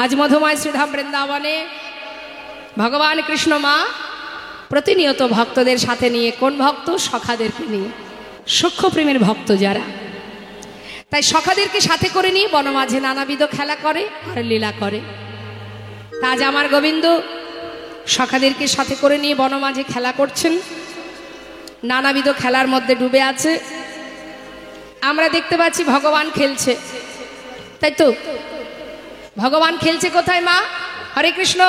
আজ মধুময় শ্রীধাম বৃন্দাবনে ভগবান কৃষ্ণ মা প্রতিনিয়ত ভক্তদের সাথে নিয়ে, কোন ভক্ত? সখাদেরকে নিয়ে, সূক্ষ্ম প্রেমের ভক্ত যারা, তাই সখাদেরকে সাথে করে নিয়ে বনমাঝে নানাবিধ খেলা করে আর লীলা করে। আজ আমার গোবিন্দ সখাদেরকে সাথে করে নিয়ে বনমাঝে খেলা করছেন, নানাবিধ খেলার মধ্যে ডুবে আছে। আমরা দেখতে পাচ্ছি ভগবান খেলছে, তাই তো? ভগবান খেলছে কোথায় মা? হরে কৃষ্ণ,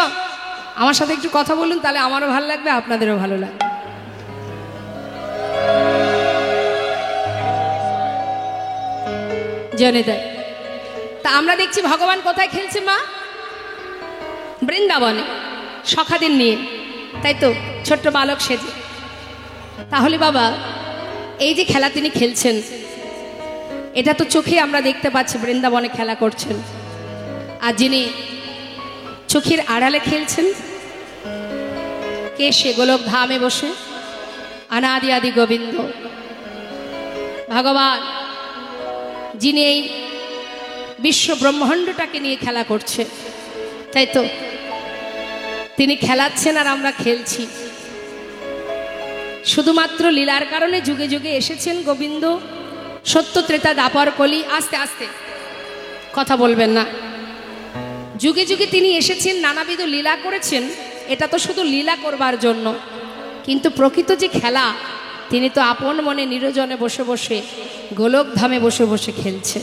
আমার সাথে একটু কথা বলুন, তাহলে আমারও ভালো লাগবে, আপনাদেরও ভালো লাগবে। জেনে দেয়। তা আমরা দেখছি ভগবান কোথায় খেলছে মা? বৃন্দাবনে সখাদের নিয়ে, তাই তো? ছোট্ট বালক সেজে। তাহলে বাবা, এই যে খেলা তিনি খেলছেন, এটা তো চোখে আমরা দেখতে পাচ্ছি বৃন্দাবনে খেলা করছেন। আর যিনি চোখের আড়ালে খেলছেন কে? সে গোলক ধামে বসে অনাদি আদি গোবিন্দ ভগবান, যিনি এই বিশ্ব ব্রহ্মাণ্ডটাকে নিয়ে খেলা করছে, তাই তো? তিনি খেলাচ্ছেন আর আমরা খেলছি। শুধুমাত্র লীলার কারণে যুগে যুগে এসেছেন গোবিন্দ, সত্য ত্রেতা দাপর কলি। আস্তে আস্তে কথা বলবেন না। যুগে যুগে তিনি এসেছেন, নানাবিধ লীলা করেছেন, এটা তো শুধু লীলা করবার জন্য, কিন্তু প্রকৃত যে খেলা, তিনি তো আপন মনে নিরজনে বসে বসে গোলক ধামে বসে বসে খেলছে।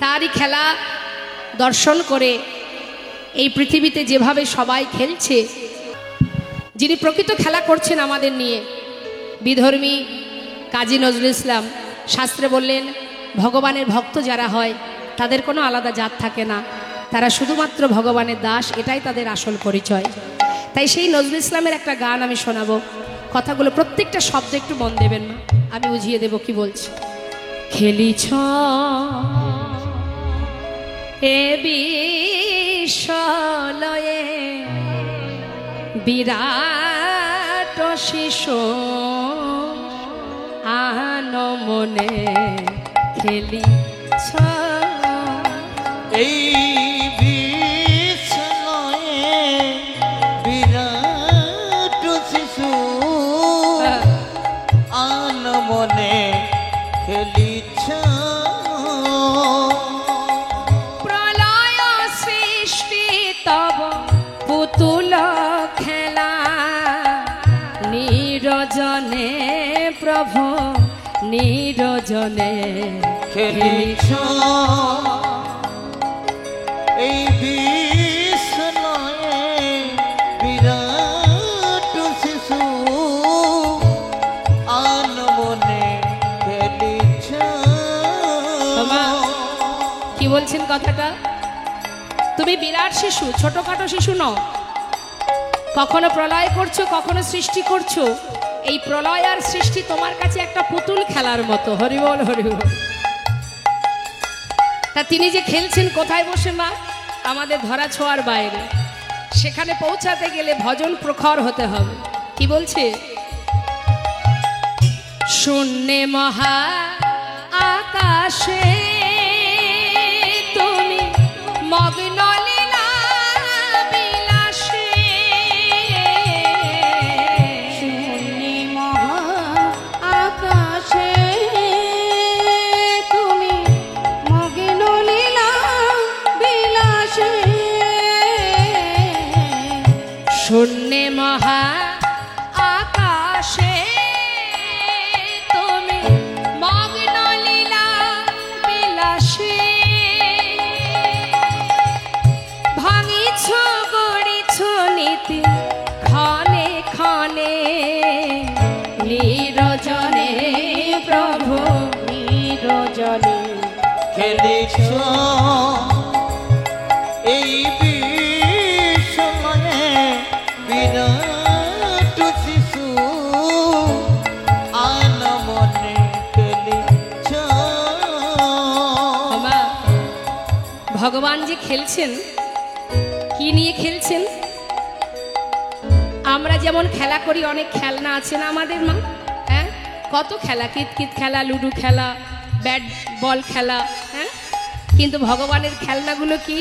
তারই খেলা দর্শন করে এই পৃথিবীতে যেভাবে সবাই খেলছে, যিনি প্রকৃত খেলা করছেন আমাদের নিয়ে, বিধর্মী কাজী নজরুল ইসলাম শাস্ত্রে বললেন, ভগবানের ভক্ত যারা হয় তাদের কোনো আলাদা জাত থাকে না, তারা শুধুমাত্র ভগবানের দাস, এটাই তাদের আসল পরিচয়। তাই সেই নজরুল ইসলামের একটা গান আমি শোনাবো, কথাগুলো প্রত্যেকটা শব্দ একটু মন দেবেন না, আমি বুঝিয়ে দেব কি বলছি। খেলিছ এ বিশ্বলয়ে বিরাট শিশু আন মনে খেলিছ এই বিশ্বলয়ে বিরাট শিশু আন মনে খেলিছ। প্রলয় সৃষ্টি তব পুতুল খেলা, নিরজনে প্রভু নিরজনে খেলিছ। এই বিশ্বলয়ে বিরাট শিশু আন মনে খেলিছ। কি বলছেন কথাটা? তুমি বিরাট শিশু, ছোটখাটো শিশু নও। কখনো প্রলয় করছো, কখনো সৃষ্টি করছো। এই প্রলয় আর সৃষ্টি তোমার কাছে একটা পুতুল খেলার মতো। হরিবল হরিবল। তা তিনি যে খেলছেন কোথায় বসে মা? আমাদের ধরা ছোঁয়ার বাইরে। সেখানে পৌঁছাতে গেলে ভজন প্রখর হতে হবে। কি বলছে? শূন্যে মহা আকাশে তুমি মগ্ন লীলা বিলাসে। শূন্যে মহা আকাশে তুমি মগ্ন লীলা বিলাসে। শূন্যে মহা আকাশে তুমি মগ্ন লীলা বিলাসে। ভাঙিছ গড়িছ নীতি ক্ষণে ক্ষণে, নিরজনে প্রভু নিরজনে খেলিছ। এই বিশ্বলয়ে বিরাট শিশু আন মনে খেলিছ। ভগবান যে খেলছেন, কি নিয়ে খেলছেন? আমরা যেমন খেলা করি, অনেক খেলনা আছে না আমাদের মা? হ্যাঁ, কত খেলা, কিতকিত খেলা, লুডো খেলা, ব্যাট বল খেলা, হ্যাঁ, কিন্তু ভগবানের খেলনাগুলো কি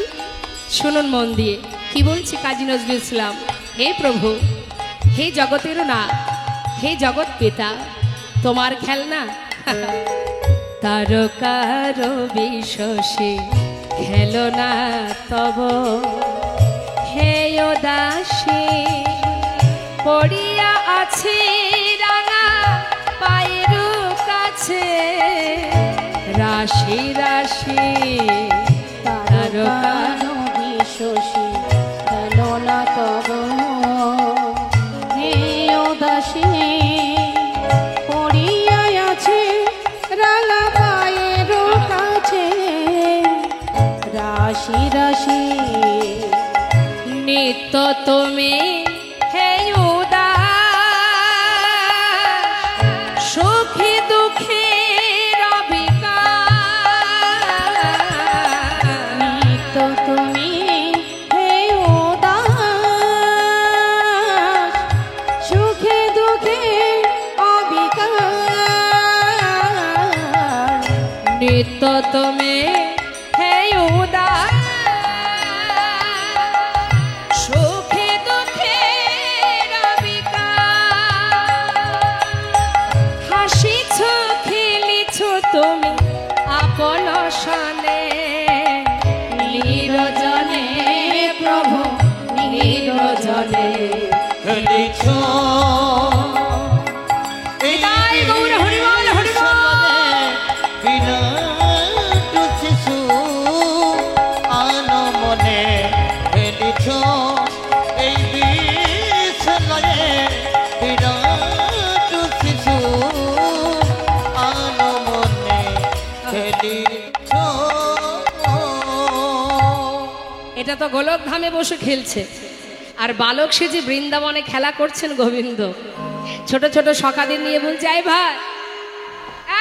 শুনুন মন দিয়ে কি বলছি কাজী নজরুল ইসলাম। হে প্রভু, হে জগতেরও না, হে জগৎ পিতা, তোমার খেলনা তারকার বিশ্বসে খেলনা তব, হে দাসী পড়িয়া আছে রাঙা পায়ের কাছে, রাশি রাশি তারকা বিশ্বসী খেলনা তব, হে দাসী পড়িয়া আছে রাঙা পায়ের কাছে, রাশি রাশি নিত্য তুমি হে উদাস, সুখী দুঃখে নিত্য তুমি হে উদাস, সুখে দুঃখে অবিকার, নিত্য তুমি হে উদাস, সুখে দুঃখে হাসিছ খেলিছ তুমি আপন সনে, নিরজনে প্রভু নিরজনে খেলিছ তাই গৌর হরিবল হরিবল। বিরাট শিশু আনমনে খেলিছ এই বিশ্বলয়ে, বিরাট শিশু আনমনে খেলিছ। এটা তো গোলক ধামে বসে খেলছে, আর বালক সে যে বৃন্দাবনে খেলা করছেন গোবিন্দ, ছোট ছোট সখাদের নিয়ে বলছে এই ভাই,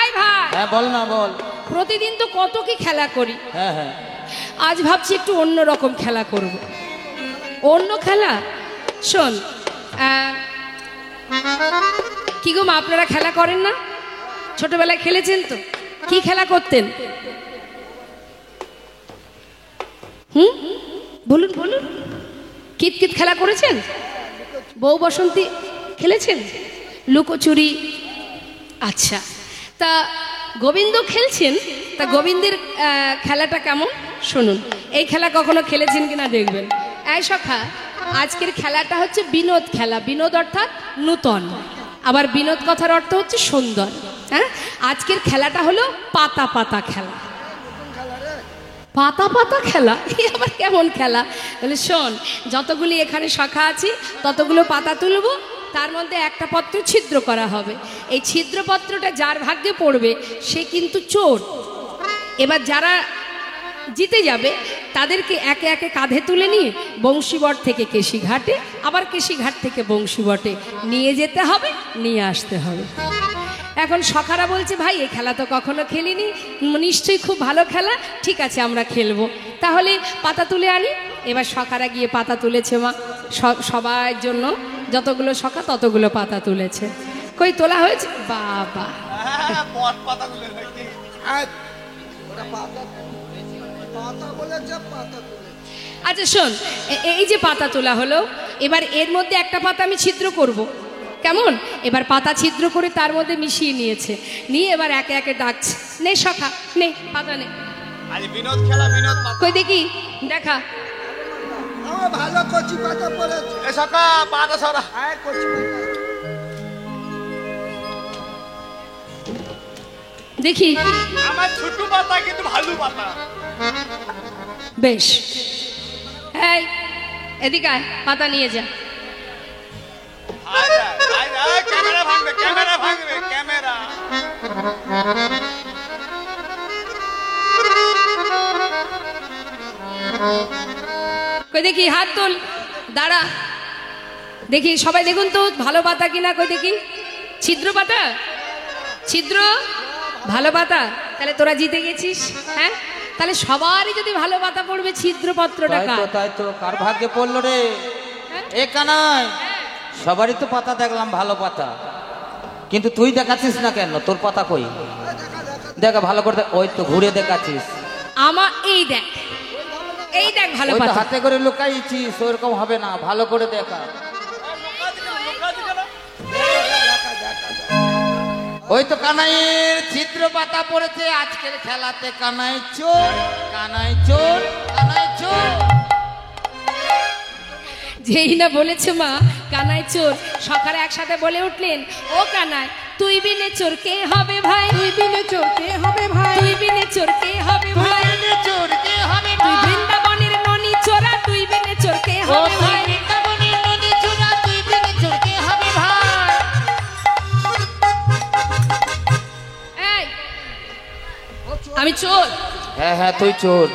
এই ভাই, হ্যাঁ বল না বল। প্রতিদিন তো কত কি খেলা করি, হ্যাঁ হ্যাঁ আজ ভাবছি একটু অন্য রকম খেলা করব। অন্য খেলা শোন, কি গো মা, আপনারা খেলা করেন না? ছোটবেলায় খেলেছেন তো? কি খেলা করতেন? বলুন বলুন, কিত কিত খেলা করেছেন? বউ বসন্তী খেলেছেন? লুকোচুরি? আচ্ছা, তা গোবিন্দ খেলছেন, তা গোবিন্দের খেলাটা কেমন শুনুন। এই খেলা কখনো খেলেছেন কিনা দেখবেন। এই সখা, আজকের খেলাটা হচ্ছে বিনোদ খেলা। বিনোদ অর্থাৎ নূতন, আবার বিনোদ কথার অর্থ হচ্ছে সুন্দর। হ্যাঁ, আজকের খেলাটা হলো পাতা পাতা খেলা। পাতা পাতা খেলা, এই আবার কেমন খেলা? বলে শোন, যতগুলি এখানে শাখা আছে ততগুলো পাতা তুলবো, তার মধ্যে একটা পত্র ছিদ্র করা হবে। এই ছিদ্রপত্রটা যার ভাগ্যে পড়বে সে কিন্তু চোর। এবার যারা জিতে যাবে তাদেরকে একে একে কাঁধে তুলে নিয়ে বংশীবট থেকে কেশিঘাটে, আবার কেশিঘাট থেকে বংশীবটে নিয়ে যেতে হবে, নিয়ে আসতে হবে। এখন সখারা বলছে ভাই এই খেলা তো কখনো খেলিনি, নিশ্চয়ই খুব ভালো খেলা, ঠিক আছে আমরা খেলবো, তাহলে পাতা তুলে আনি। এবার সখারা গিয়ে পাতা তুলেছে মা, সবার জন্য যতগুলো সখা ততগুলো পাতা তুলেছে। কই তোলা হয়েছে? বাবা, আচ্ছা শোন, এই যে পাতা তোলা হলো, এবার এর মধ্যে একটা পাতা আমি ছিদ্র করব। কেমন? এবার পাতা ছিদ্র করে তার মধ্যে মিশিয়ে নিয়েছে, নিয়ে এবার একে একে ডাকছে, নে সখা নে পাতা নে। বিনোদ খেলা, বিনোদ কই দেখি, দেখা। ভালো কচি পাতা পড়েছে, এ সকা পাতা সরা। হ্যাঁ কচি দেখি, আমার ছোট পাতা কিন্তু ভালো পাতা। বেশ, এই এদিকে আয়, পাতা নিয়ে যা। ক্যামেরা ভাঙবে, ক্যামেরা ভাঙবে, ক্যামেরা। কই দেখি, হাত তোল, দাঁড়া দেখি, সবাই দেখুন তো ভালো পাতা কিনা। কই দেখি, ছিদ্র পাতা, ছিদ্র ভালো পাতা, তাহলে তোরা জিতে গেছিস। হ্যাঁ, তাহলে সবারই যদি ভালো পাতা পড়বে, ছিদ্রপত্রটা কার? তাই তো, কার ভাগ্যে পড়লো রে? এ কানাই, সবারই তো পাতা দেখলাম ভালো পাতা, কিন্তু তুই দেখাচ্ছিস না কেন? তোর পাতা কই? দেখা ভালো করে, ওই তো ঘুরে দেখাচ্ছিস। আমার এই দেখ ভালো ওই তো পাতা হাতে করে লুকাইছিস, ওরকম হবে না, ভালো করে দেখা। ওই তো কানাইয়ের ছিদ্র পাতা পড়েছে আজকের খেলাতে। কানাই চোর, কানাই চোর, কানাই চোর। যেই না বলেছে মা কানাই চোর, সকালে একসাথে বলে উঠলেন, ও কানাই তুই বিনে চোর কে হবে ভাই, তুই বিনে চোর কে হবে ভাই, তুই বিনে চোর কে হবে ভাই, তুই চোর কে হবে তুই ভাই? বৃন্দাবনের ননি চোরা, তুই বিনে চোর কে হবে তুই ভাই। বৃন্দাবনের নদী চোরা, তুই বিনে চোর কে হবে ভাই? এই, আমি চোর, হ্যাঁ হ্যাঁ তুই চোর,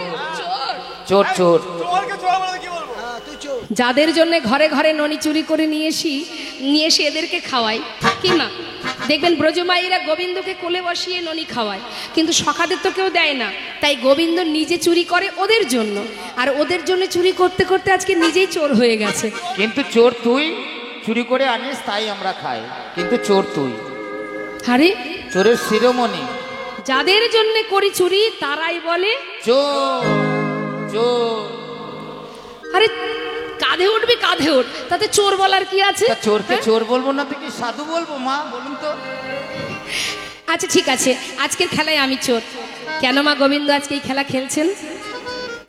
চোর চোর। যাদের জন্য ঘরে ঘরে ননি চুরি করে নিয়ে এসে এদেরকে খাওয়াই কি মা, দেখবেন ব্রজমাইরা গোবিন্দকে কোলে বসিয়ে ননি খাওয়ায়, কিন্তু সখাদের তো কেউ দেয় না, তাই গোবিন্দ নিজে চুরি করে ওদের জন্য, আর ওদের জন্য চুরি করতে করতে আজকে নিজেই চোর হয়ে গেছে। কিন্তু চোর তুই, চুরি করে আনিস তাই আমরা খাই, কিন্তু চোর তুই, আরে চোরের শিরোমণি। যাদের জন্য করি চুরি তারাই বলে চোর, চোর। আরে কাঁধে উঠবি কাঁধে উঠ, তাতে চোর বলার কি আছে? তা চোরকে হ্যাঁ? চোর বলবো না তো কি সাধু বলবো মা, বলুন তো? আচ্ছা ঠিক আছে, আজকের খেলায় আমি চোর। কেন মা গোবিন্দ আজকে এই খেলা খেলছেন?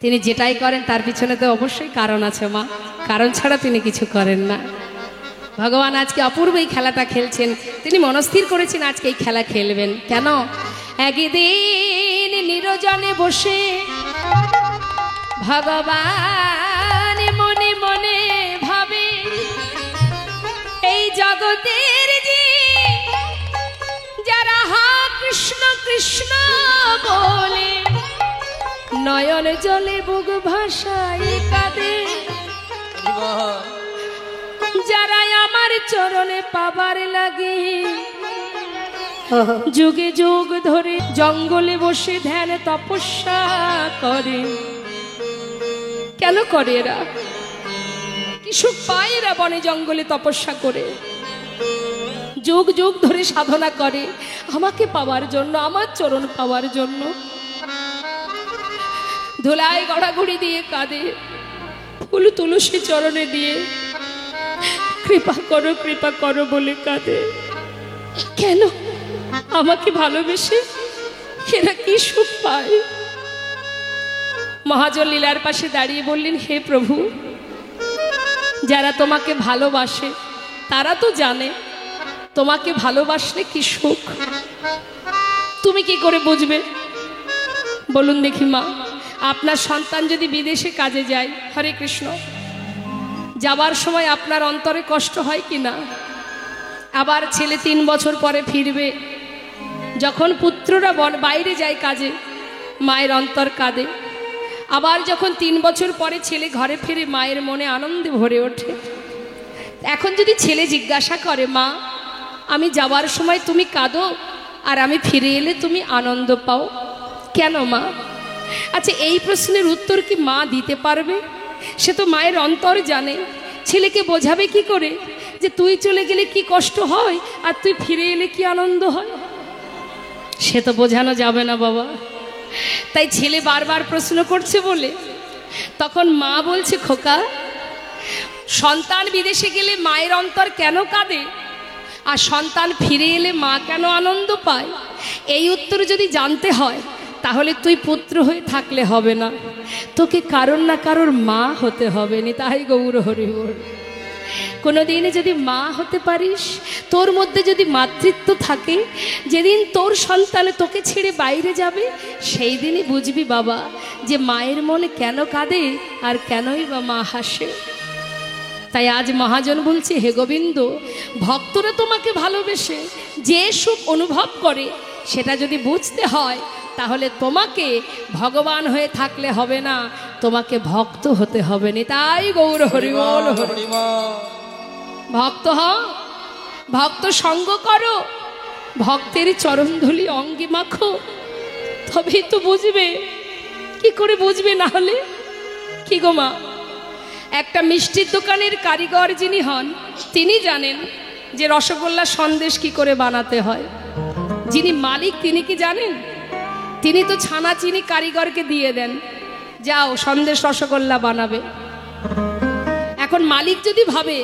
তিনি যেটাই করেন তার পিছনে তো অবশ্যই কারণ আছে মা, কারণ ছাড়া তিনি কিছু করেন না। ভগবান আজকে অপূর্ব এই খেলাটা খেলছেন, তিনি মনস্থির করেছেন আজকে এই খেলা খেলবেন। কেন? একদিন নিরজনে বসে ভগবান মনে মনে ভাবে, এই জগতের যে যারা হা কৃষ্ণ কৃষ্ণ বলে, নয়ন জলে বুক ভাষায় কাঁদে, যারা আমার চরণে পাবার লাগে যুগে যুগ ধরে জঙ্গলে বসে ধ্যান তপস্যা করে। কেন করে এরা? কি সুখ পায় এরা বনে জঙ্গলে তপস্যা করে, যুগ যুগ ধরে সাধনা করে আমাকে পাওয়ার জন্য, আমার চরণ পাওয়ার জন্য। ধুলায় গড়াগড়ি দিয়ে কাঁদে, ফুল তুলসী চরণে দিয়ে কৃপা করো বলে কাঁদে। কেন? আমাকে ভালোবেসে এরা কি সুখ পায়? মহাজন লীলার পাশে দাঁড়িয়ে বললেন, হে প্রভু, যারা তোমাকে ভালোবাসে তারা তো জানে তোমাকে ভালোবাসলে কি সুখ, তুমি কি করে বুঝবে? বলুন দেখি মা, আপনার সন্তান যদি বিদেশে কাজে যায়, হরে কৃষ্ণ, যাবার সময় আপনার অন্তরে কষ্ট হয় কি না? আবার ছেলে 3 বছর পরে ফিরবে, যখন পুত্ররা বাইরে যায় কাজে, মায়ের অন্তর কাঁদে। আবার যখন 3 বছর পরে ছেলে ঘরে ফিরে, মায়ের মনে আনন্দে ভরে ওঠে। এখন যদি ছেলে জিজ্ঞাসা করে, মা আমি যাওয়ার সময় তুমি কাঁদো আর আমি ফিরে এলে তুমি আনন্দ পাও, কেন মা? আচ্ছা এই প্রশ্নের উত্তর কি মা দিতে পারবে? সে তো মায়ের অন্তর জানে। ছেলেকে বোঝাবে কি করে যে তুই চলে গেলে কি কষ্ট হয় আর তুই ফিরে এলে কি আনন্দ হয়? সে তো বোঝানো যাবে না বাবা। তাই ছেলে বারবার প্রশ্ন করছে বলে তখন মা বলছে, খোকা, সন্তান বিদেশে গেলে মায়ের অন্তর কেন কাঁদে আর সন্তান ফিরে এলে মা কেন আনন্দ পায়, এই উত্তর যদি জানতে হয় তাহলে তুই পুত্র হয়ে থাকলে হবে না, তোকে কারোর না কারোর মা হতে হবে। নিতাই গৌর হরি বল। কোনোদিনে যদি মা হতে পারিস, তোর মধ্যে যদি মাতৃত্ব থাকে, যেদিন তোর সন্তান তোকে ছেড়ে বাইরে যাবে সেই দিনই বুঝবি বাবা যে মায়ের মনে কেন কাঁদে আর কেনই বা মা হাসে। তাই আজ মহাজন বলছে, হে গোবিন্দ, ভক্তরা তোমাকে ভালোবেসে যে সুখ অনুভব করে সেটা যদি বুঝতে হয় তাহলে তোমাকে ভগবান হয়ে থাকলে হবে না, তোমাকে ভক্ত হতে হবে। নিতাই গৌর হরি বল। ভক্ত হও, ভক্ত সঙ্গ করো, ভক্তের চরণধুলি অঙ্গে মাখো, তবেই তো বুঝবে। কি করে বুঝবে না হলে? কি গো মা, একটা মিষ্টির দোকানের কারিগর যিনি হন তিনি জানেন যে রসগোল্লা সন্দেশ কি করে বানাতে হয়। যিনি মালিক তিনি কি জানেন? তিনি তো ছানা চিনি কারিগরকে দিয়ে দেন, যাও সন্দেশ রসগোল্লা বানাবে। এখন মালিক যদি ভাবে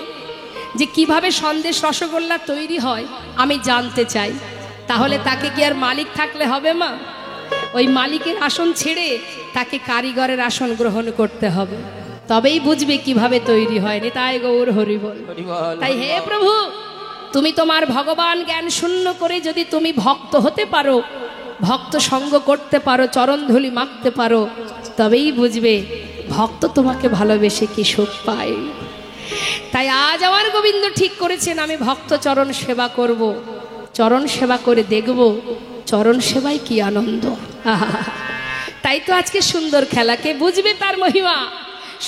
যে কিভাবে সন্দেশ রসগোল্লা তৈরি হয় আমি জানতে চাই, তাহলে তাকে কি আর মালিক থাকলে হবে মা? ওই মালিকের আসন ছেড়ে তাকে কারিগরের আসন গ্রহণ করতে হবে, তবেই বুঝবে কিভাবে তৈরি হয়। নিতাই গৌর হরি বল। তাই হে প্রভু, তুমি তোমার ভগবান জ্ঞান শূন্য করে যদি তুমি ভক্ত হতে পারো, ভক্ত সঙ্গ করতে পারো, চরণধুলি মাখতে পারো, তবেই বুঝবে ভক্ত তোমাকে ভালোবেসে কি সুখ পায়। তাই আজ আমার গোবিন্দ ঠিক করেছেন আমি ভক্ত চরণ সেবা করব, চরণ সেবা করে দেখব চরণ সেবায় কি আনন্দ। তাই তো আজকে সুন্দর খেলা, কে বুঝবে তার মহিমা?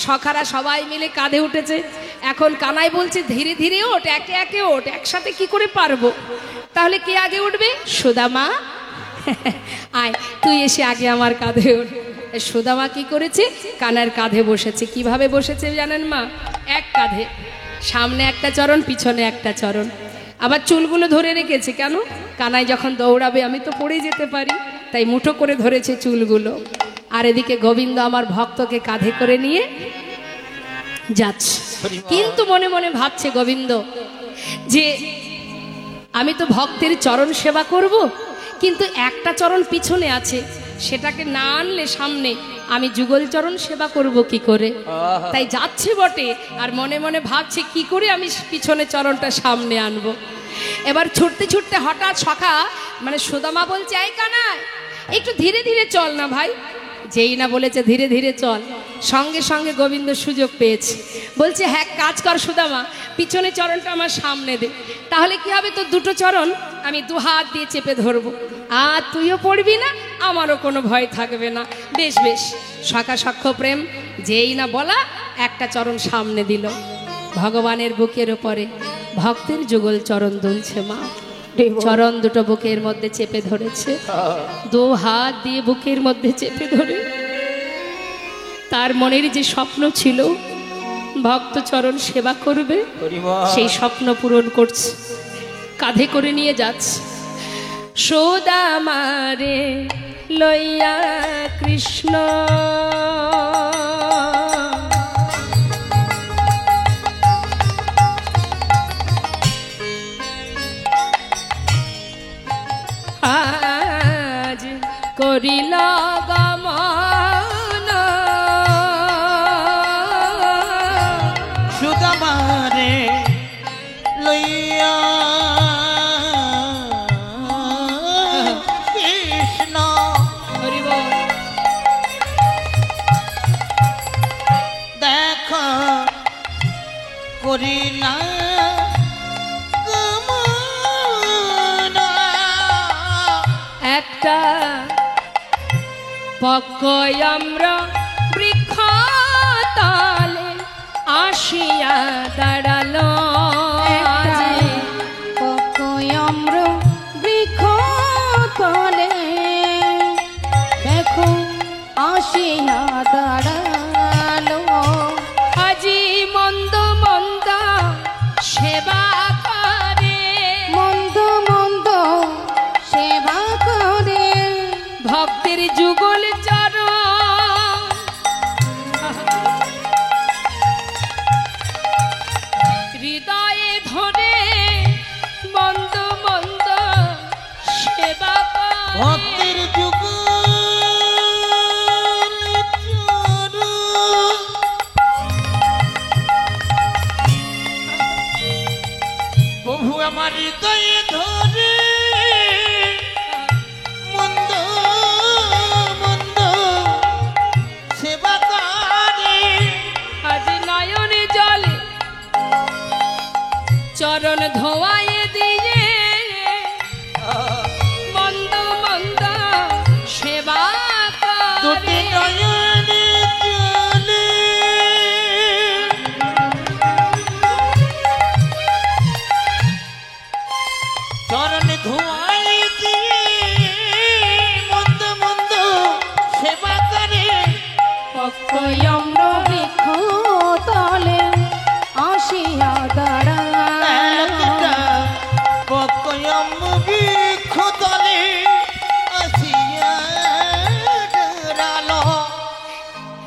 সখারা সবাই মিলে কাঁধে উঠেছে। এখন কানাই বলছে ধীরে ধীরে ওঠ, একে একে ওঠ, একসাথে কি করে পারবো? তাহলে কে আগে উঠবে? সুদামা, আয় তুই এসে আগে আমার কাঁধে ওঠ। সুদামা কি করেছে? কানার কাঁধে বসেছে। কিভাবে বসেছে জানেন মা? এক কাঁধে, সামনে একটা চরণ, পিছনে একটা চরণ। আবার চুলগুলো ধরে রেখেছে। কেন? কানাই যখন দৌড়াবে আমি তো পড়ে যেতে পারি, তাই মুঠো করে ধরেছে চুলগুলো। আর এদিকে গোবিন্দ আমার ভক্তকে কাঁধে করে নিয়ে যাচ্ছে। কিন্তু মনে মনে ভাবছে গোবিন্দ যে আমি তো ভক্তের চরণ সেবা করব, কিন্তু একটা চরণ পিছনে আছে, সেটাকে না আনলে সামনে আমি যুগল চরণ সেবা করব কি করে? তাই যাচ্ছে বটে, আর মনে মনে ভাবছে কি করে আমি পিছনে চরণটা সামনে আনবো। এবার ছুটতে ছুটতে হঠাৎ সখা মানে সুদামা বলছে, এই কানাই একটু ধীরে ধীরে চল না ভাই। যেই না বলেছে ধীরে ধীরে চল, সঙ্গে সঙ্গে গোবিন্দ সুযোগ পেয়েছে। বলছে হ্যাঁ কাজ কর সুদামা, পিছনে চরণটা আমার সামনে দে, তাহলে কি হবে? তো দুটো চরণ আমি দু হাত দিয়ে চেপে ধরবো, আর তুইও পড়বি না, আমারও কোনো ভয় থাকবে না। বেশ বেশ। সখা সখ্য প্রেম যেই না বলা, একটা চরণ সামনে দিল। ভগবানের বুকের ওপরে ভক্তের যুগল চরণ দুলছে মা। চরণ দুটো বুকের মধ্যে চেপে ধরেছে, দু হাত দিয়ে বুকের মধ্যে চেপে ধরে তার মনের যে স্বপ্ন ছিল ভক্ত চরণ সেবা করবে, সেই স্বপ্ন পূরণ করছে। কাঁধে করে নিয়ে যাচ্ছে। সুদামারে লইয়া কৃষ্ণ আজ করিল গমন। সুদামারে লইয়া কৃষ্ণ হরি বল। দেখ করিলা একটা পক্কয়ম্র বৃক্ষ তলে আসিয়া দাঁড়ালো। পক্কয়ম্র বৃক্ষ তলে দেখো আসিয়া দাঁড়ালো। আজি মন্দ মন্দ সেবা করে, মন্দ মন্দ সেবা করে ভক্তের যুগল চরণ হৃদয়ে ধরে মন্দ মন্দ সেবা করে। ভক্তের যুগ প্রভু আমার হৃদয়ে ধরে মন্দ মন্দ সেবা করে। আজ নয়নে জলে চরণ ধোয়ায়ে দিয়ে মন্দ মন্দ সেবা দুটি করে। নয়নে জলে চরণ ধোয়াই দিয়ে মন্দ মন্দ সেবা করে। পক্কয়ম্র বৃক্ষ তলে আসিয়া দাঁড়ালো। পক্কয়ম বৃক্ষ তলে আসিয়া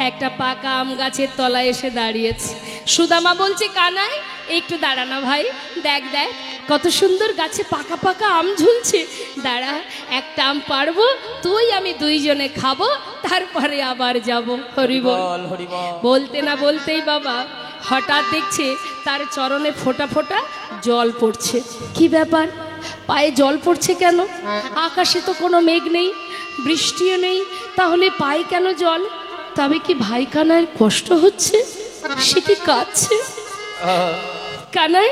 একটা পাকা আম গাছের তলায় এসে দাঁড়িয়েছে। সুদামা বলছে, কানাই একটু দাঁড়া না ভাই, দেখ দেখ কত সুন্দর গাছে পাকা পাকা আম ঝুলছে, দাঁড়া একটা আম পারবো, তুই আমি দুইজনে খাবো, তারপরে আবার যাব। হরিবল। বলতে না বলতেই বাবা হঠাৎ দেখছে তার চরণে ফোঁটা ফোঁটা জল পড়ছে। কি ব্যাপার, পায়ে জল পড়ছে কেন? আকাশে তো কোনো মেঘ নেই, বৃষ্টিও নেই, তাহলে পায়ে কেন জল? তবে কি ভাই কানাইয়ের কষ্ট হচ্ছে? সে কি কাঁদছে? কানাই,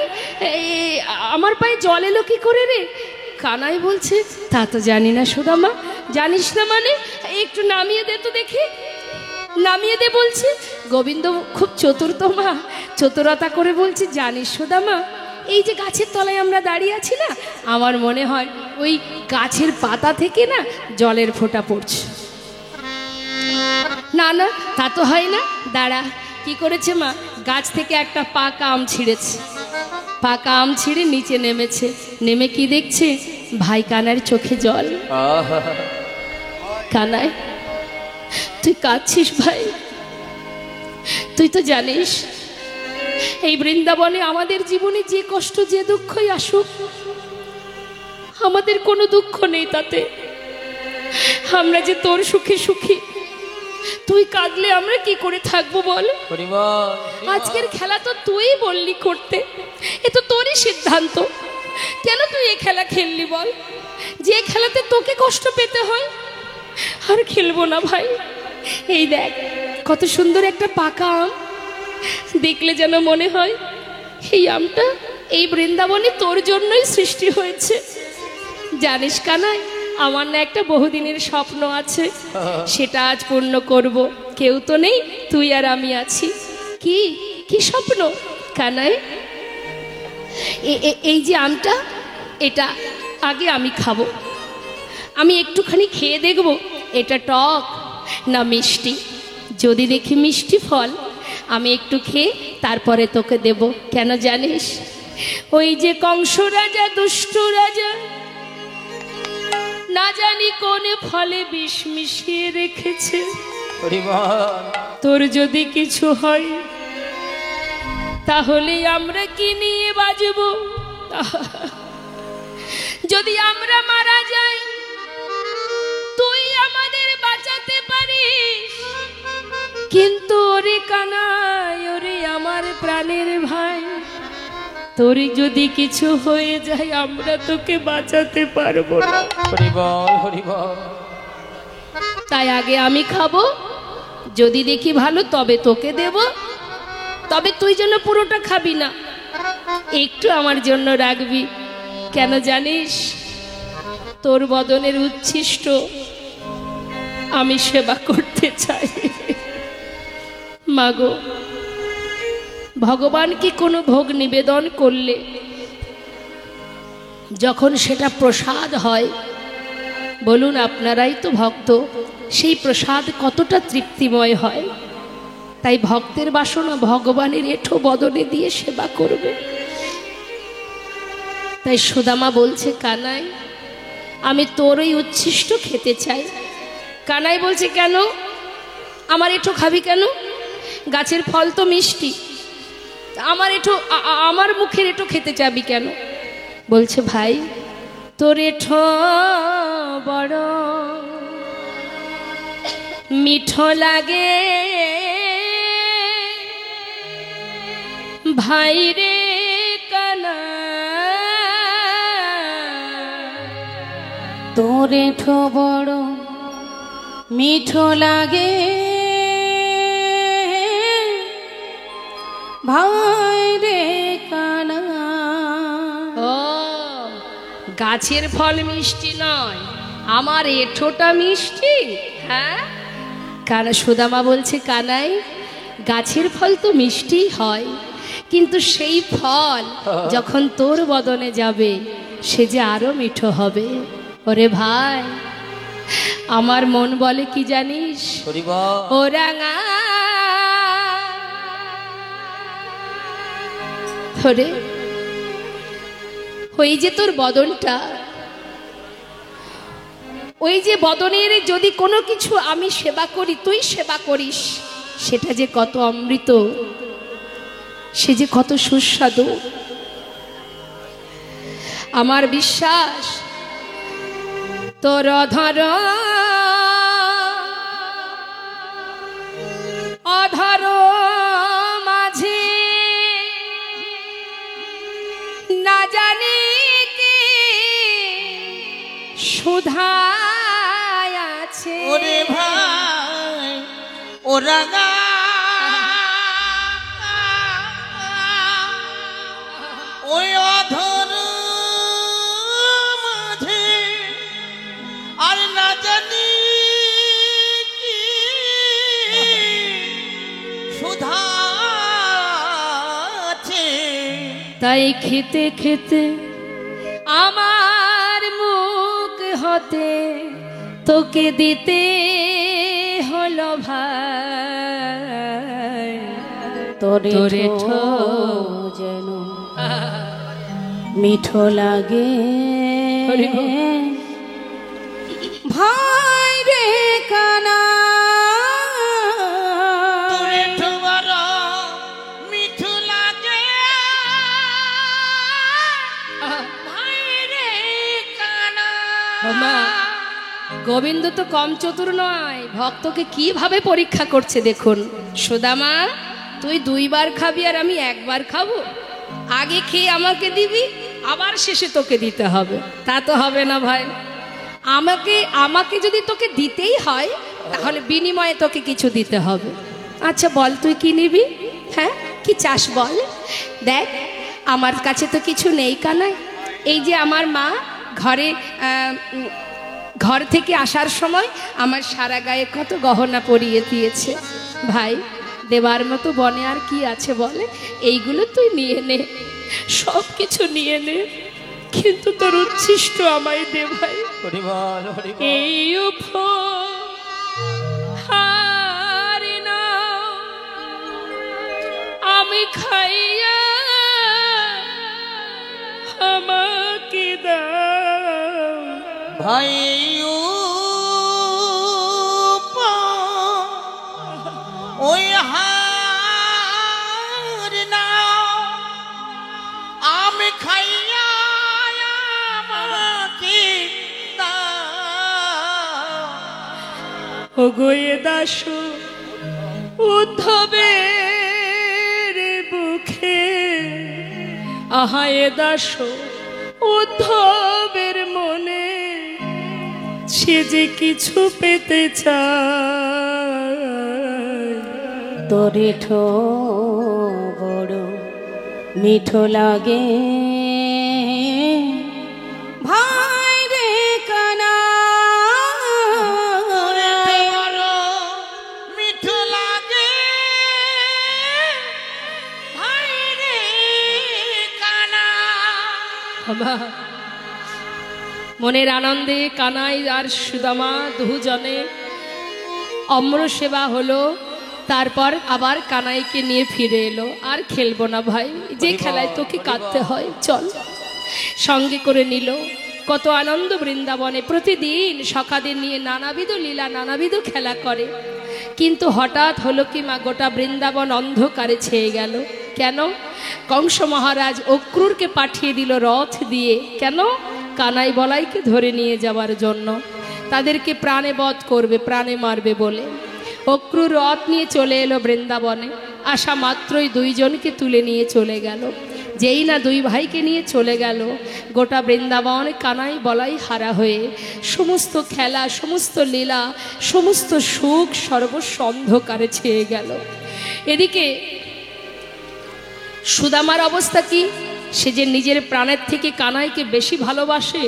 আমার পায়ে জল এলো কি করে রে? কানাই বলছে, তা তো জানি না সুদামা। জানিস না মানে? একটু নামিয়ে দে তো দেখি। নামিয়ে দে বলছে। গোবিন্দ খুব চতুর তো মা, চতুরতা করে বলছে, জানিস সুদামা, এই যে গাছের তলায় আমরা দাঁড়িয়ে আছি না, আমার মনে হয় ওই গাছের পাতা থেকে না জলের ফোঁটা পড়ছে। না না, তা তো হয় না, দাঁড়া। কি করেছে মা? গাছ থেকে একটা পাকা আম ছিঁড়েছে, পাকা আম ছিঁড়ে নিচে নেমেছে, নেমে কি দেখছে? ভাই কানার চোখে জল। কানাই, তুই কাঁদছিস ভাই? তুই তো জানিস এই বৃন্দাবনে আমাদের জীবনে যে কষ্ট যে দুঃখই আসুক, আমাদের কোনো দুঃখ নেই তাতে। আমরা যে তোর সুখে সুখী, তুই কাঁদলে আমরা কি করে থাকবো বল? আজকের খেলা তো তুই বললি করতে, এ তো তোরই সিদ্ধান্ত। কেন তুই এ খেলা খেললি বল? যে খেলাতে তোকে কষ্ট পেতে হয়। আর খেলবো না ভাই। এই দেখ কত সুন্দর একটা পাকা আম, দেখলে যেন মনে হয় এই আমটা এই বৃন্দাবনে তোর জন্যই সৃষ্টি হয়েছে। জানিস কানাই, আমার না একটা বহুদিনের স্বপ্ন আছে, সেটা আজ পূর্ণ করব। কেউ তো নেই, তুই আর আমি আছি। কি কি স্বপ্ন কানাই? এই যে আমটা, এটা আগে আমি খাবো। আমি একটুখানি খেয়ে দেখব এটা টক না মিষ্টি। যদি দেখি মিষ্টি ফল, আমি একটু খেয়ে তারপরে তোকে দেব। কেন জানিস? ওই যে কংস রাজা, দুষ্ট রাজা, না জানি কোন ফলে বিষ মিশিয়ে রেখেছে। তোর যদি কিছু হয় তাহলে আমরা কি নিয়ে বাঁচব? যদি আমরা মারা যাই, তুই আমাদের বাঁচাতে পারিস, কিন্তু ওরে কানাই, ওরে আমার প্রাণের ভাই, তোর যদি কিছু হয়ে যায় আমরা তোকে বাঁচাতে পারবো না। তাই আগে আমি খাবো, যদি দেখি ভালো তবে তোকে দেব। তবে তুই যেন পুরোটা খাবি না, একটু আমার জন্য রাখবি। কেন জানিস? তোর বদনের উচ্ছিষ্ট আমি সেবা করতে চাই। মাগো, ভগবানকে কোনো ভোগ নিবেদন করলে যখন সেটা প্রসাদ হয়, বলুন আপনারাই তো ভক্ত, সেই প্রসাদ কতটা তৃপ্তিময় হয়। তাই ভক্তের বাসনা ভগবানের এঁঠো বদনে দিয়ে সেবা করবে। তাই সুদামা বলছে, কানাই আমি তোর ওই উচ্ছিষ্ট খেতে চাই। কানাই বলছে, কেন? আমার এঁঠো খাবি কেন? গাছের ফল তো মিষ্টি, আমার এঁঠো, আমার মুখের এঁঠো খেতে চাবি কেন? বলছে, ভাই তোর এঁঠো বড় মিঠো লাগে ভাই রে কানা, তোর এঁঠো বড় মিঠো লাগে ভাই রে কানা। ও, গাছের ফল মিষ্টি নয়, আমার এঁঠোটা মিষ্টি। হ্যাঁ, কারণ সুদামা বলছে, কানাই গাছের ফল তো মিষ্টি হয়, কিন্তু সেই ফল যখন তোর বদনে যাবে সে যে আরো মিঠো হবে। ওরে ভাই, আমার মন বলে কি জানিস? ও রাঙা, ওরে ওই যে তোর বদনটা, ওই যে বদনের যদি কোনো কিছু আমি সেবা করি, তুই সেবা করিস, সেটা যে কত অমৃত, সে যে কত সুস্বাদু। আমার বিশ্বাস তোর অধর অধর মাঝে না জানি কি সুধা আছে। ওরে ভাই ও রাঙা ওই অধর মাঝে আর না জানি কি সুধা আছে। তাই খেতে খেতে আমার মুখ হতে তোকে দিতে হলো ভাই। তোরে তোরে যেন মিঠো লাগে হরি বল। ভাই রে কানা তোরে ঠোবার মিঠু লাগে ভাই রে কানা। মা গোবিন্দ তো কম চতুর নয়, ভক্তকে কিভাবে পরীক্ষা করছে দেখুন। সুদামা তুই 2 বার খাবি আর আমি 1 বার খাবো? আগে খেয়ে আমাকে দিবি, আবার শেষে তোকে দিতে হবে? তা তো হবে না ভাই। আমাকে যদি তোকে দিতেই হয় তাহলে বিনিময়ে তোকে কিছু দিতে হবে। আচ্ছা বল তুই কি নিবি? হ্যাঁ কি চাস বল? দেখ আমার কাছে তো কিছু নেই কানাই। এই যে আমার মা ঘর থেকে আসার সময় আমার সারা গায়ে কত গহনা পরিয়ে দিয়েছে। ভাই দেবার মতো বনে আর কি আছে বলে? এইগুলো তুই নিয়ে নে, সব কিছু নিয়ে নে, কিন্তু তোর উচ্ছিষ্ট আমায় দে ভাই। এই উপহার নাও আমি খাইয়া আমাকে দাও ভাই ওই হার নাও আমি খাইয়া আমাকে দাও। ও গোয়ে দাস উদ্ধবের বুকে, আহায়ে দাস উদ্ধবের মনে, সে যে কিছু পেতে চায়। তোরে বড় মিঠো লাগে ভাই রে কানা মিঠু লাগে ভাই রে কানা। মনের আনন্দে কানাই আর সুদামা দুজনে অম্র সেবা হলো। তারপর আবার কানাইকে নিয়ে ফিরে এলো। আর খেলবো না ভাই, যে খেলায় তোকে কাঁদতে হয়, চল। সঙ্গে করে নিল। কত আনন্দ বৃন্দাবনে, প্রতিদিন সখাদের নিয়ে নানাবিধ লীলা নানাবিধ খেলা করে। কিন্তু হঠাৎ হলো কি মা, গোটা বৃন্দাবন অন্ধকারে ছেয়ে গেল। কেন? কংস মহারাজ অক্রূরকে পাঠিয়ে দিল রথ দিয়ে। কেন? কানাই বলাইকে ধরে নিয়ে যাওয়ার জন্য। তাদেরকে প্রাণে বধ করবে, প্রাণে মারবে বলে। অক্রূর রথ নিয়ে চলে এলো বৃন্দাবনে। আসা মাত্রই 2 জনকে তুলে নিয়ে চলে গেল। যেই না 2 ভাইকে নিয়ে চলে গেল, গোটা বৃন্দাবন কানাই বলাই হারা হয়ে সমস্ত খেলা, সমস্ত লীলা, সমস্ত সুখ সর্বস্ব অন্ধকারে ছেয়ে গেল। এদিকে সুদামার অবস্থা কি? সে যে নিজের প্রাণের থেকে কানাইকে বেশি ভালোবাসে।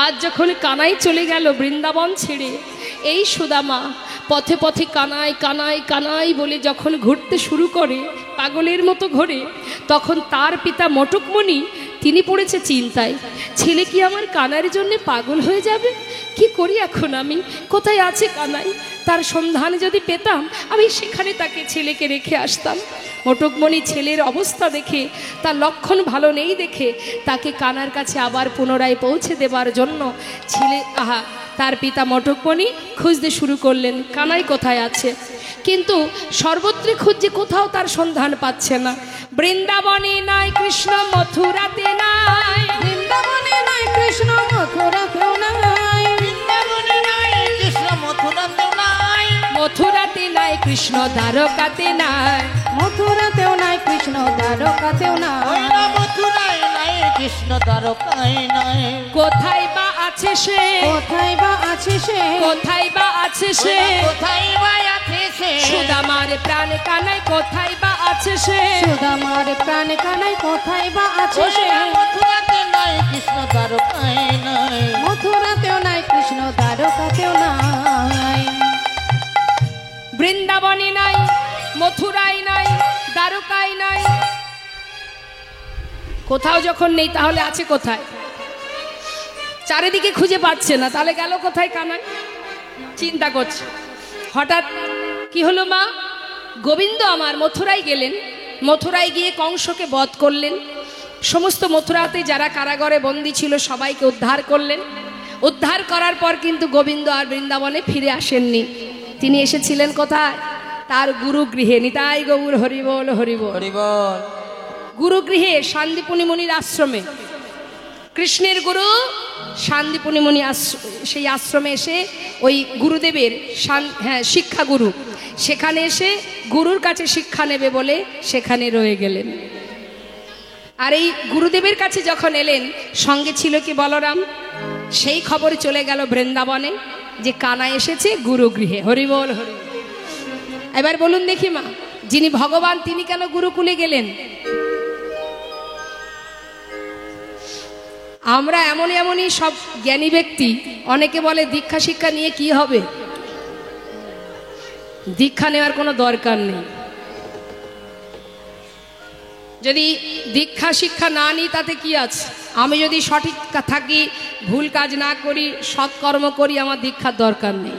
আজ যখন কানাই চলে গেল বৃন্দাবন ছেড়ে, এই সুদামা পথে পথে কানাই কানাই কানাই বলে যখন ঘুরতে শুরু করে, পাগলের মতো ঘোরে, তখন তার পিতা মটকমণি তিনি পড়েছে চিন্তায়। ছেলে কি আমার কানাইয়ের জন্য পাগল হয়ে যাবে? কি করি এখন আমি? কোথায় আছে কানাই? তার সন্ধান যদি পেতাম আমি সেখানে তাকে ছেলেকে রেখে আসতাম। মোটকমণি ছেলের অবস্থা দেখে, তার লক্ষণ ভালো নেই দেখে তাকে কানার কাছে আবার পুনরায় পৌঁছে দেবার জন্য তার পিতা মোটকমণি খুঁজতে শুরু করলেন কানাই কোথায় আছে। কিন্তু সর্বত্রই খুঁজছে, কোথাও তার সন্ধান পাচ্ছে না। বৃন্দাবনে নাই কৃষ্ণ, মথুরাতে নাই, বৃন্দাবনে নাই কৃষ্ণ, মথুরাতেও নাই, বৃন্দাবনে নাই কৃষ্ণ, মথুরাতেও নাই, মথুরাতে নাই কৃষ্ণ, দ্বারকাতে নাই, মথুরাতেও নাই কৃষ্ণ, দ্বারকাতেও ওই নাই, না মথুরায় নাই কৃষ্ণ, দ্বারকায় নাই। কোথায় বা আছে সে, কোথায় বা আছে সে, কোথায় বা আছে ওই সে, না কোথায় বা আছে সে, সুদামার প্রাণ কানাই কোথায় বা আছে সে, সুদামার প্রাণ কানাই কোথায় বা আছে ওই সে, না মথুরাতে নাই কৃষ্ণ, দ্বারকায় নাই। মথুরাতেও নাই কৃষ্ণ, দ্বারকাতেও নাই। বৃন্দাবনে নাই, মথুরায় নাই, দ্বারকায় নাই, কোথাও যখন নেই তাহলে আছে কোথায়? চারিদিকে খুঁজে পাচ্ছে না, তাহলে গেল কোথায় কানাই? চিন্তা করছে। হঠাৎ কি হলো মা? গোবিন্দ আমার মথুরায় গেলেন, মথুরায় গিয়ে কংসকে বধ করলেন, সমস্ত মথুরাতে যারা কারাগারে বন্দী ছিল সবাইকে উদ্ধার করলেন। উদ্ধার করার পর কিন্তু গোবিন্দ আর বৃন্দাবনে ফিরে আসেননি। তিনি এসেছিলেন কোথায়? তার গুরুগৃহে। নিতাই গৌর হরিবল হরিবল। হরিবল। গুরুগৃহে, শান্তিপুনি মুনির আশ্রমে। কৃষ্ণের গুরু শান্তিপুনি মুনি সেই আশ্রমে এসে ওই গুরুদেবের শিক্ষা গুরু, সেখানে এসে গুরুর কাছে শিক্ষা নেবে বলে সেখানে রয়ে গেলেন। আর এই গুরুদেবের কাছে যখন এলেন, সঙ্গে ছিল কি বলরাম। সেই খবর চলে গেল বৃন্দাবনে যে কানা এসেছে গুরুগৃহে। হরিবল হরি। এবার বলুন দেখি মা, যিনি ভগবান তিনি কেন গুরুকুলে গেলেন? আমরা এমনই সব জ্ঞানী ব্যক্তি, অনেকে বলে দীক্ষা শিক্ষা নিয়ে কি হবে? দীক্ষা নেওয়ার কোনো দরকার নেই। যদি দীক্ষা শিক্ষা না নিই তাতে কি আছে? আমি যদি সঠিক থাকি, ভুল কাজ না করি, সৎকর্ম করি, আমার দীক্ষার দরকার নেই।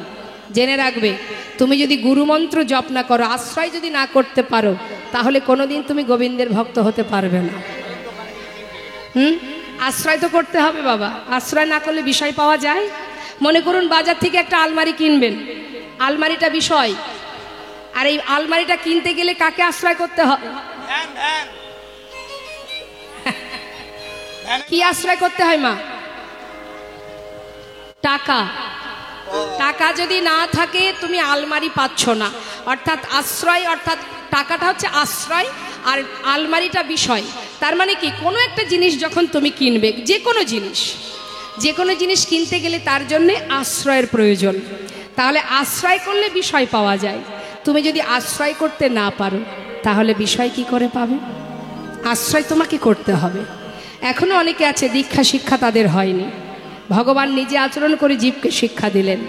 জেনে রাখবে, তুমি যদি গুরুমন্ত্র জপ না করো, আশ্রয় যদি না করতে পারো, তাহলে কোনোদিন তুমি গোবিন্দের ভক্ত হতে পারবে না। আশ্রয় তো করতে হবে বাবা। আশ্রয় না করলে বিষয় পাওয়া যায়? মনে করুন বাজার থেকে একটা আলমারি কিনবেন, আলমারিটা বিষয়, আর এই আলমারিটা কিনতে গেলে কাকে আশ্রয় করতে হবে? কি আশ্রয় করতে হয় মা? টাকা। টাকা যদি না থাকে তুমি আলমারি পাচ্ছ না। অর্থাৎ আশ্রয়, অর্থাৎ টাকাটা হচ্ছে আশ্রয় আর আলমারিটা বিষয়। তার মানে কি, কোনো একটা জিনিস যখন তুমি কিনবে, যে কোনো জিনিস কিনতে গেলে তার জন্যে আশ্রয়ের প্রয়োজন। তাহলে আশ্রয় করলে বিষয় পাওয়া যায়। তুমি যদি আশ্রয় করতে না পারো তাহলে বিষয় কি করে পাবে? আশ্রয় তোমাকে করতে হবে। এখনো অনেকে আছে দীক্ষা শিক্ষা তাদের হয়নি। ভগবান নিজে আচরণ করে জীবকে শিক্ষা দিলেন।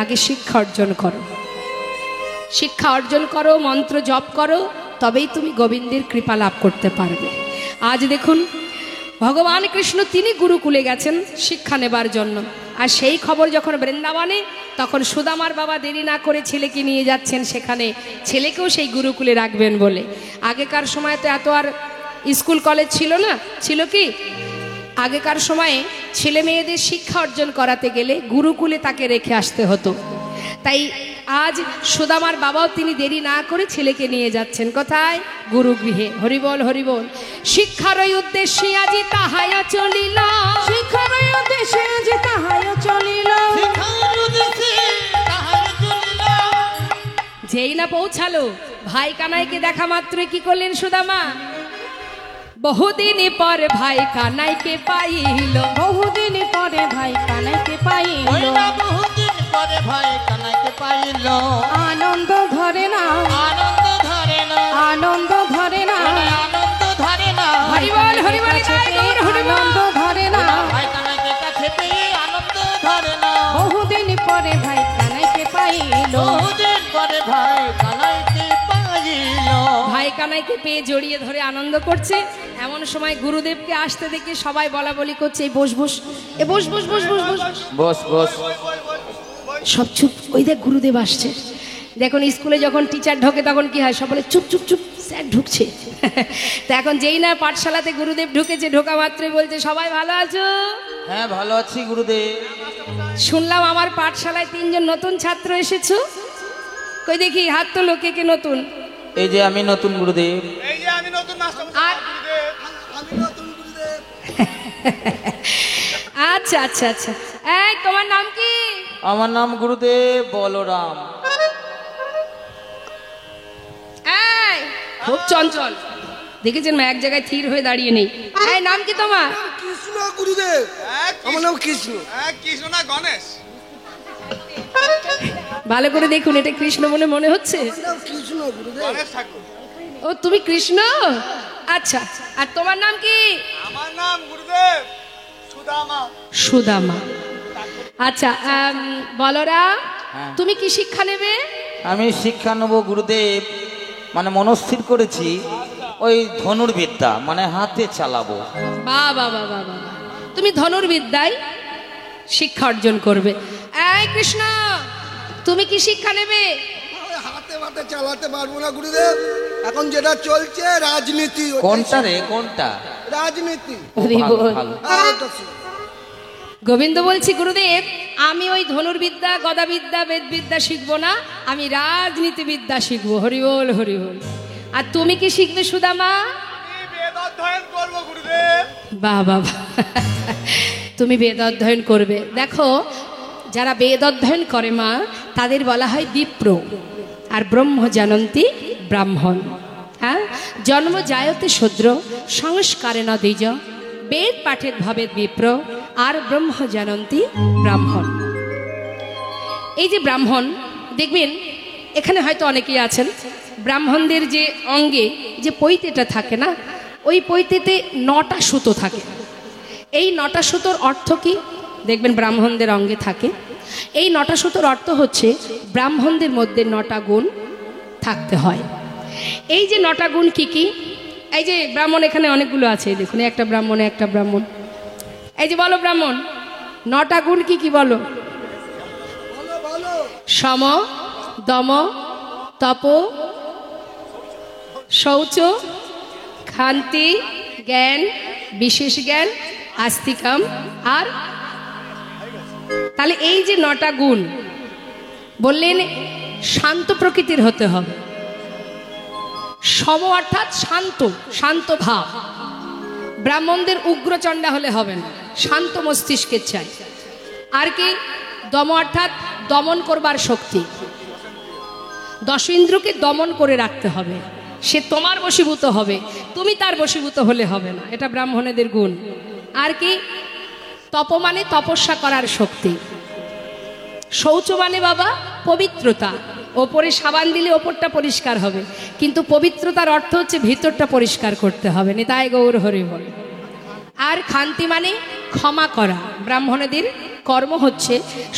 আগে শিক্ষা অর্জন করো, শিক্ষা অর্জন করো, মন্ত্র জপ করো, তবেই তুমি গোবিন্দের কৃপা লাভ করতে পারবে। আজ দেখুন ভগবান কৃষ্ণ তিনি গুরুকুলে গেছেন শিক্ষা নেবার জন্য। আর সেই খবর যখন বৃন্দাবনে, তখন সুদামার বাবা দেরি না করে ছেলেকে নিয়ে যাচ্ছেন সেখানে, ছেলেকেও সেই গুরুকুলে রাখবেন বলে। আগেকার সময় তো এত আর স্কুল কলেজ ছিল না। ছিল কি? আগেকার সময়ে ছেলে মেয়েদের শিক্ষা অর্জন করাতে গেলে গুরুকুলে তাকে রেখে আসতে হতো। তাই আজ সুদামার বাবাও তিনি দেরি না করে ছেলেকে নিয়ে যাচ্ছেন কোথায়? গুরুগৃহে। হরিবল হরিবল। শিক্ষার উদ্দেশ্যে আজি তাহাই চলিল, শিক্ষার উদ্দেশ্যে আজি তাহাই চলিল, যেই না পৌঁছালো, ভাই কানাইকে দেখা মাত্রই কি করলেন সুদামা? বহুদিন পর ভাই কানাইকে পাইল, বহুদিন পরে ভাই কানাইকে পাইল, বহুদিন পরে ভাই কানাইকে পাইল। আনন্দ ধরে না, আনন্দ ধরে না, আনন্দ ধরে না, আনন্দ ধরে না। হরিবল হরিবল। আনন্দ ধরে না, ভাই কানাইকে কাছে পেয়ে আনন্দ ধরে না। বহুদিন পরে ভাই কানাইকে পাইল, বহুদিন পরে ভাই কানাইকে পাইল। ভাই কানাইকে পেয়ে জড়িয়ে ধরে আনন্দ করছে। এমন সময় গুরুদেবকে আসতে দেখে সবাই বলা বলি করছে, এই বস বস, এ বস বস বস বস বস বস বস। সব চুপ। ওই দেখ গুরুদেব আসছে। দেখুন স্কুলে যখন টিচার ঢোকে তখন কি হয়? সব বলে চুপ চুপ চুপ, স্যার ঢুকছে। তা এখন যেই না পাঠশালাতে গুরুদেব ঢুকেছে, ঢোকা মাত্রই বলছে সবাই ভালো আছো? হ্যাঁ ভালো আছি গুরুদেব। শুনলাম আমার পাঠশালায় 3 জন নতুন ছাত্র এসেছো, কই দেখি হাত তোলো, কে কে নতুন? এই যে আমি নতুন গুরুদেব। এই যে আমি নতুন মাস্টার আর গুরুদেব। আমি নতুন গুরুদেব। আচ্ছা আচ্ছা আচ্ছা, এই তোমার নাম কি? আমার নাম গুরুদেব বলরাম। এই খুব চঞ্চল, দেখেছেন মা, এক জায়গায় থির হয়ে দাঁড়িয়ে নেই। এই নাম কি তোমার? কৃষ্ণ গুরুদেব। আমার নাম কৃষ্ণ। কৃষ্ণ না গণেশ। ভালো করে দেখুন, এটা কৃষ্ণ বলে মনে হচ্ছে। কৃষ্ণ গুরুদেব। গণেশ ঠাকুর। ও তুমি কৃষ্ণ, আচ্ছা। আর তোমার নাম কি? আমার নাম গুরুদেব সুদামা। সুদামা, আচ্ছা। বলরাম, হ্যাঁ। তুমি কি শিক্ষা নেবে? আমি শিক্ষা নেব গুরুদেব, মানে মনস্থির করেছি ওই ধনুর্বিদ্যা, মানে হাতে চালাবো। বাহ বাহ বাহ বাহ বাহ, তুমি ধনুর্বিদ্যায় শিক্ষা অর্জন করবে। এই কৃষ্ণ, তুমি কি শিক্ষা নেবে? হাতে হাতে চালাতে পারবো না গুরুদেব, এখন যেটা চলছে রাজনীতি। কোনটা রে, কোনটা? রাজনীতি। ভালো, ভালো। গোবিন্দ বলছি গুরুদেব, আমি ওই ধনুর্বিদ্যা, গদাবিদ্যা, বেদবিদ্যা শিখবো না, আমি রাজনীতিবিদ্যা শিখবো। হরি বল হরি বল। আর তুমি কি শিখবে সুদামা? আমি বেদ অধ্যয়ন করব গুরুদেব। বাহ বাহ বাহ, তুমি বেদ অধ্যয়ন করবে। দেখো, যারা বেদ অধ্যয়ন করে মা, তাদের বলা হয় বিপ্র, আর ব্রহ্ম জানন্তি ব্রাহ্মণ। হ্যাঁ, জন্ম জায়তে শূদ্র সংস্কারে ন দ্বিজ, বেদ পাঠের ভবেদ বিপ্র, আর ব্রহ্ম জানন্তি ব্রাহ্মণ। এই যে ব্রাহ্মণ, দেখবেন এখানে হয়তো অনেকেই আছেন, ব্রাহ্মণদের যে অঙ্গে যে পৈতেটা থাকে না, ওই পৈতেতে 9টা সুতো থাকে। এই 9টা সুতোর অর্থ কি? দেখবেন ব্রাহ্মণদের অঙ্গে থাকে। এই 9টা সুতোর অর্থ হচ্ছে ব্রাহ্মণদের মধ্যে 9টা গুণ থাকতে হয়। এই যে 9টা গুণ কি কি? এই যে ব্রাহ্মণ এখানে অনেকগুলো আছে, দেখুন একটা ব্রাহ্মণে একটা ব্রাহ্মণ। এই যে বলো ব্রাহ্মণ, 9টা গুণ কি কি বলো? সম, দম, তপ, শৌচ, ক্ষান্তি, জ্ঞান, বিশেষ জ্ঞান, আস্তিকাম, আর তাহলে এই যে 9টা গুণ বললেন, শান্ত প্রকৃতির হতে হবে। সম অর্থাৎ শান্ত, শান্ত ভাব। ব্রাহ্মণদের উগ্রচণ্ডা হলে হবে না, শান্ত মস্তিষ্কের চাই। আর কি? দম অর্থাৎ দমন করবার শক্তি, 10 ইন্দ্রকে দমন করে রাখতে হবে। সে তোমার বশীভূত হবে, তুমি তার বশীভূত হলে হবে না, এটা ব্রাহ্মণেদের গুণ। আর কি? তপ মানে তপস্যা করার শক্তি। শৌচ মানে বাবা পবিত্রতা, ওপরে সাবান দিলে ওপরটা পরিষ্কার হবে, কিন্তু পবিত্রতার অর্থ হচ্ছে ভিতরটা পরিষ্কার করতে হবে। নিতাই গৌর হরি বল। আর ক্ষান্তি মানে ক্ষমা করা। ব্রাহ্মণদের কর্ম হচ্ছে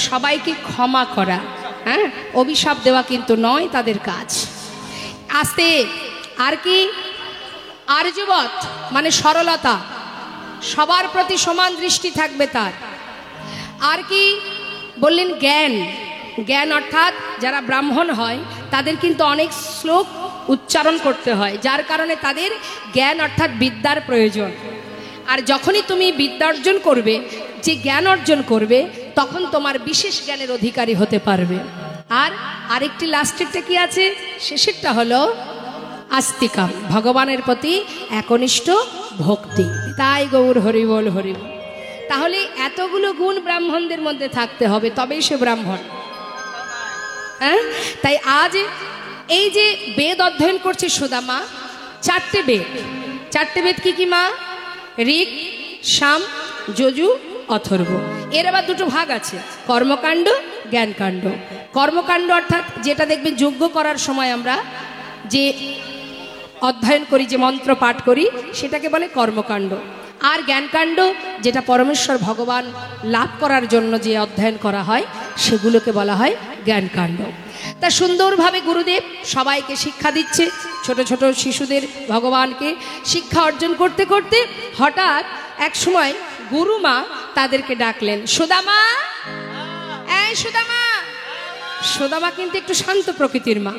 সবাইকে ক্ষমা করা, হ্যাঁ, অভিশাপ দেওয়া কিন্তু নয় তাদের কাজ। আস্তে। আর কি? আর্যবৎ মানে সরলতা, সবার প্রতি সমান দৃষ্টি থাকবে তার। আর কি বললেন? জ্ঞান। জ্ঞান অর্থাৎ যারা ব্রাহ্মণ হয় তাদের কিন্তু অনেক শ্লোক উচ্চারণ করতে হয়, যার কারণে তাদের জ্ঞান অর্থাৎ বিদ্যার প্রয়োজন। আর যখনই তুমি বিদ্যা অর্জন করবে, যে জ্ঞান অর্জন করবে, তখন তোমার বিশেষ জ্ঞানের অধিকারী হতে পারবে। আর আরেকটি লাস্টেরটা কি আছে? শেষেরটা হলো আস্তিকাম, ভগবানের প্রতি একনিষ্ঠ ভক্তি। তাই গৌর হরি বল হরি বল। তাহলে এতগুলো গুণ ব্রাহ্মণদের মধ্যে থাকতে হবে, তবেই সে ব্রাহ্মণ। হ্যাঁ, তাই আজ এই যে বেদ অধ্যয়ন করছে সুদামা, 4টে বেদ। 4টে বেদ কি কি মা? ঋক, সাম, যজু, অথর্ব। এর আবার 2টো ভাগ আছে, কর্মকাণ্ড, জ্ঞানকাণ্ড। কর্মকাণ্ড অর্থাৎ যেটা দেখবেন যজ্ঞ করার সময় আমরা যে অধ্যয়ন করি, যে মন্ত্র পাঠ করি, সেটাকে বলে কর্মকাণ্ড। আর জ্ঞানকাণ্ড যেটা পরমেশ্বর ভগবান লাভ করার জন্য যে অধ্যয়ন করা হয়, সেগুলোকে বলা হয় জ্ঞানকাণ্ড। তা সুন্দরভাবে গুরুদেব সবাইকে শিক্ষা দিচ্ছে, ছোট ছোট শিশুদের ভগবানকে শিক্ষা অর্জন করতে করতে হঠাৎ এক সময় গুরুমা তাদেরকে ডাকলেন, সুদামা, এই সুদামা, সুদামা কিন্তু একটু শান্ত প্রকৃতির মা।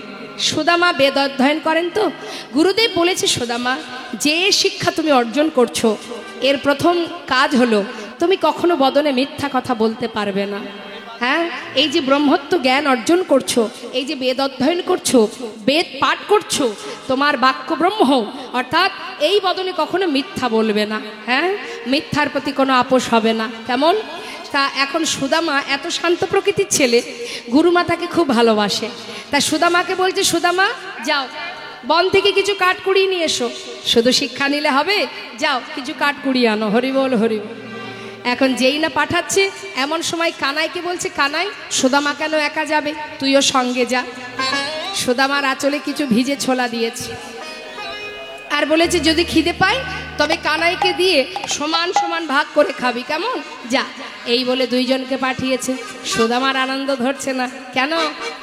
সুদামা বেদ অধ্যয়ন করেন তো, গুরুদেব বলেছে সুদামা যে শিক্ষা তুমি অর্জন করছো এর প্রথম কাজ হলো তুমি কখনো বদনে মিথ্যা কথা বলতে পারবে না। হ্যাঁ, এই যে ব্রহ্মত্ব জ্ঞান অর্জন করছো, এই যে বেদ অধ্যয়ন করছো, বেদ পাঠ করছো, তোমার বাক্য ব্রহ্ম, অর্থাৎ এই বদনে কখনো মিথ্যা বলবে না। হ্যাঁ, মিথ্যার প্রতি কোনো আপোষ হবে না। কেমন? তা এখন সুদামা এত শান্ত প্রকৃতির ছেলে, গুরুমা তাকে খুব ভালোবাসে। তা সুদামাকে বলছে, সুদামা যাও বন থেকে কিছু কাঠ কুড়িয়ে নিয়ে এসো। শুধু শিক্ষা নিলে হবে? যাও কিছু কাঠ কুড়িয়ে আনো। হরিবল হরিবল। এখন যেই না পাঠাচ্ছে এমন সময় কানাইকে বলছে, কানাই সুদামা কেন একা যাবে, তুইও সঙ্গে যা। সুদামার আঁচলে কিছু ভিজে ছোলা দিয়েছে আর বলেছে যদি খিদে পাই তবে কানাইকে দিয়ে সমান সমান ভাগ করে খাবি, কেমন? যা। এই বলে দুইজনকে পাঠিয়েছে। সুদামার আনন্দ ধরছে না। কেন?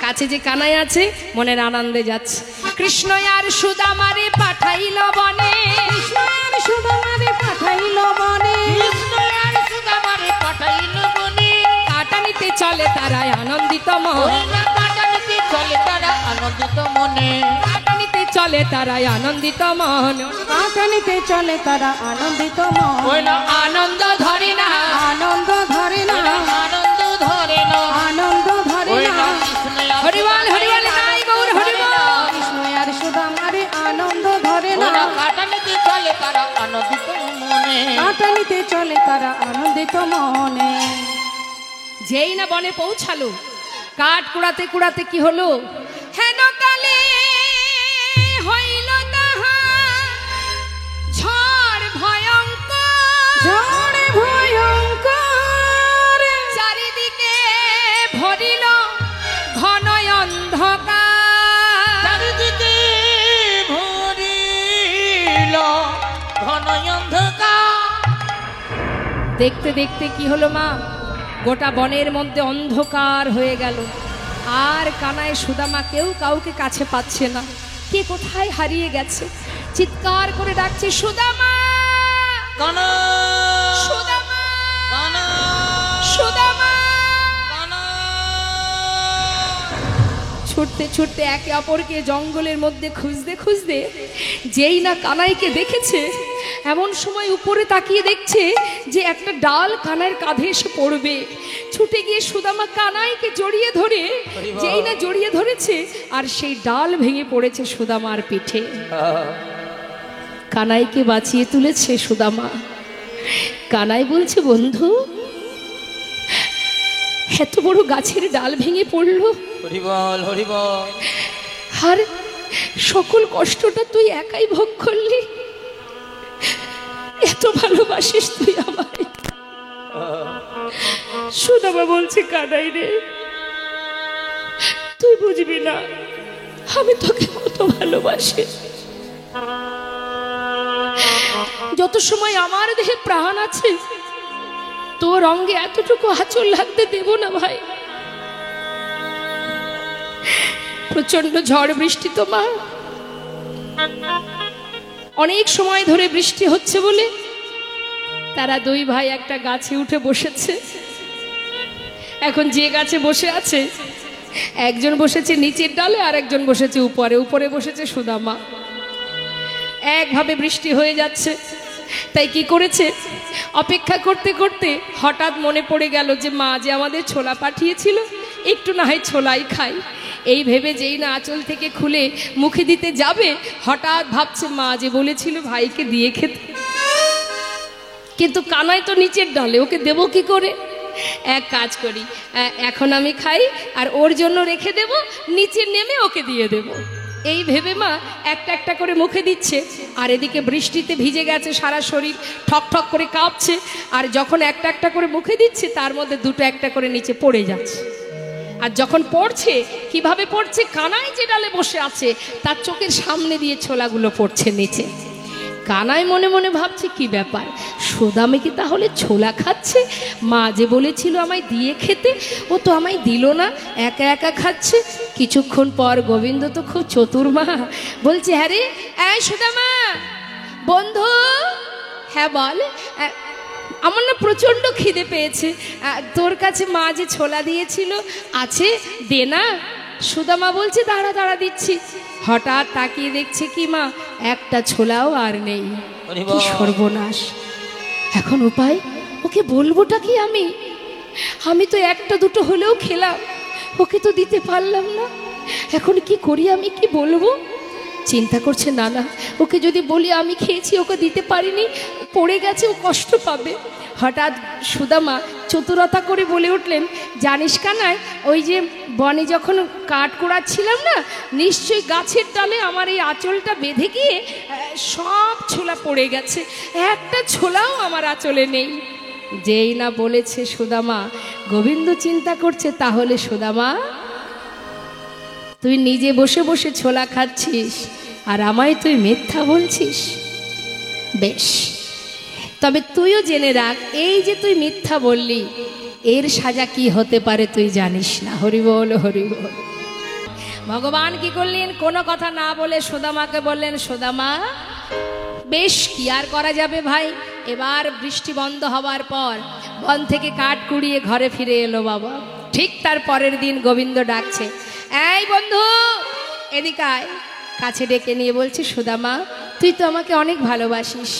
কাছে যে কানাই আছে, মনের আনন্দে যাচ্ছে। কৃষ্ণ আর সুদামারে পাঠাইল বনে, কৃষ্ণ আর সুদামারে পাঠাইল বনে, কৃষ্ণ আর সুদামারে পাঠাইল বনে। কাটা নিতে চলে তারাই আনন্দিত মন, কাটা নিতে চলে তারা আনন্দিত মনে, কাটা নিতে চলে তারাই আনন্দিত মন, কাটা নিতে চলে তারা আনন্দিত মন। আনন্দ ধরে না, আনন্দ ধরে না, আনন্দ ধরে না, আনন্দ ধরে না। হরিবল হরিবল নাই গৌর হরিবল। কৃষ্ণ আর সুদামারে আনন্দ ধরে না, কাটা নিতে চলে তারা আনন্দিত মনে। কাটা নিতে চলে তারা আনন্দিত মনে। যেই না বনে পৌঁছালো, কাঠ কুড়াতে কুড়াতে কি হলো, হেন কালে হইল তাহার ঝড় ভয়ঙ্কর, ঝড়ে ভয়ঙ্কর, চারিদিকে ভরিল ঘন অন্ধকার, চারিদিকে ভরিল ঘন অন্ধকার। দেখতে দেখতে কি হলো মা, গোটা বনের মধ্যে অন্ধকার হয়ে গেল। আর কানায় সুদামা কেউ কাউকে কাছে পাচ্ছে না, কে কোথায় হারিয়ে গেছে। চিৎকার করে ডাকছে, সুদামা কানা সুদামা কানা সুদামা। কানা। ছুটতে ছুটতে একে অপরকে জঙ্গলের মধ্যে খুঁজতে খুঁজতে যেই না কানাইকে দেখেছে, এমন সময় উপরে তাকিয়ে দেখছে যে একটা ডাল কানাইয়ের কাঁধে এসে পড়বে। ছুটে গিয়ে সুদামা কানাইকে জড়িয়ে ধরে, যেই না জড়িয়ে ধরেছে আর সেই ডাল ভেঙে পড়েছে সুদামার পিঠে। কানাইকে বাঁচিয়ে তুলেছে সুদামা। কানাই বলছে, বন্ধু এত বড় গাছের ডাল ভেঙে পড়লো, হরিবল হরিবল। আর সকল কষ্টটা তুই একাই ভোগ করলি। এত ভালোবাসিস তুই আমায়। সুদামা বলছে, কানাই রে তুই বুঝবি না আমি তোকে কত ভালোবাসি। যত সময় আমার দেহে প্রাণ আছে তোর অঙ্গে এতটুকু আঁচল লাগতে দেব না ভাই। প্রচন্ড ঝড় বৃষ্টি তো মা, অনেক সময় ধরে বৃষ্টি হচ্ছে বলে তারা দুই ভাই একটা গাছে উঠে বসেছে। এখন যে গাছে বসে আছে, একজন বসেছে নিচের ডালে আর একজন বসেছে উপরে। উপরে বসেছে সুদামা। একভাবে বৃষ্টি হয়ে যাচ্ছে, তাই কি করেছে, অপেক্ষা করতে করতে হঠাৎ মনে পড়ে গেল যে মা যে আমাদের ছোলা পাঠিয়েছিল, একটু না হয় ছোলাই খাই। এই ভেবে যেই না আঁচল থেকে খুলে মুখে দিতে যাবে, হঠাৎ ভাবছে মা যে বলেছিল ভাইকে দিয়ে খেতে, কিন্তু কানাই তো নিচের ডালে, ওকে দেবো কি করে। এক কাজ করি, এখন আমি খাই আর ওর জন্য রেখে দেব, নিচে নেমে ওকে দিয়ে দেব। এই ভেবে মা একটা একটা করে মুখে দিচ্ছে, আর এদিকে বৃষ্টিতে ভিজে গেছে সারা শরীর, ঠক ঠক করে কাঁপছে। আর যখন একটা একটা করে মুখে দিচ্ছে তার মধ্যে দুটো একটা করে নিচে পড়ে যাচ্ছে। আর যখন পড়ছে, কিভাবে পড়ছে, কানাই যে ডালে বসে আছে তার চোখের সামনে দিয়ে ছোলাগুলো পড়ছে নিচে। কানাই মনে মনে ভাবছে কি ব্যাপার, সুদামে কি তাহলে ছোলা খাচ্ছে? মা যে বলেছিল আমায় দিয়ে খেতে, ও তো আমায় দিল না, একা একা খাচ্ছে। কিছুক্ষণ পর গোবিন্দ তো খুব চতুর মা, বলছে, হ্যাঁ রে এই সুদামা বন্ধু, হ্যাঁ বল, আমার না প্রচণ্ড খিদে পেয়েছে, তোর কাছে মা যে ছোলা দিয়েছিল আছে, দে না। সুদামা বলছে দাঁড়া দাঁড়া দিচ্ছি। হঠাৎ তাকিয়ে দেখছে কি মা, একটা ছোলাও আর নেই। কি সর্বনাশ! এখন উপায়, ওকে বলবোটা কি? আমি তো একটা দুটো হলেও খেলাম, ওকে তো দিতে পারলাম না। এখন কি করি, আমি কি বলবো? চিন্তা করছে না না, ওকে যদি বলি আমি খেয়েছি, ওকে দিতে পারিনি, পড়ে গেছে, ও কষ্ট পাবে। হঠাৎ সুদামা চতুরতা করে বলে উঠলেন, জানিস কানাই, ওই যে বনে যখন কাঠ কোড়াচ্ছিলাম না, নিশ্চয়ই গাছের ডালে আমার এই আঁচলটা বেঁধে গিয়ে সব ছোলা পড়ে গেছে, একটা ছোলাও আমার আঁচলে নেই। যেই না বলেছে সুদামা, গোবিন্দ চিন্তা করছে, তাহলে সুদামা তুই নিজে বসে বসে ছোলা খাচ্ছিস আর আমায় তুই মিথ্যা বলছিস? বেশ, তবে তুইও জেনে রাখ, এই যে তুই মিথ্যা বললি, এর সাজা কি হতে পারে তুই জানিস না। হরি বল, হরি বল। ভগবান কি করলেন, কোনো কথা না বলে সুদামাকে বললেন, সুদামা বেশ, কি আর করা যাবে ভাই। এবার বৃষ্টি বন্ধ হওয়ার পর বন থেকে কাঠ কুড়িয়ে ঘরে ফিরে এলো বাবা। ঠিক তার পরের দিন গোবিন্দ ডাকছে, এই বন্ধু এদিকে আয়। কাছে ডেকে নিয়ে বলছে, সুদামা তুই তো আমাকে অনেক ভালোবাসিস।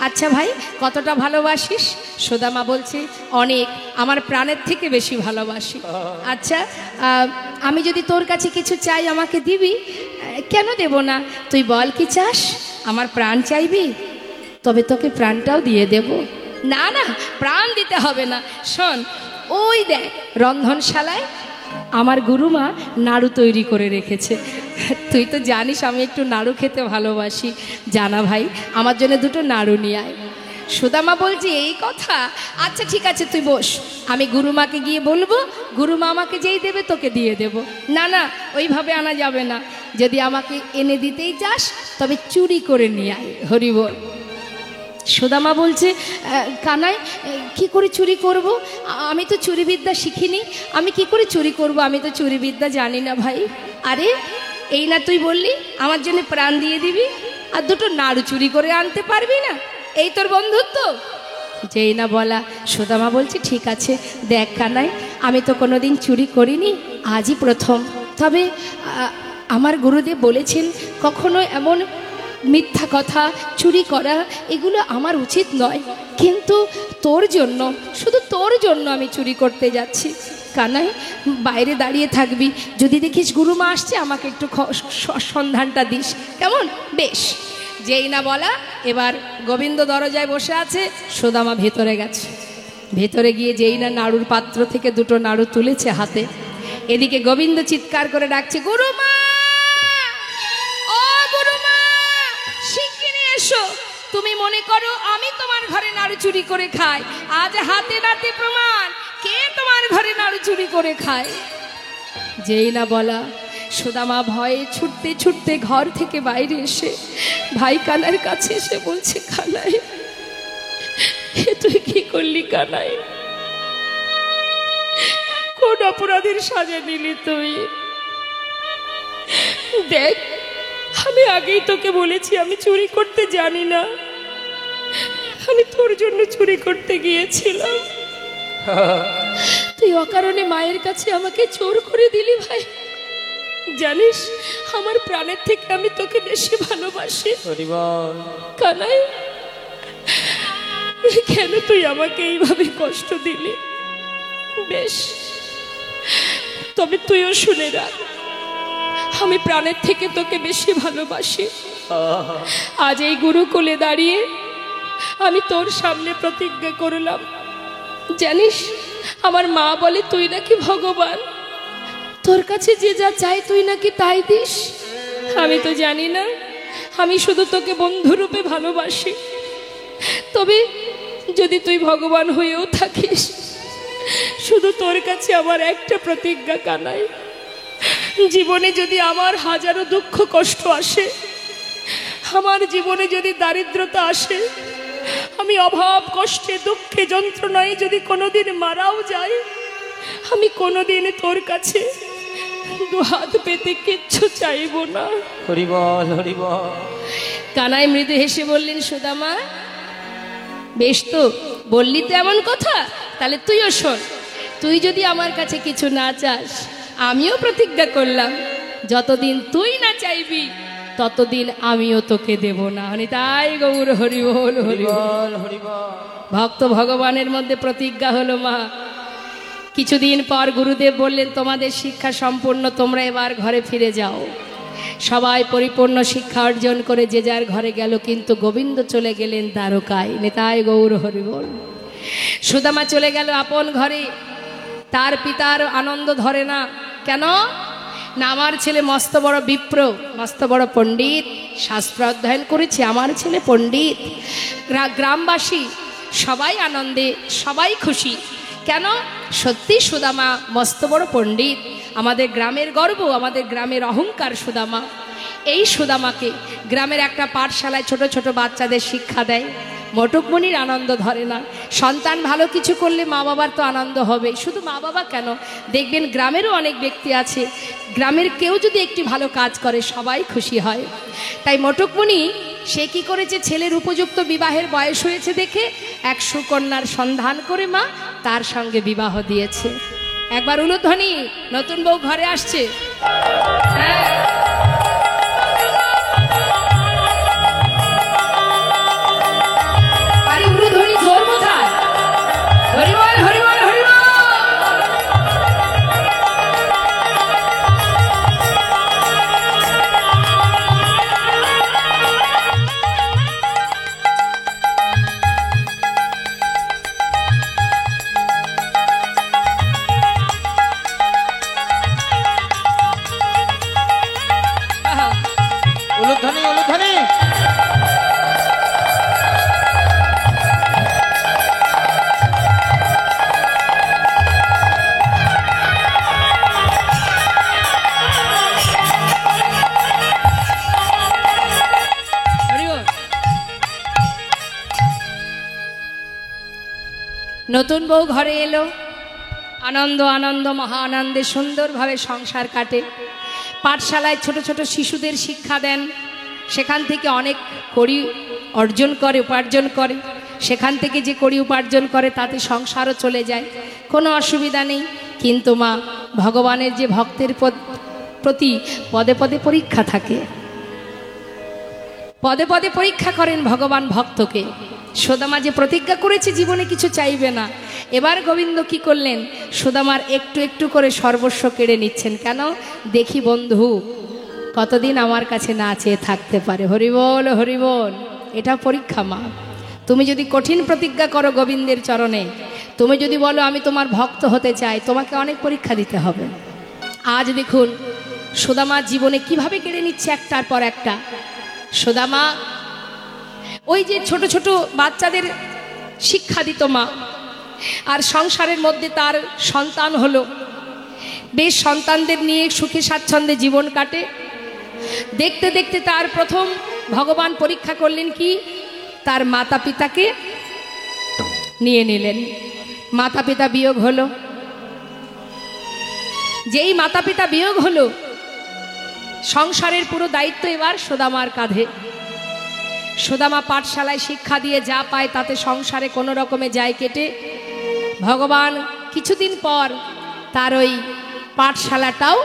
আচ্ছা ভাই, কতটা ভালোবাসিস? সুদামা বলছে, অনেক, আমার প্রাণের থেকে বেশি ভালোবাসি। আচ্ছা, আমি যদি তোর কাছে কিছু চাই আমাকে দিবি? কেন দেব না, তুই বল কি চাস। আমার প্রাণ চাইবি? তবে তোকে প্রাণটাও দিয়ে দেব। না না, প্রাণ দিতে হবে না। শোন, ওই দেখ রন্ধনশালায় আমার গুরুমা নাড়ু তৈরি করে রেখেছে। তুই তো জানিস আমি একটু নাড়ু খেতে ভালোবাসি। জানা ভাই, আমার জন্য দুটো নাড়ু নিয়ে আয়। সুদামা বলছে, এই কথা? আচ্ছা ঠিক আছে, তুই বস, আমি গুরুমাকে গিয়ে বলবো, গুরুমা আমাকে যেই দেবে তোকে দিয়ে দেব। না না, ওইভাবে আনা যাবে না, যদি আমাকে এনে দিতেই চাস তবে চুরি করে নিয়ে আয়। হরি বল। সুদামা বলছে, কানাই কি করে চুরি করব? আমি তো চুরিবিদ্যা শিখিনি, আমি কি করে চুরি করব? আমি তো চুরিবিদ্যা জানি না ভাই। আরে এই না তুই বললি আমার জন্য প্রাণ দিয়ে দিবি, আর দুটো নাড়ু চুরি করে আনতে পারবি না? এই তোর বন্ধুত্ব? যেই না বলা, সুদামা বলছে, ঠিক আছে, দেখ কানাই, আমি তো কোনোদিন চুরি করিনি, আজই প্রথম। তবে আমার গুরুদেব বলেছেন কখনো এমন মিথ্যা কথা, চুরি করা, এগুলো আমার উচিত নয়, কিন্তু তোর জন্য, শুধু তোর জন্য আমি চুরি করতে যাচ্ছি। কানাই বাইরে দাঁড়িয়ে থাকবি, যদি দেখিস গুরুমা আসছে আমাকে একটু সন্ধানটা দিস, কেমন? বেশ। যেই না বলা, এবার গোবিন্দ দরজায় বসে আছে, সুদামা ভেতরে গেছে। ভেতরে গিয়ে যেই না নাড়ুর পাত্র থেকে দুটো নাড়ু তুলেছে হাতে, এদিকে গোবিন্দ চিৎকার করে ডাকছে, গুরুমা, ও গুরুমা, শিগগিরই এসো। তুমি মনে করো আমি তোমার ঘরে নাড়ু চুরি করে খাই? আজ হাতে নাতে প্রমাণ, কে তোমার ঘরে নাড়ু চুরি করে খায়। যেই না বলা, সুদামা ভয়ে ছুটতে ছুটতে ঘর থেকে বাইরে এসে ভাই কানার কাছে এসে বলছে, কানাই তুই কি করলি? কানাই কোন অপরাধের সাজা নিলি তুই? দেখ, আমি আগেই তোকে বলেছি আমি চুরি করতে জানি না, আমি তোর জন্য চুরি করতে গিয়েছিলাম, তুই অকারণে মায়ের কাছে আমাকে চোর করে দিলি। ভাই জানিস আমার প্রাণের থেকে আমি তোকে বেশি ভালোবাসি। কানাই কেন তুই আমাকে এইভাবে কষ্ট দিলি? বেশ, তবে তুইও শুনে রাখ, আমি প্রাণের থেকে তোকে বেশি ভালোবাসি। আজ এই গুরুকুলে দাঁড়িয়ে আমি তোর সামনে প্রতিজ্ঞা করলাম, জানিস আমার মা বলে তুই নাকি ভগবান, তোর কাছে যে যা চাই তুই নাকি তাই দিস। আমি তো জানি না, আমি শুধু তোকে বন্ধুরূপে ভালোবাসি। তবে যদি তুই ভগবান হয়েও থাকিস, শুধু তোর কাছে আমার একটা প্রতিজ্ঞা, কানাই, জীবনে যদি আমার হাজারো দুঃখ কষ্ট আসে, আমার জীবনে যদি দারিদ্রতা আসে, আমি অভাব কষ্টে দুঃখে যন্ত্রণায় যদি কোনোদিন মারাও যাই, আমি কোনোদিন তোর কাছে দুহাত পেতে কিচ্ছু চাইব না। হরি বল, হরি বল। কানাই মৃদু হেসে বললেন, সুদামা বেশ তো, বললি তো এমন কথা, তাহলে তুইও শোন। তুই যদি আমার কাছে কিছু না চাস, আমিও প্রতিজ্ঞা করলাম যতদিন তুই না চাইবি ততদিন আমিও তোকে দেব না। তাই গৌর হরি বল, হরি বল, হরি বল। ভক্ত ভগবানের মধ্যে প্রতিজ্ঞা হলো মা। কিছুদিন পর গুরুদেব বললেন, তোমাদের শিক্ষা সম্পূর্ণ, তোমরা এবার ঘরে ফিরে যাও। সবাই পরিপূর্ণ শিক্ষা অর্জন করে যে যার ঘরে গেল, কিন্তু গোবিন্দ চলে গেলেন দ্বারকায়। নেতাই গৌর হরি বল। সুদামা চলে গেল আপন ঘরে। তার পিতার আনন্দ ধরে না। কেন না, আমার ছেলে মস্ত বড় বিপ্র, মস্ত বড় পণ্ডিত, শাস্ত্র অধ্যয়ন করেছে, আমার ছেলে পণ্ডিত। গ্রামবাসী সবাই আনন্দে, সবাই খুশি। কেন? সত্যি সুদামা মস্ত বড় পণ্ডিত, আমাদের গ্রামের গর্ব, আমাদের গ্রামের অহংকার সুদামা। এই সুদামাকে গ্রামের একটা পাঠশালায় ছোট ছোট বাচ্চাদের শিক্ষা দেয়। মটকমণির আনন্দ ধরে না। সন্তান ভালো কিছু করলে মা বাবার তো আনন্দ হবে। শুধু মা বাবা কেন, দেখবেন গ্রামেরও অনেক ব্যক্তি আছে, গ্রামের কেউ যদি একটি ভালো কাজ করে সবাই খুশি হয়। তাই মটকমণি সে কি করেছে, ছেলের উপযুক্ত বিবাহের বয়স হয়েছে দেখে এক সুকন্যার সন্ধান করে মা তার সঙ্গে বিবাহ দিয়েছে। একবার উলুধ্বনি, নতুন বউ ঘরে আসছে। হ্যাঁ, উলুধ্বনি, উলুধ্বনি। নতুন বউ ঘরে এলো, আনন্দ আনন্দ মহা আনন্দে সুন্দরভাবে সংসার কাটে। পাঠশালায় ছোট ছোট শিশুদের শিক্ষা দেন, সেখান থেকে অনেক কড়ি অর্জন করে, উপার্জন করে। সেখান থেকে যে কড়ি উপার্জন করে তাতে সংসারও চলে যায়, কোনো অসুবিধা নেই। কিন্তু মা, ভগবানের যে ভক্তের প্রতি পদে পদে পরীক্ষা থাকে, পদে পদে পরীক্ষা করেন ভগবান ভক্তকে। সুদামা যে প্রতিজ্ঞা করেছে জীবনে কিছু চাইবে না, এবার গোবিন্দ কি করলেন, সুদামার একটু একটু করে সর্বস্ব কেড়ে নিচ্ছেন। কেন? দেখি বন্ধু কতদিন আমার কাছে না চেয়ে থাকতে পারে। হরিবল, হরিবল। এটা পরীক্ষা মা। তুমি যদি কঠিন প্রতিজ্ঞা করো গোবিন্দের চরণে, তুমি যদি বলো আমি তোমার ভক্ত হতে চাই, তোমাকে অনেক পরীক্ষা দিতে হবে। আজ দেখুন সুদামা জীবনে কিভাবে কেড়ে নিচ্ছে একটার পর একটা। সুদামা ওই যে ছোট ছোট বাচ্চাদের শিক্ষা দিত মা, আর সংসারের মধ্যে তার সন্তান হলো। বেশ সন্তানদের নিয়ে সুখে স্বাচ্ছন্দ্যে জীবন কাটে। দেখতে দেখতে তার প্রথম ভগবান পরীক্ষা করলেন কি, তার মাতা পিতাকে নিয়ে নিলেন। মাতা পিতা বিয়োগ হলো। যেই মাতা পিতা বিয়োগ হলো, সংসারের পুরো দায়িত্ব এবার সুদামার কাঁধে। সুদামা পাঠশালায় শিক্ষা দিয়ে যা পায় তাতে সংসারে কোনো রকমে যায় কেটে। ভগবান কিছুদিন পর তার ওই পাঠশালাটাও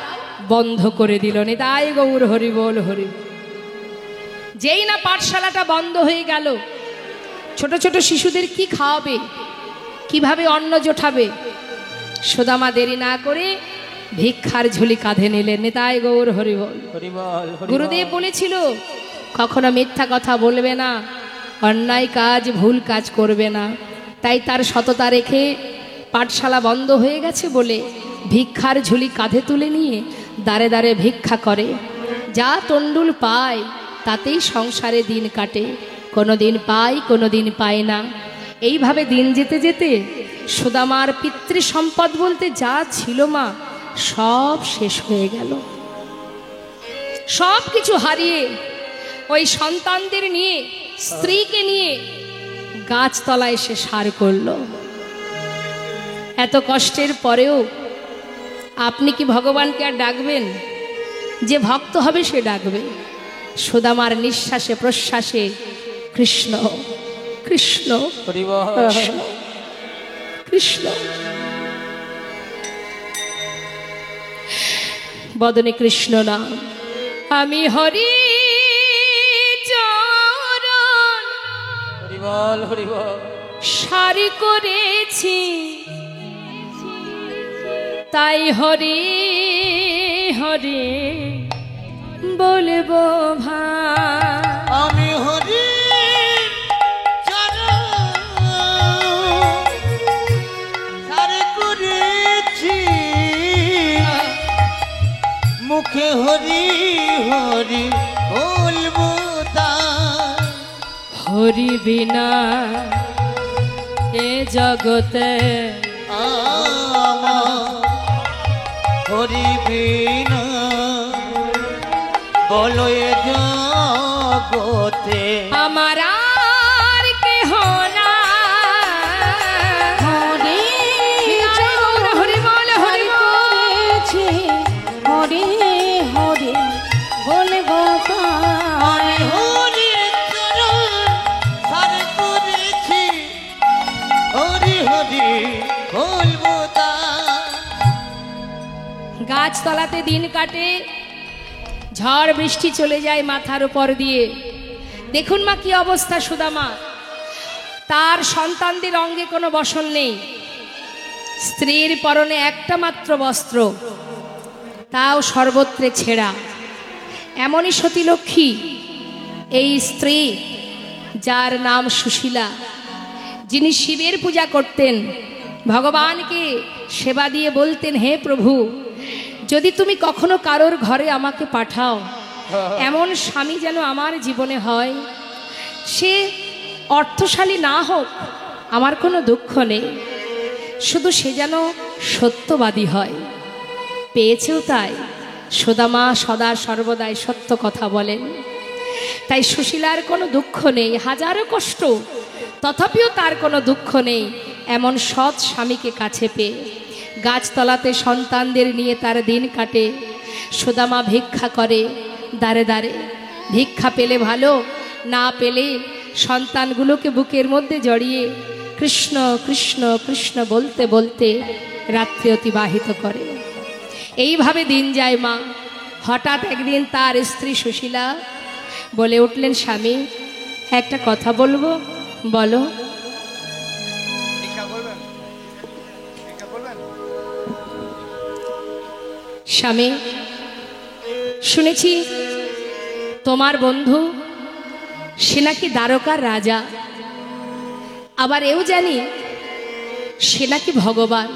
বন্ধ করে দিল। নিতাই গৌর হরি বল, হরি। যেই না পাঠশালাটা বন্ধ হয়ে গেল, ছোট ছোট শিশুদের কি খাওয়াবে, কিভাবে অন্ন জোটাবে? সুদামা দেরি না করে ভিক্ষার ঝুলি কাঁধে নিলেন। নিতাই গৌর হরি বল। গুরুদেব বলেছিল কখনো মিথ্যা কথা বলবে না, অন্যায় কাজ ভুল কাজ করবে না। তাই তার সততা রেখে পাঠশালা বন্ধ হয়ে গেছে বলে ভিক্ষার ঝুলি কাঁধে তুলে নিয়ে দাঁড়ে দাঁড়ে ভিক্ষা করে। যা তন্ডুল পায় তাতেই সংসারে দিন কাটে, কোনো দিন পায় কোনো দিন পায় না। এইভাবে দিন যেতে যেতে সুদামার পিতৃ সম্পদ বলতে যা ছিল মা, সব শেষ হয়ে গেল। সব কিছু হারিয়ে ওই সন্তানদের নিয়ে, স্ত্রীকে নিয়ে গাছতলায় সে সার করল। এত কষ্টের পরেও আপনি কি ভগবানকে আর ডাকবেন? যে ভক্ত হবে সে ডাকবে। সুদামার নিঃশ্বাসে প্রশ্বাসে কৃষ্ণ কৃষ্ণ কৃষ্ণ। কৃষ্ণ। বদনে কৃষ্ণ নাম, আমি হরি চরণ হরি বল, হরি বল। সারি করেছি, তাই হরি হরি বলবো ভাই। আমি হরি সারে করেছি, মুখে হরি হরি বলবো তাই। হরি বিনা এ জগতে আমার হরি বিনা বলো এ জগতে আমার আর কেহ নাই। হরি চরণ হরি বল, হরি বল। করেছি, হরি হরি বলবো তাই। হরি চরণ সারে করেছি, হরি হরি বলবো তাই। গাছতলাতে দিন কাটে, ঝড় বৃষ্টি চলে যায় মাথার উপর দিয়ে। দেখুন মা কি অবস্থা সুদামা, তার সন্তানদের অঙ্গে কোনো বসন নেই, স্ত্রীর পরনে একটা মাত্র বস্ত্র, তাও সর্বত্রে ছেঁড়া। এমনই সতীলক্ষ্মী এই স্ত্রী, যার নাম সুশীলা, যিনি শিবের পূজা করতেন, ভগবানকে সেবা দিয়ে বলতেন, হে প্রভু, যদি তুমি কখনো কারোর ঘরে আমাকে পাঠাও, এমন স্বামী যেন আমার জীবনে হয়, সে অর্থশালী না হোক, আমার কোনো দুঃখ নেই, শুধু সে যেন সত্যবাদী হয়। পেয়েছেও তাই। সুদামা সদা সর্বদাই সত্য কথা বলেন, তাই সুশীলার কোনো দুঃখ নেই, হাজারো কষ্ট, তথাপিও তার কোনো দুঃখ নেই এমন সৎ স্বামীকে কাছে পেয়ে। গাছতলাতে সন্তানদের নিয়ে তার দিন কাটে। সুদামা ভিক্ষা করে দাঁড়ে দাঁড়ে, ভিক্ষা পেলে ভালো, না পেলে সন্তানগুলোকে বুকের মধ্যে জড়িয়ে কৃষ্ণ কৃষ্ণ কৃষ্ণ বলতে বলতে রাত্রি অতিবাহিত করে। এইভাবে দিন যায় মা। হঠাৎ একদিন তার স্ত্রী সুশীলা বলে উঠলেন, স্বামী একটা কথা বলবো, বলো। স্বামী, শুনেছি তোমার বন্ধু সে নাকি দ্বারকার রাজা, আবার এও জানি সে নাকি ভগবান।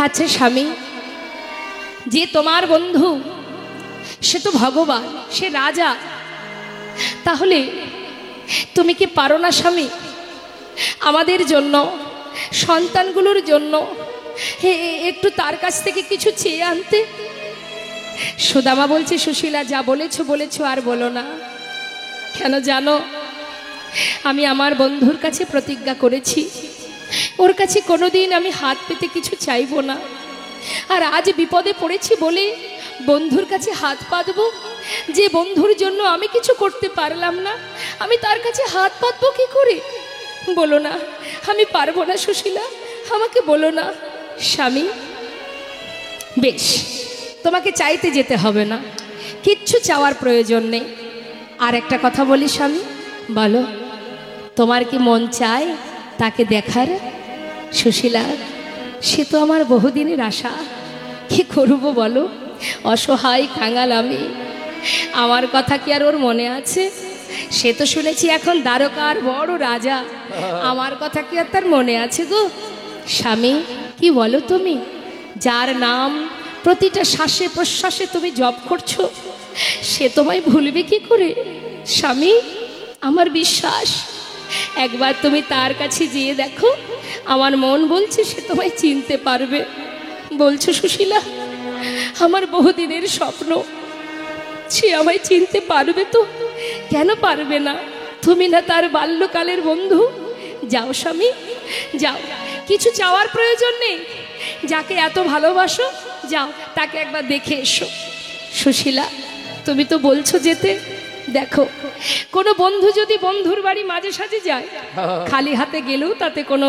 আচ্ছা স্বামী, যে তোমার বন্ধু সে তো ভগবান, সে রাজা, তাহলে তুমি কি পারো না স্বামী আমাদের জন্য, সন্তানগুলোর জন্য একটু তার কাছ থেকে কিছু চেয়ে আনতে? সুদামা বলছে, সুশীলা যা বলেছো বলেছো, আর বলো না। কেন জানো, আমি আমার বন্ধুর কাছে প্রতিজ্ঞা করেছি, ওর কাছে কোনোদিন আমি হাত পেতে কিছু চাইবো না। আর আজ বিপদে পড়েছি বলে বন্ধুর কাছে হাত পাতবো? যে বন্ধুর জন্য আমি কিছু করতে পারলাম না, আমি তার কাছে হাত পাতবো কি করে? বলো না, আমি পারবো না সুশীলা, আমাকে বলো না। স্বামী, বেশ, তোমাকে চাইতে যেতে হবে না, কিচ্ছু চাওয়ার প্রয়োজন নেই। আর একটা কথা বলি স্বামী, বলো, তোমার কি মন চায় তাকে দেখার? সুশীলা, সে তো আমার বহুদিনের আশা, কি করবো বলো, অসহায় কাঙাল আমি, আমার কথা কি আর ওর মনে আছে? সে তো শুনেছি এখন দ্বারকার বড় রাজা, আমার কথা কি আর তার মনে আছে গো? স্বামী, কি বলো তুমি? যার নাম প্রতিটা শ্বাসে প্রশ্বাসে তুমি জপ করছো, সে তোমায় ভুলবে কি করে? স্বামী, আমার বিশ্বাস, একবার তুমি তার কাছে গিয়ে দেখো, আমার মন বলছে সে তোমায় চিনতে পারবে। বলছো সুশীলা, আমার বহুদিনের স্বপ্ন, সে আমায় চিনতে পারবে তো? কেন পারবে না? তুমি না তার বাল্যকালের বন্ধু? যাও স্বামী, যাও, কিছু চাওয়ার প্রয়োজন নেই, যাকে এত ভালোবাসো যাও, তাকে একবার দেখে এসো। সুশীলা, তুমি তো বলছো যেতে, দেখো কোনো বন্ধু যদি বন্ধুর বাড়ি মাঝে সাঝে যায়, খালি হাতে গেলেও তাতে কোনো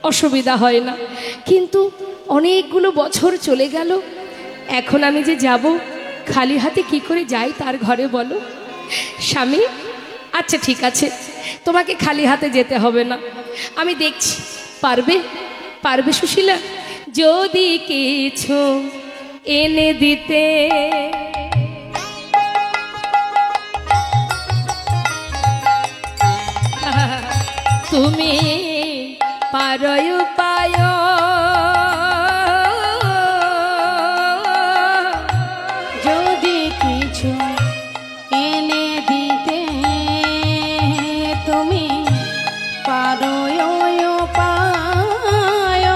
অসুবিধা হয় না। কিন্তু অনেকগুলো বছর চলে গেল, এখন আমি যে যাব খালি হাতে কি করে যাই তার ঘরে বলো স্বামী? আচ্ছা ঠিক আছে, তোমাকে খালি হাতে যেতে হবে না, আমি দেখছি। পারবে? পারবে সুশীলা? যদি কিছু এনে দিতে তুমি পারয় উপায়, যদি কিছু এনে দিতে তুমি পারো পায়,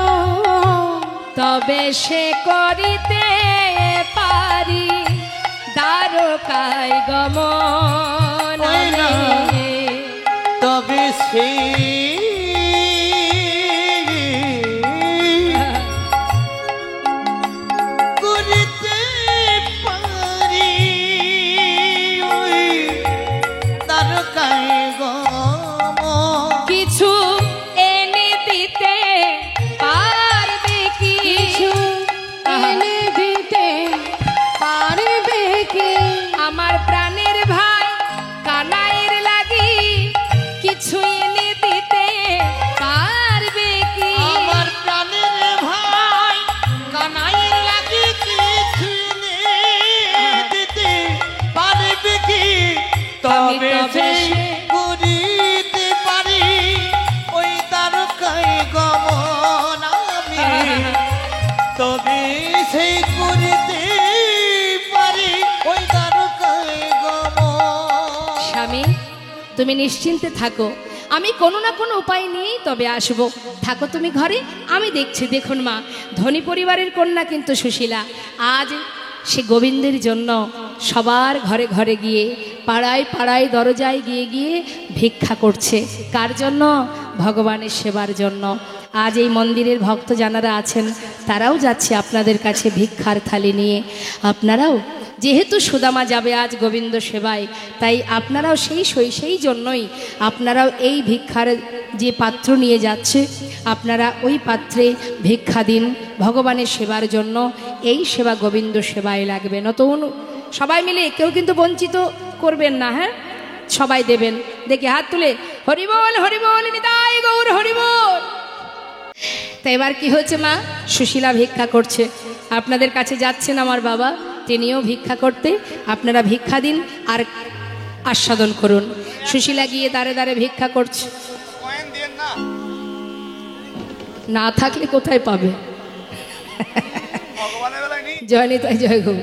তবে সে করিতে পারি দ্বারকায় গমন। তবে সে করিতে পারি ওই দ্বারকায় গমন। কিছু এনে দিতে পারবে কি? কিছু এনে দিতে পারবে কি? আমার প্রাণের ভাই কানাইয়ের লাগি কিছু এনে দিতে পারবে কি? আমার প্রাণের ভাই কানাইয়ের লাগি কিছু এনে দিতে পারবে কি? তবে সে করিতে পারি ওই দ্বারকায় গমন আমি। তবে সেই করিতে পারি ওই দ্বারকায় গমন। স্বামী তুমি নিশ্চিন্তে থাকো, আমি কোনো না কোনো উপায় নিয়েই তবে আসব। থাকো তুমি ঘরে, আমি দেখছি। দেখুন মা, ধনী পরিবারের কন্যা কিন্তু সুশীলা আজ সে গোবিন্দের জন্য সবার ঘরে ঘরে গিয়ে, পাড়ায় পাড়ায় দরজায় গিয়ে গিয়ে ভিক্ষা করছে। কার জন্য? ভগবানের সেবার জন্য। আজ এই মন্দিরের ভক্ত যারা আছেন তারাও যাচ্ছে আপনাদের কাছে ভিক্ষার থালি নিয়ে। আপনারাও যেহেতু সুদামা যাবে আজ গোবিন্দ সেবায়, তাই আপনারাও সেই জন্যই আপনারাও এই ভিক্ষার যে পাত্র নিয়ে যাচ্ছে, আপনারা ওই পাত্রে ভিক্ষা দিন ভগবানের সেবার জন্য। এই সেবা গোবিন্দ সেবায় লাগবে। নতুন সবাই মিলে কেউ কিন্তু বঞ্চিত করবেন না, হ্যাঁ সবাই দেবেন। দেখি হাত তুলে হরিবোল হরিবোল নিতাই গৌর হরিবোল। তা এবার কি হচ্ছে মা? সুশীলা ভিক্ষা করছে, আপনাদের কাছে যাচ্ছেন আমার বাবা, তিনিও ভিক্ষা করতে। আপনারা ভিক্ষা দিন আর আস্বাদন করুন। সুশীলা গিয়ে দাঁড়ে দাঁড়ে ভিক্ষা করছে। না থাকলে কোথায় পাবে? জয় নিতাই জয় গৌ।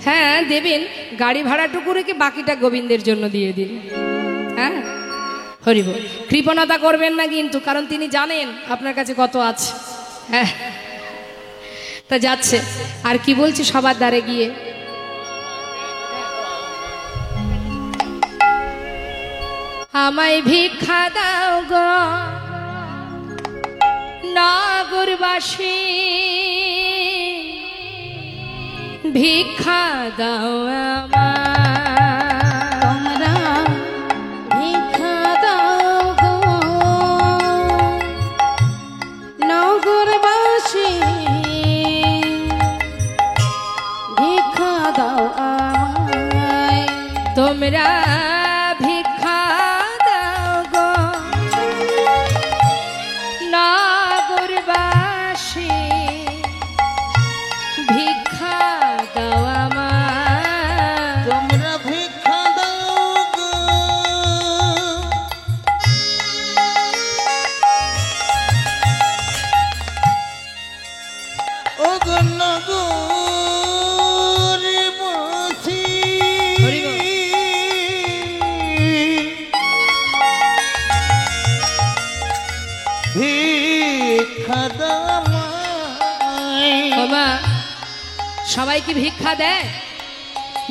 হ্যাঁ দেবেন, গাড়ি ভাড়াটুকু রেখে বাকিটা গোবিন্দের জন্য দিয়ে দিন। হ্যাঁ হরিবোল। কৃপণতা করবেন না কিন্তু, কারণ তিনি জানেন আপনার কাছে কত আছে। হ্যাঁ তা যাচ্ছে। আর কি বলছে সবার দ্বারে গিয়ে? আমায় ভিক্ষা দাও গো নাগরবাসী, ভিক্ষা দাও তোমরা ভিক্ষা দাও গো নগরবাসী, ভিক্ষা দাও আমায়। তোমরা ভিক্ষা দাও গো নাগরবাসী, ভিক্ষা দাও আমায়। তোমরা ভিক্ষা দাও গো ও গো নগরবাসী, ভিক্ষা দাও আমায়। বাবা সবাই কি ভিক্ষা দেয়?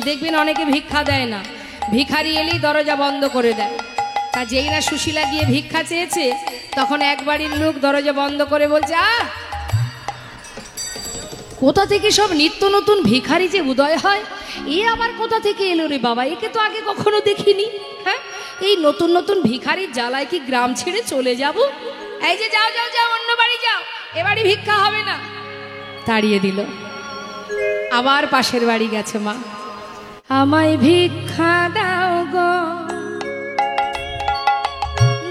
দেখবেন অনেকে ভিক্ষা দেয় না, ভিখারি এলেই দরজা বন্ধ করে দেয়। তা যেই না সুশীলা গিয়ে ভিক্ষা চেয়েছে, তখন এক বাড়ির লোক দরজা বন্ধ করে বলছে, কোথা থেকে সব নিত্য নতুন ভিখারি যে উদয় হয়, এ আবার কোথা থেকে এলো রে বাবা, একে তো আগে কখনো দেখিনি। হ্যাঁ এই নতুন নতুন ভিখারির জ্বালায় কি গ্রাম ছেড়ে চলে যাব? এই যে যাও যাও যাও, অন্য বাড়ি যাও, এ বাড়ি ভিক্ষা হবে না, তাড়িয়ে দিল। আবার পাশের বাড়ি গেছে মা, আমায় ভিক্ষা দাও গো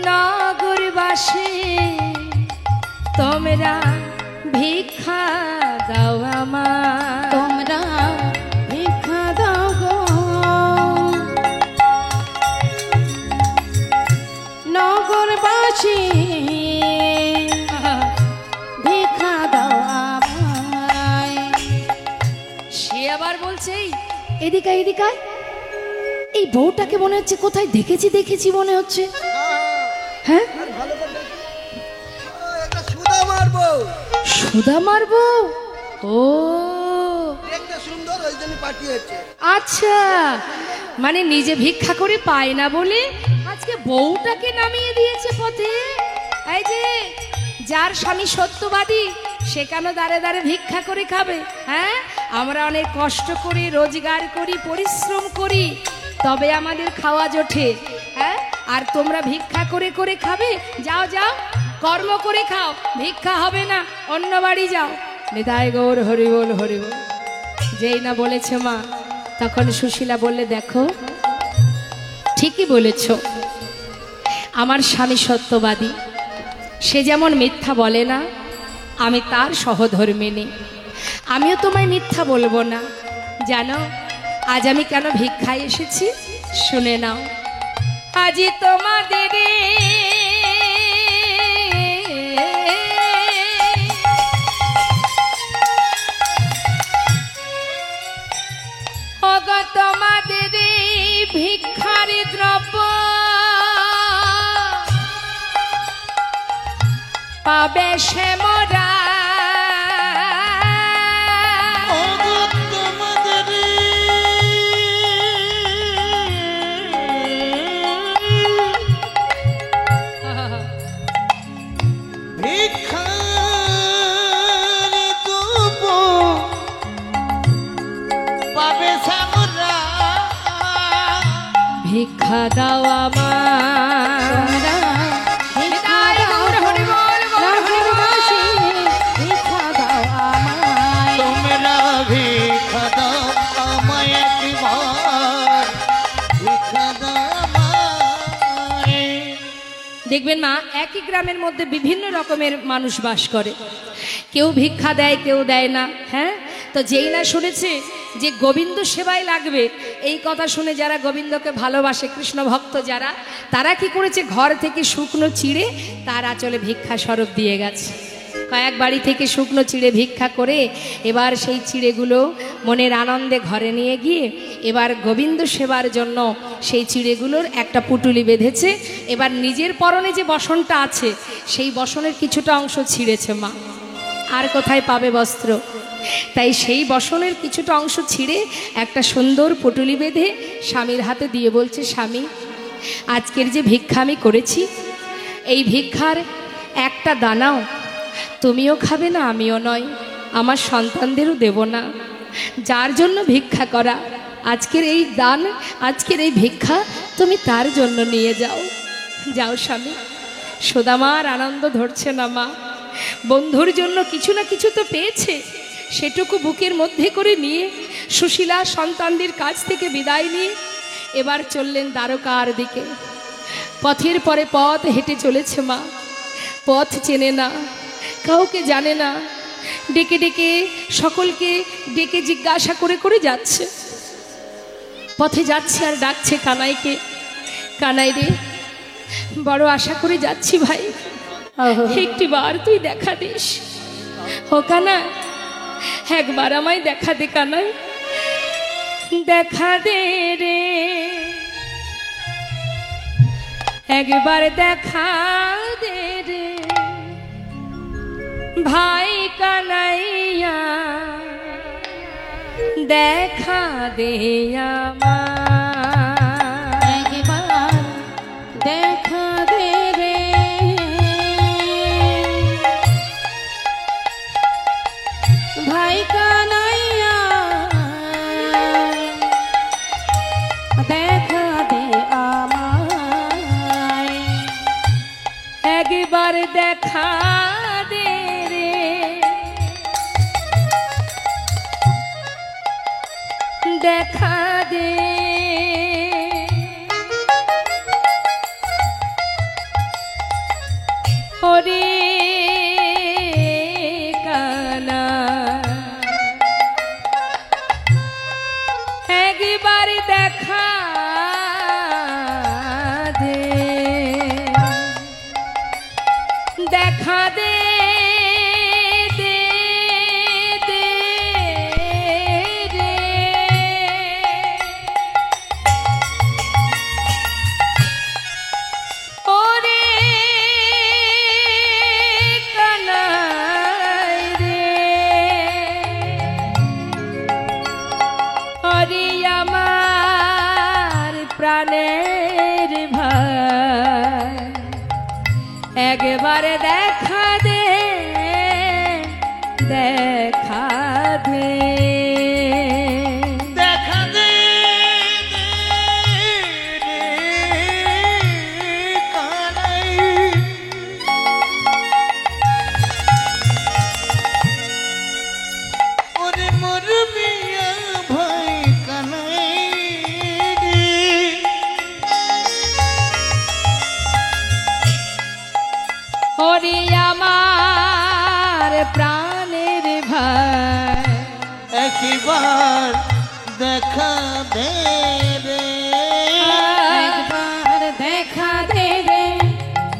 নগরবাসী, তোমরা ভিক্ষা দাও আমার, তোমরা ভিক্ষা দাও গো নগরবাসী, ভিক্ষা দাও আমায়। সে আবার বলছে, এদিকে এদিকে, এই বউটাকে মনে হচ্ছে কোথায় দেখেছি দেখেছি মনে হচ্ছে। হ্যাঁ, ভালো করে এটা সুদা মারবো, সুদা মারবো, ও দেখতে সুন্দর, ওই জন্য পাঠিয়েছে। আচ্ছা, মানে নিজে ভিক্ষা করে পায় না বলে আজকে বউটাকে নামিয়ে দিয়েছে পথে। এই যে যার স্বামী সত্যবাদী, সে কেন দাঁড়ে দাঁড়ে ভিক্ষা করে খাবে? হ্যাঁ, আমরা অনেক কষ্ট করি, রোজগার করি, পরিশ্রম করি, তবে আমাদের খাওয়া জোটে। হ্যাঁ, আর তোমরা ভিক্ষা করে করে খাবে? যাও যাও, কর্ম করে খাও, ভিক্ষা হবে না, অন্য বাড়ি যাও। নিতাই গৌর হরি বল হরি বল। যেই না বলেছে মা, তখন সুশীলা বললে, দেখো ঠিকই বলেছ, আমার স্বামী সত্যবাদী, সে যেমন মিথ্যা বলে না, আমি তার সহধর্মিণী, আমিও তোমায় মিথ্যা বলবো না। জানো আজ আমি কেন ভিক্ষায় এসেছি? শুনে নাও। আজি তোমাদের তোমাদের ভিক্ষার দ্রব্য পাবে সে মোরা, ভিক্ষা দাও আমার, নগরবাসী, ভিক্ষা দাও আমায়। তোমরা ভিক্ষা দাও আমায়, একবার ভিক্ষা দাও আমায়। দেখবেন মা, একই গ্রামের মধ্যে বিভিন্ন রকমের মানুষ বাস করে, কেউ ভিক্ষা দেয়, কেউ দেয় না। হ্যাঁ, তো যেই না শুনেছে যে গোবিন্দ সেবায় লাগবে, এই কথা শুনে যারা গোবিন্দকে ভালোবাসে, কৃষ্ণ ভক্ত যারা, তারা কি করেছে, ঘর থেকে শুকনো চিড়ে তার আঁচলে ভিক্ষা স্বরূপ দিয়ে গেছে। কয়েক বাড়ি থেকে শুকনো চিড়ে ভিক্ষা করে এবার সেই চিড়েগুলো মনের আনন্দে ঘরে নিয়ে গিয়ে এবার গোবিন্দ সেবার জন্য সেই চিড়েগুলোর একটা পুটুলি বেঁধেছে। এবার নিজের পরনে যে বসনটা আছে, সেই বসনের কিছুটা অংশ ছিঁড়েছে মা, আর কোথায় পাবে বস্ত্র, তাই সেই বসনের কিছুটা অংশ ছিঁড়ে একটা সুন্দর পুটুলি বেঁধে স্বামীর হাতে দিয়ে বলছে, স্বামী আজকের যে ভিক্ষা আমি করেছি, এই ভিক্ষার একটা দানাও তুমিও খাবে না, আমিও নয়, আমার সন্তানদেরও দেব না। যার জন্য ভিক্ষা করা, আজকের এই দান, আজকের এই ভিক্ষা তুমি তার জন্য নিয়ে যাও। যাও স্বামী। সুদামার আনন্দ ধরছে না মা, বন্ধুর জন্য কিছু না কিছু তো পেয়েছে, সেটুকু বুকের মধ্যে করে নিয়ে সুশীলা সন্তানদের কাছ থেকে বিদায় নিয়ে এবার চললেন দ্বারকার দিকে। পথের পরে পথ হেঁটে চলেছে মা, পথ চেনে না, কাউকে জানে না, ডেকে ডেকে সকলকে ডেকে জিজ্ঞাসা করে করে যাচ্ছে। পথে যাচ্ছে আর ডাকছে কানাইকে, কানাই রে, বড় আশা করে যাচ্ছি ভাই, একটি বার তুই দেখা দিস। ও কানা, একবার আমায় দেখা দে কানাই, দেখা দে রে, একবার দেখা দে রে ভাই কানাইয়া, দেখা দে আমার, একবার দেখা দে রে ভাই কানাইয়া, দেখা দে আমায়। একবার দেখা দেখা দে রে, দেখা দে ওরে কানা, একবার দেখা দে, দেখা দে দে দে রে। ওরে কানাই রে, ওরে আমার প্রাণের ভাই, একবার দেখা দে, দেখা দে, দেখা দে কানাই, ওরে মোর মিয়া ভাই কানাই রে। ওরে আমার প্রাণের ভাই, একবার দেখা দে রে, একবার দেখা দে রে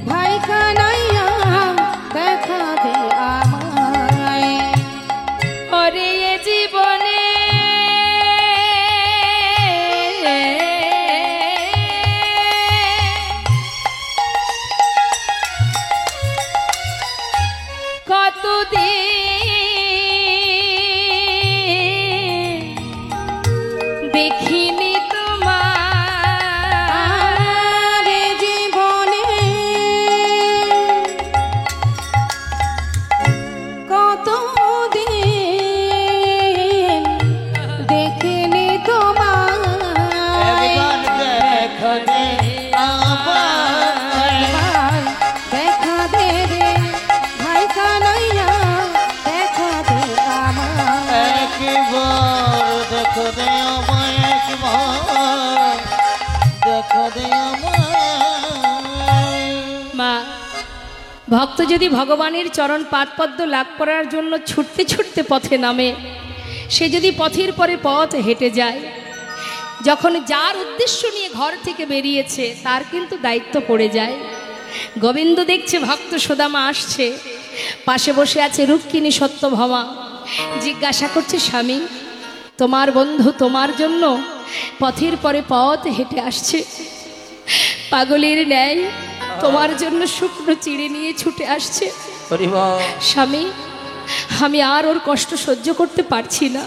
ভাই কানাইয়া, দেখা দে আমায়। ওরে এ জীবনে কতদিন দেখিনি তোমার, আরে জীবনে কতদিন দেখিনি তোমায়। একবার দেখা দে আমায়, একবার দেখা দে রে ভাই কানাইয়া, দেখা দে আমায়। একবার দেখা দে আমায়, একবার দেখা দে আমায়। মা, ভক্ত যদি ভগবানের চরণ পাদপদ্ম লাভ করার জন্য ছুটতে ছুটতে পথে নামে, সে যদি পথের পরে পথ হেঁটে যায়, যখন যার উদ্দেশ্য নিয়ে ঘর থেকে বেরিয়েছে তার কিন্তু দায়িত্ব পড়ে যায়। গোবিন্দ দেখছে ভক্ত সুদামা আসছে, পাশে বসে আছে রুক্মিণী সত্যভামা, জিজ্ঞাসা করছে স্বামী, তোমার বন্ধু তোমার জন্য পথের পরে পথ হেঁটে আসছে, পাগলের ন্যায় তোমার জন্য শুকনো চিড়ে নিয়ে ছুটে আসছে। স্বামী, আমি আর ওর কষ্ট সহ্য করতে পারছি না,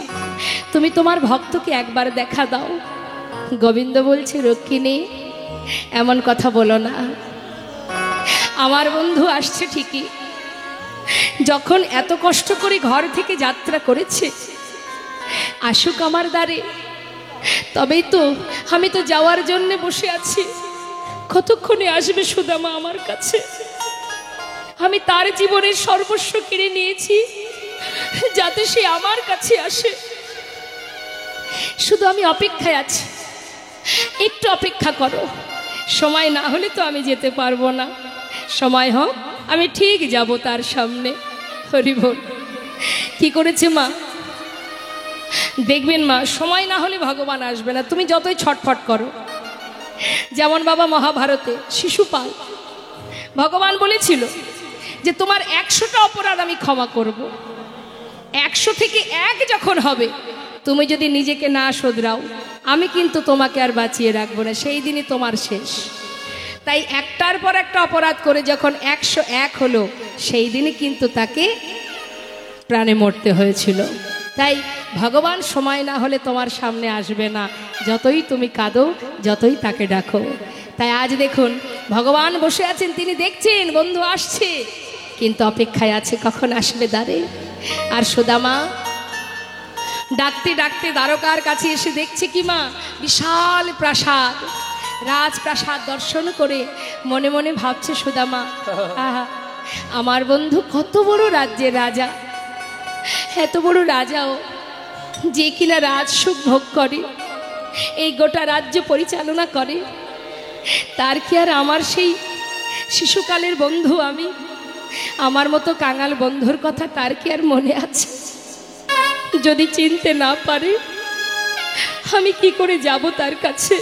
তুমি তোমার ভক্তকে একবার দেখা দাও। গোবিন্দ বলছে, রুক্মিণী এমন কথা বলো না, আমার বন্ধু আসছে ঠিকই, যখন এত কষ্ট করে ঘর থেকে যাত্রা করেছে, আসুক আমার দ্বারে, তবেই তো আমি তো যাওয়ার জন্য বসে আছি। কতক্ষণে আসবে সুদামা আমার কাছে? আমি তার জীবনের সর্বস্ব কিনে নিয়েছি যাতে সে আমার কাছে আসে। শুধু আমি অপেক্ষায় আছি, একটু অপেক্ষা করো, সময় না হলে তো আমি যেতে পারবো না, সময় হোক আমি ঠিক যাব তার সামনে। হরি বল। কি করেছে মা? দেখবেন মা, সময় না হলে ভগবান আসবে না, তুমি যতই ছটফট করো। যেমন বাবা মহাভারতে শিশুপাল, ভগবান বলেছিল যে তোমার 100টা অপরাধ আমি ক্ষমা করব, 100 থেকে 1 যখন হবে, তুমি যদি নিজেকে না শোধরাও, আমি কিন্তু তোমাকে আর বাঁচিয়ে রাখবো না, সেই দিনই তোমার শেষ। তাই একটার পর একটা অপরাধ করে যখন 101 হলো, সেই দিনই কিন্তু তাকে প্রাণে মরতে হয়েছিল। তাই ভগবান সময় না হলে তোমার সামনে আসবে না, যতই তুমি কাঁদো, যতই তাকে ডাকো। তাই আজ দেখুন ভগবান বসে আছেন, তিনি দেখছেন বন্ধু আসছে, কিন্তু অপেক্ষায় আছে কখন আসবে দ্বারে। আর সুদামা ডাকতে ডাকতে দ্বারকার কাছে এসে দেখছে কি মা, বিশাল প্রাসাদ, রাজপ্রাসাদ দর্শন করে মনে মনে ভাবছে সুদামা, আহা আমার বন্ধু কত বড় রাজ্যের রাজা, এত বড় রাজাও যে কিনা রাজসুখ ভোগ করে, এই গোটা রাজ্য পরিচালনা করে, তার কি আর আমার সেই শিশুকালের বন্ধু আমি, আমার মতো কাঙাল বন্ধুর কথা তার কি আর মনে আছে? যদি চিনতে না পারে আমি কি করে যাব তার কাছে?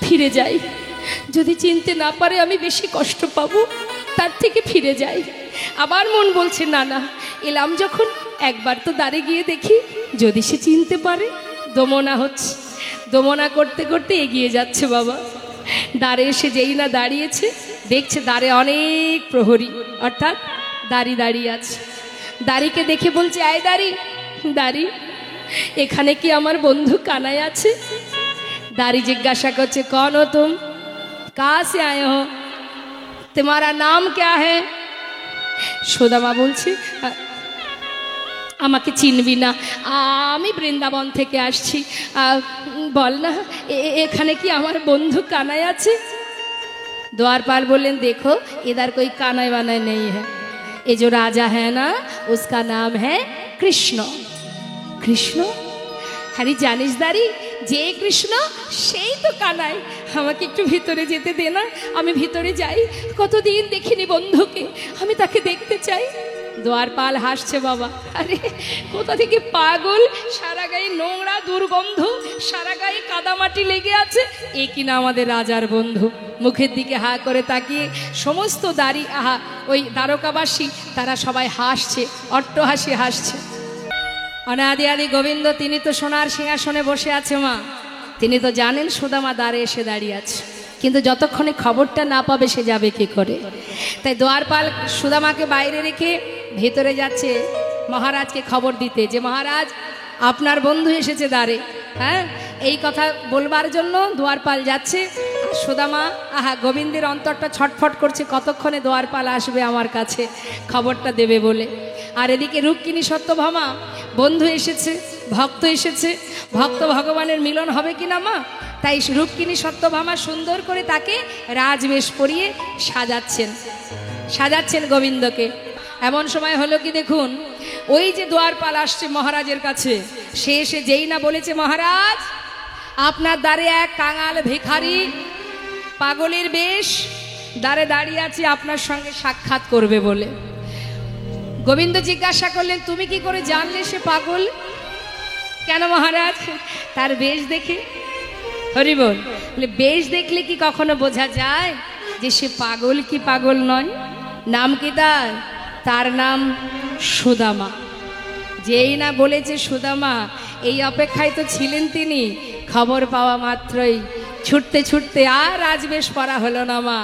ফিরে যাই। যদি চিনতে না পারে আমি বেশি কষ্ট পাবো, তার থেকে ফিরে যাই। আবার মন বলছে না না, এলাম যখন একবার তো দাঁড়ে গিয়ে দেখি, যদি সে চিনতে পারে। দমনা হচ্ছে, দমনা করতে করতে এগিয়ে যাচ্ছে বাবা। দ্বারে এসে যেই না দাঁড়িয়েছে, দেখছে দ্বারে অনেক প্রহরী, অর্থাৎ দাঁড়ি দাঁড়িয়ে আছে। দাঁড়িকে দেখে বলছে, আয় দাঁড়ি, দাঁড়ি এখানে কি আমার বন্ধু কানাই আছে? दारी जिज्ञासा करছে कौन हो तुम, कहाँ से आए हो, तुम्हारा नाम क्या है? সুদামা বলছে আমাকে চিনবি না, আমি বৃন্দাবন থেকে আসছি, বল না এখানে কি আমার বন্ধু কানাই আছে? द्वारपाल बोलें देखो इधर कोई कानाई वानाई नहीं है, ये जो राजा है ना उसका नाम है कृष्ण। कृष्ण? अरे जानिस दारी जे कृष्ण সেই তো কানাই, আমাকে একটু ভিতরে যেতে দে না, আমি ভিতরে যাই, কতদিন দেখিনি বন্ধুকে, আমি তাকে দেখতে চাই। द्वारपाल হাসছে বাবা, আরে কোথা থেকে পাগল, সারা গায়ে নোংরা দুর্গন্ধ, সারা গায়ে কাদামাটি লেগে আছে, এ কিনা আমাদের রাজার বন্ধু। মুখের দিকে হা করে তাকিয়ে সমস্ত দাড়ি ওই দ্বারকাবাসী তারা সবাই হাসছে, অট্টহাসি হাসছে। অনাদি আদি গোবিন্দ তিনি তো সোনার সিংহাসনে বসে আছে মা, তিনি তো জানেন সুদামা দ্বারে এসে দাঁড়িয়ে আছে, কিন্তু যতক্ষণে খবরটা না পাবে সে যাবে কি করে? তাই দ্বারপাল সুদামাকে বাইরে রেখে ভেতরে যাচ্ছে মহারাজকে খবর দিতে, যে মহারাজ আপনার বন্ধু এসেছে দ্বারে। হ্যাঁ, এই কথা বলবার জন্য দ্বারপাল যাচ্ছে। সুদামা গোবিন্দের অন্তরটা ছটফট করছে, কতক্ষণে দ্বারপাল আসবে আমার কাছে খবরটা দেবে বলে। আর এদিকে রুক্মিণী সত্যভামা, বন্ধু এসেছে, ভক্ত এসেছে, ভক্ত ভগবানের মিলন হবে কিনা মা, তাই রুক্মিণী সত্যভামা সুন্দর করে তাকে রাজবেশ পরিয়ে সাজাচ্ছেন গোবিন্দকে। এমন সময় হলো কি দেখুন, ওই যে দ্বারপাল আসছে মহারাজের কাছে, সে এসে যেই না বলেছে মহারাজ আপনার দ্বারে এক কাঙাল ভিখারি পাগলের বেশ দ্বারে দাঁড়িয়ে আছে, আপনার সঙ্গে সাক্ষাৎ করবে বলে। গোবিন্দ জিজ্ঞাসা করলেন তুমি কি করে জানলে সে পাগল? কেন মহারাজ? তার বেশ দেখে। হরি বল। বেশ দেখলে কি কখনো বোঝা যায় যে সে পাগল কি পাগল নয়? নাম কি তার? তার নাম সুদামা। যেই না বলেছে সুদামা, এই অপেক্ষায় তো ছিলেন তিনি, খবর পাওয়া মাত্রই ছুটতে ছুটতে আর রাজবেশ পরা হলো না মা।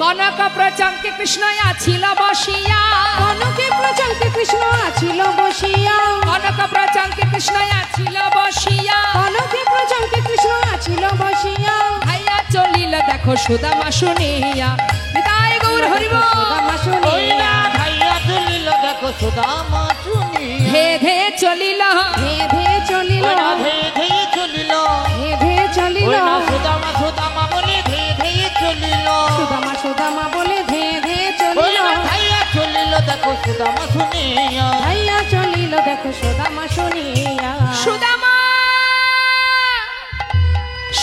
কনক প্রচঙ্কে কৃষ্ণ আছিল বসিয়া, কনকে প্রচঙ্কে কৃষ্ণ আছিল বসিয়া, কনক প্রচঙ্কে কৃষ্ণ আছিল বসিয়া, কনকে প্রচঙ্কে কৃষ্ণ আছিল বসিয়া, ভাইয়া চলিল দেখো সুদামা শুনিয়া। বিদায় গৌর হরি বল। সুদামা শুনিয়া, ভাইয়া চলিল দেখো সুদামা শুনিয়া, ধে ধে চলিল, ধে ধে চলিল, ধে ধে চলিল, ধে ধে চলিল, সুদামা সুদামা বলে ধে ধে চলিল, সুদামা সুদামা বলে ধে ধে চলিল, ভাইয়া চলিল দেখো সুদামা শুনিয়া, ভাইয়া চলিল দেখো সুদামা শুনিয়া। সুদামা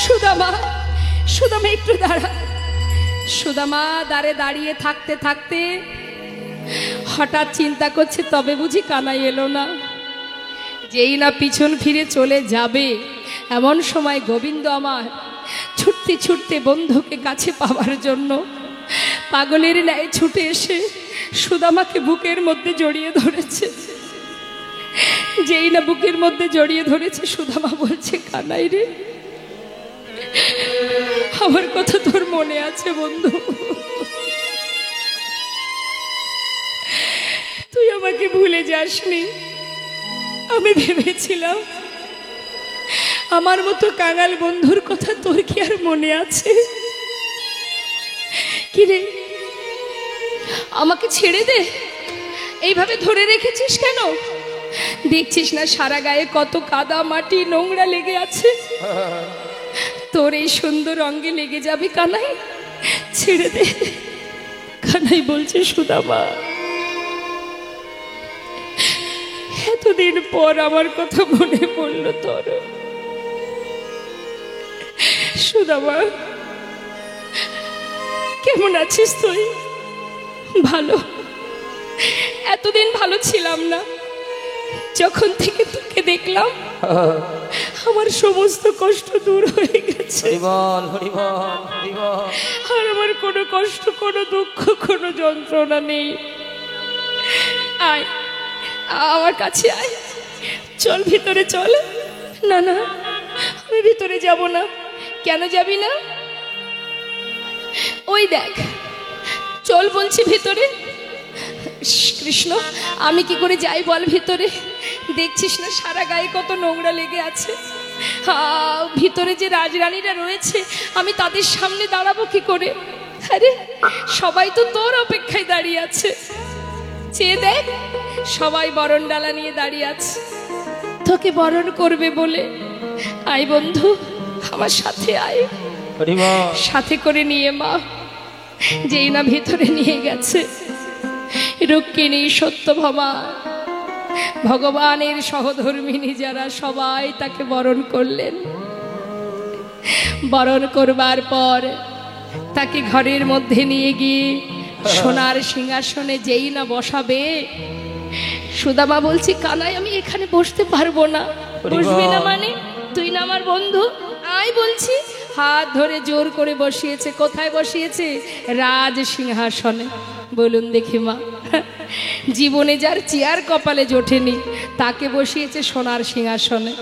সুদামা সুদামা একটু দাঁড়া। সুদামা দ্বারে দাঁড়িয়ে থাকতে থাকতে হঠাৎ চিন্তা করছে তবে বুঝি কানাই এলো না। যেই না পিছন ফিরে চলে যাবে, এমন সময় গোবিন্দ আমার ছুটতে ছুটতে বন্ধুকে কাছে পাওয়ার জন্য পাগলের ন্যায় ছুটে এসে সুদামাকে বুকের মধ্যে জড়িয়ে ধরেছে। যেই না বুকের মধ্যে জড়িয়ে ধরেছে, সুদামা বলছে কানাই রে, আমার কথা তোর মনে আছে বন্ধু? তুই আমাকে ভুলে যাসনি। আমি ভেবেছিলাম আমার মতো কাঙাল বন্ধুর কথা তোর কি আর মনে আছে? কিরে, আমাকে ছেড়ে দে, এইভাবে ধরে রেখেছিস কেন? দেখছিস না সারা গায়ে কত কাদা মাটি নোংরা লেগে আছে? তোর এই সুন্দর অঙ্গে লেগে যাবে কানাই, ছেড়ে দে। কানাই বলছে, সুদামা এতদিন পর আমার কথা মনে পড়লো তোর। সুদামা কেমন আছিস তুই? ভালো। এতদিন ভালো ছিলাম না, যখন থেকে তোকে দেখলাম আমার সমস্ত কষ্ট দূর হয়ে গেছে। আর আমার কোনো কষ্ট, কোনো দুঃখ, কোনো যন্ত্রণা নেই। আয় আমার কাছে আয়, চল ভিতরে চল। না না, আমি ভিতরে যাব না। কেন যাবি না? ওই দেখ, চল বলছি ভিতরে। কৃষ্ণ, আমি কি করে যাই বল ভিতরে? দেখছিস না সারা গায়ে কত নোংরা লেগে আছে। ভিতরে যে রাজরানীরা রয়েছে, আমি তাদের সামনে দাঁড়াবো কি করে? আরে সবাই তো তোর অপেক্ষায় দাঁড়িয়ে আছে। চেয়ে দেখ, সবাই বরণ ডালা নিয়ে দাঁড়িয়ে আছে তোকে বরণ করবে বলে। আয় বন্ধু, আমার সাথে আয়। সাথে করে নিয়ে মা যেই না ভিতরে নিয়ে গেছে, রুক্মিণী, সত্যভামা, ভগবানের সহধর্মিণী যারা সবাই তাকে বরণ করলেন। বরণ করবার পর তাকে ঘরের মধ্যে নিয়ে গিয়ে সোনার সিংহাসনে যেই না বসাবে, সুদামা বলছি, কানাই আমি এখানে বসতে পারবো না। বসবি না মানে? তুই না আমার বন্ধু, আয় বলছি। হাত ধরে জোর করে বসিয়েছে। কোথায় বসিয়েছে? রাজ সিংহাসনে। বলুন দেখি মা, জীবনে যার চেয়ার কপালে জোটেনি তাকে বসিয়েছে সোনার সিংহাসনে।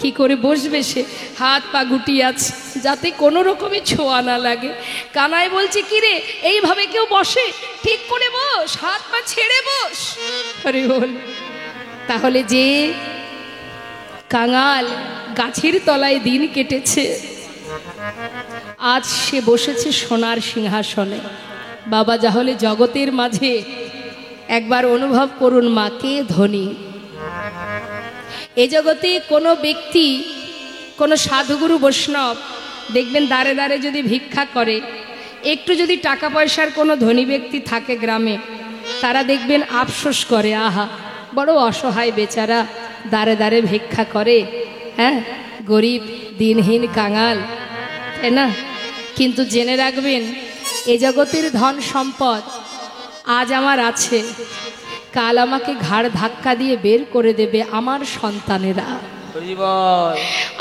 কি করে বসবে সে? হাত পা গুটিয়ে আছে, যাতে কোনো রকমের ছোঁয়া না লাগে। কানাই বলছে, কিরে এইভাবে কেউ বসে? ঠিক করে বস, হাত পা ছেড়ে বস। আরে বল, তাহলে যে কাঙাল গাছের তলায় দিন কেটেছে, আজ সে বসেছে সোনার সিংহাসনে। বাবা, তাহলে জগতের মাঝে একবার অনুভব করুন মা, কে ধনী। এ জগতে কোনো ব্যক্তি, কোনো সাধুগুরু বৈষ্ণব দেখবেন দাঁড়ে দাঁড়ে যদি ভিক্ষা করে, একটু যদি টাকা পয়সার কোনো ধনী ব্যক্তি থাকে গ্রামে, তারা দেখবেন আফসোস করে, আহা বড় অসহায় বেচারা, দাঁড়ে দাঁড়ে ভিক্ষা করে, হ্যাঁ গরিব দিনহীন কাঙাল, তাই না? কিন্তু জেনে রাখবেন, এ জগতের ধন সম্পদ আজ আমার আছে, কাল আমাকে ঘাড় ধাক্কা দিয়ে বের করে দেবে আমার সন্তানেরা।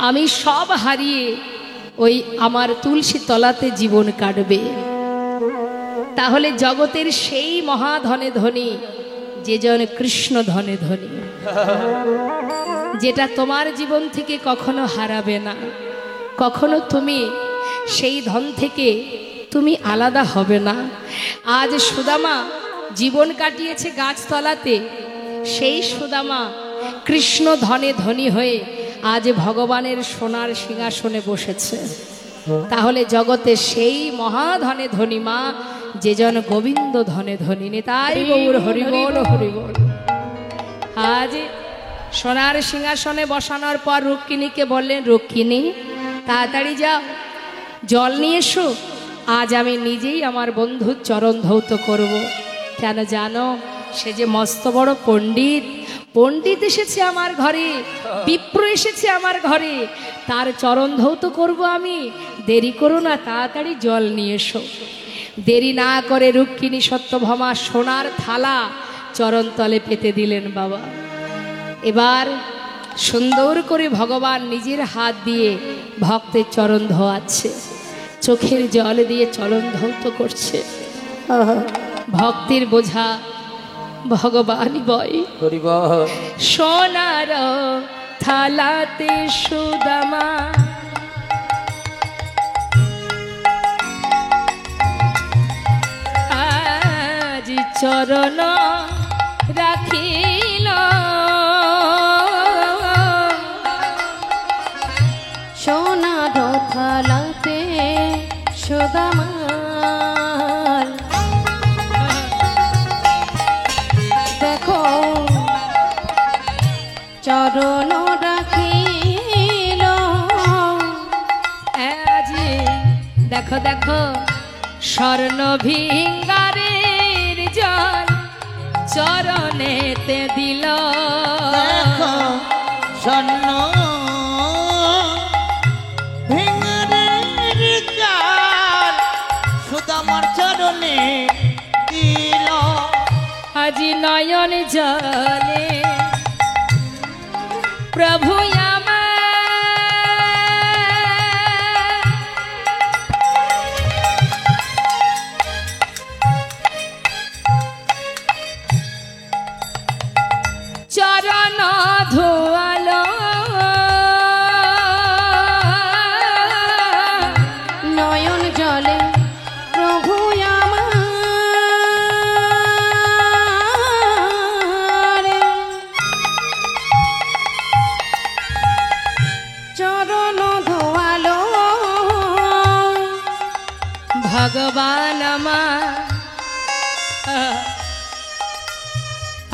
আমি সব হারিয়ে ওই আমার তুলসী তলাতে জীবন কাটবে। তাহলে জগতের সেই মহাধনে ধনী যে জন কৃষ্ণ ধনে ধনী, যেটা তোমার জীবন থেকে কখনো হারাবে না, কখনো তুমি সেই ধন থেকে তুমি আলাদা হবে না। আজ সুদামা জীবন কাটিয়েছে গাছতলাতে, সেই সুদামা কৃষ্ণ ধনে ধনী হয়ে আজ ভগবানের সোনার সিংহাসনে বসেছে। তাহলে জগতে সেই মহাধনে ধনী মা যে জন গোবিন্দ ধনে ধনী। নিতাই গৌর হরিবল হরিবল। আজ সোনার সিংহাসনে বসানোর পর রুক্মিণীকে বললেন, রুক্মিণী তাড়াতাড়ি যাও, জল নিয়ে এসো। আজ আমি নিজেই আমার বন্ধুর চরণ ধৌত করব। কেন জানো? সে যে মস্ত বড় পণ্ডিত, পণ্ডিত এসেছে আমার ঘরে, বিপ্র এসেছে আমার ঘরে, তার চরণ ধৌত করব আমি। দেরি করো না, তাড়াতাড়ি জল নিয়ে এসো। দেরি না করে রুক্মিণী সত্যভামা সোনার থালা চরণ তলে পেতে দিলেন বাবা। এবার সুন্দর করে ভগবান নিজের হাত দিয়ে ভক্তের চরণ ধোয়াচ্ছে, চোখের জল দিয়ে চরণ ধৌত করছে। ভক্তির বোঝা ভগবানই বয়। সোনার থালাতে সুদামা আজ চরণ রাখিল, সোনার থালাতে সুদামা দেখো চরণ রাখিল। আজি দেখো দেখো স্বর্ণ ভিঙ্গারে চরণেতে দিল দেখো স্বর্ণ ভেঙরের চাল সুদামার চরণে দিল। আজি নয়ন জলে প্রভু চরণ ধোয়াল নয়ন জলে প্রভু আমার চরণ ধোয়ালো ভগবান আমার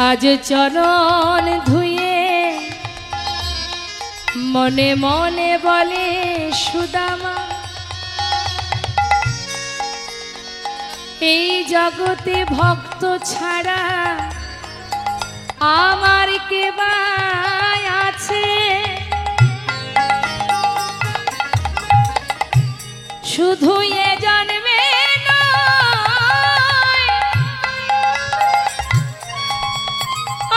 আজ চরণ ধুয়ে মনে মনে বলে সুদামা এই জগতে ভক্ত ছাড়া আমার কে বা আছে, শুধু এ জন্মে নয়,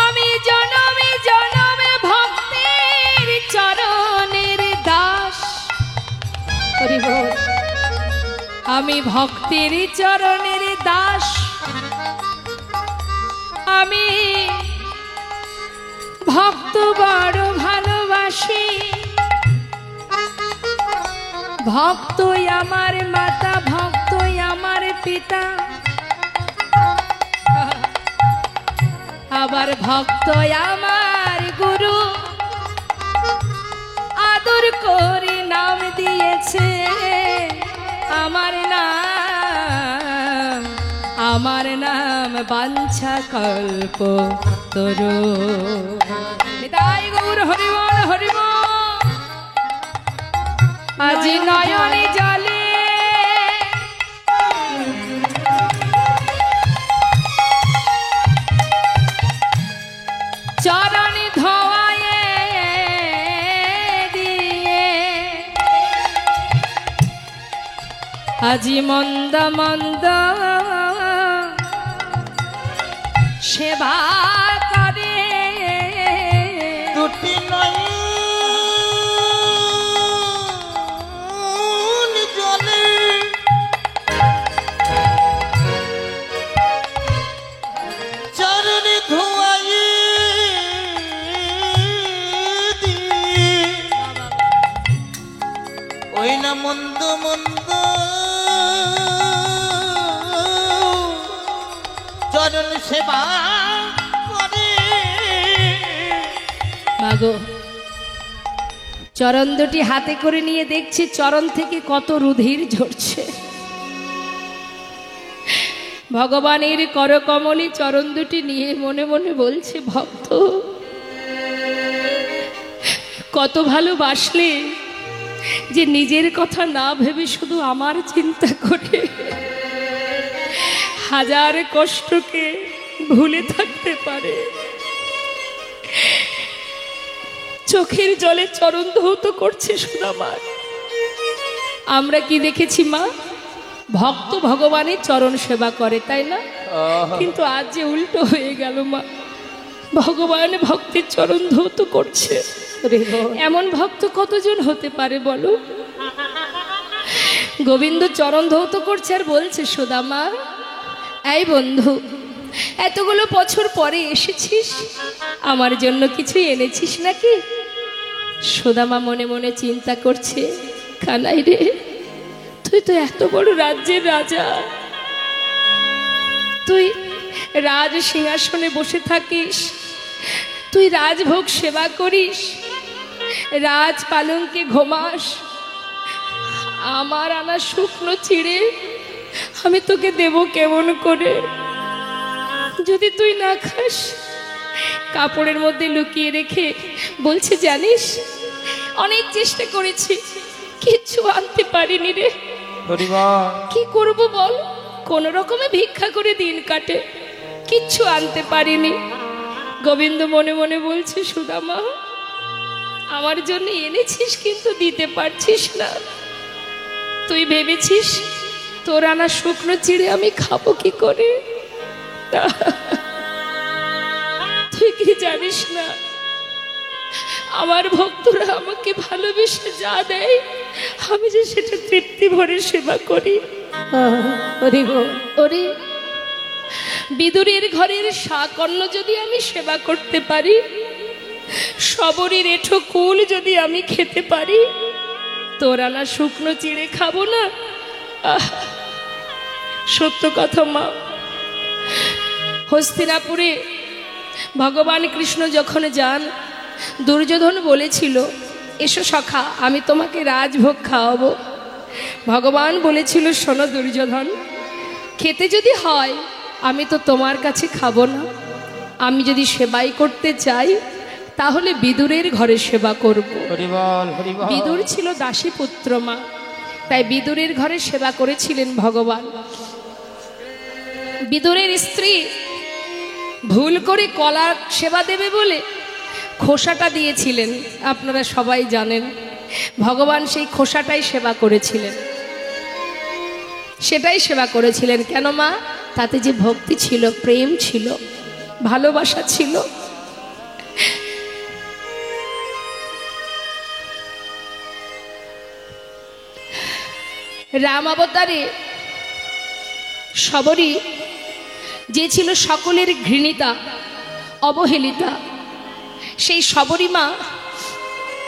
আমি জনমে জনমে ভক্তের চরণের দাস। হরি বল। আমি ভক্তের চরণের দাস, আমি ভক্ত বড় ভালোবাসি, ভক্তই আমার মাতা, ভক্তই আমার পিতা, আবার ভক্তই আমার গুরু, আদর করে নাম দিয়েছে আমার নাম, আমার নাম বাঞ্ছা কল্প তরু। নিতাই গৌর হরি বল হরি বল। আজি নয়নে জলে চরণ ধোয়ায়ে দিয়ে আজি মন্দ মন্দ সেবা করে দুটি নয় জলে চরণে ধোয়ায়ে দিয়ে ওই না মন্দ মন্দ চরণ সেবা করে। মাগো চরণ দুটি হাতে করে নিয়ে দেখছি চরণ থেকে কত রুধির ঝরছে। ভগবানের করকমলে চরণ দুটি নিয়ে মনে মনে বলছে, ভক্ত কত ভালোবাসলে যে নিজের কথা না ভেবে শুধু আমার চিন্তা করে হাজার কষ্টকে ভুলে থাকতে পারে। চোখের জলে চরণ ধৌত করছে সুদামার। আমরা কি দেখেছি মা, ভক্ত ভগবানের চরণ সেবা করে, তাই না? কিন্তু আজ যে উল্টো হয়ে গেল মা, ভগবান ভক্তের চরণ ধৌত করছে। এমন ভক্ত কতজন হতে পারে বলো? গোবিন্দ চরণ ধৌত করছে আর বলছে, সুদামা এই বন্ধু, এতগুলো বছর পরে এসেছিস, আমার জন্য কিছু এনেছিস নাকি? সুদামা মনে মনে চিন্তা করছে, কানাই রে, তুই তো এত বড় রাজ্যের রাজা, তুই রাজ সিংহাসনে বসে থাকিস, তুই রাজভোগ সেবা করিস, রাজ পালঙ্কে ঘুমাস, আমার আনা শুকনো চিড়ে আমি তোকে দেব কেমন করে? যদি তুই না খাস, কাপড়ের মধ্যে লুকিয়ে রেখে বলছে, জানিস অনেক চেষ্টা করেছি, কিচ্ছু আনতে পারিনি রে, কি করব বল? কোন রকমে ভিক্ষা করে দিন কাটে, কিচ্ছু আনতে পারিনি। গোবিন্দ মনে মনে বলছে, সুদামা আমার জন্য এনেছিস কিন্তু দিতে পারছিস না। তুই ভেবেছিস তোর আনা শুকনো চিড়ে আমি খাবো কি করে? তুই কি জানিস না আমার ভক্তরা আমাকে ভালোবেসে যা দেয় আমি যে সেটা তৃপ্তি ভরে সেবা করি। ওরে বিদুরের ঘরের শাক অন্ন যদি আমি সেবা করতে পারি, সবরের এঁঠো কুল যদি আমি খেতে পারি, তোর আনা শুকনো চিড়ে খাবো না? সত্য কথা মা, হস্তিনাপুরে ভগবান কৃষ্ণ যখন যান, দুর্যোধন বলেছিল, এসো সখা আমি তোমাকে রাজভোগ খাওয়াবো। ভগবান বলেছিল, শোনো দুর্যোধন, খেতে যদি হয় আমি তো তোমার কাছে খাবো না, আমি যদি সেবাই করতে চাই তাহলে বিদুরের ঘরে সেবা করব। বিদুর ছিল দাসী পুত্র মা, তাই বিদুরের ঘরে সেবা করেছিলেন ভগবান। বিদুরের স্ত্রী ভুল করে কলা সেবা দেবে বলে খোসাটা দিয়েছিলেন, আপনারা সবাই জানেন। ভগবান সেই খোসাটাই সেবা করেছিলেন, সেটাই সেবা করেছিলেন। কেন মা? তাতে যে ভক্তি ছিল, প্রেম ছিল, ভালোবাসা ছিল। রাম অবতারে সবরী যে ছিল সকলের ঘৃণিতা, অবহেলিতা, সেই সবরী মা